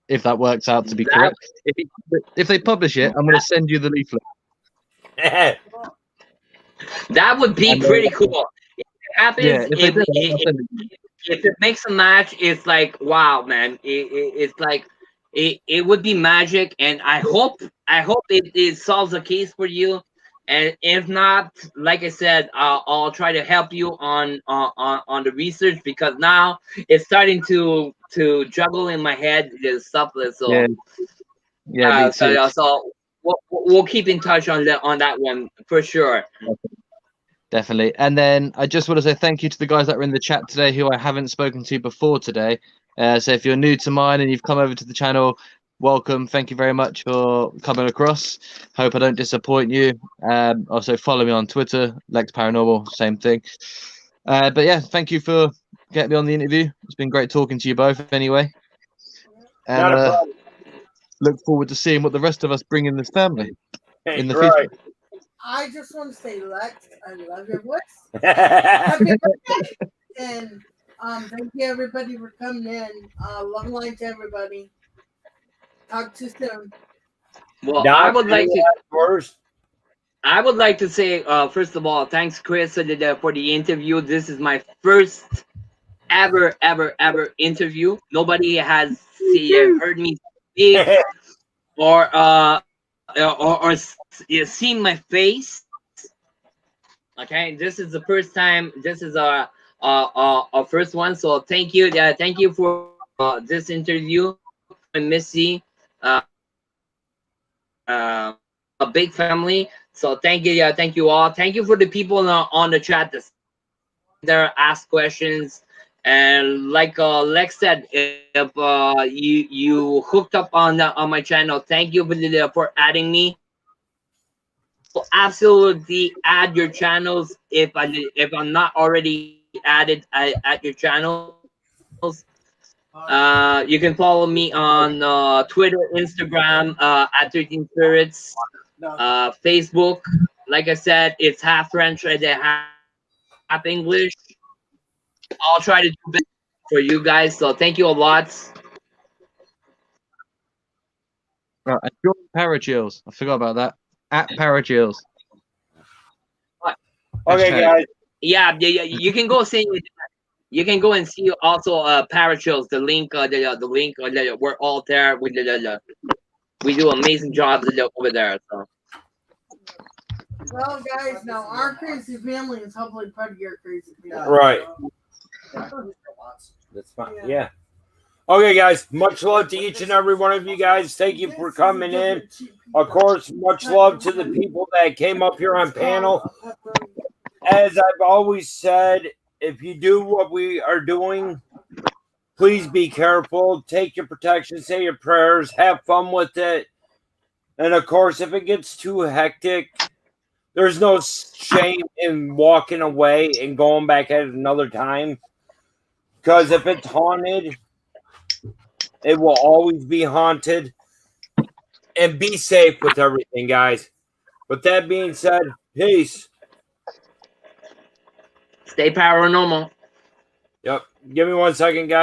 if that works out to be correct. If they publish it, I'm going to send you the leaflet. That would be pretty cool. If it happens, Yeah, if they do, I'll send it. if it makes a match, it's like wow, man. It's like it would be magic, and I hope it solves a case for you. And if not, like I said, I'll try to help you on the research, because now it's starting to juggle in my head. It's stuff. So Yeah, me too. so we'll keep in touch on that one for sure. Definitely. And then I just want to say thank you to the guys that were in the chat today who I haven't spoken to before today. So if you're new to mine and you've come over to the channel, welcome. Thank you very much for coming across. Hope I don't disappoint you. Also follow me on Twitter, Lex Paranormal, same thing. But yeah, thank you for getting me on the interview. It's been great talking to you both anyway. Not a And problem. look forward to seeing what the rest of us bring in this family in the Right. future. I just want to say, Lex, I love your voice. Happy birthday. And thank you, everybody, for coming in. Long line to everybody. Talk to you soon. Well, Doc, I would like to. first. I would like to say, first of all, thanks, Chris, for the interview. This is my first ever interview. Nobody has heard me speak or seen my face. Okay, this is the first time. This is our first one. So thank you. Thank you for this interview, Missy. A big family. So thank you, thank you all. Thank you for the people on the chat that there ask questions. And like Lex said, if you hooked up on my channel, thank you for adding me. So absolutely add your channels if I'm not already added at your channels. You can follow me on Twitter, Instagram at 13 Spirits, Facebook. Like I said, it's half French and half English. I'll try to do better for you guys. So thank you a lot. Right, and join Parachills. I forgot about that. At Parachills. Okay, Hashtag. guys. Yeah. You can go see. You can go and see also Parachills. The link, the link. We're all there. We do amazing jobs over there. So. Well, guys, now our crazy family is hopefully part of your crazy family. Right. That's fine. Yeah. Okay, guys. Much love to each and every one of you guys. Thank you for coming in. Of course, much love to the people that came up here on panel. As I've always said, if you do what we are doing, please be careful. Take your protection. Say your prayers. Have fun with it. And of course, if it gets too hectic, there's no shame in walking away and going back at it another time. Because if it's haunted, it will always be haunted. And be safe with everything, guys. With that being said, peace. Stay paranormal. Yep. Give me 1 second, guys.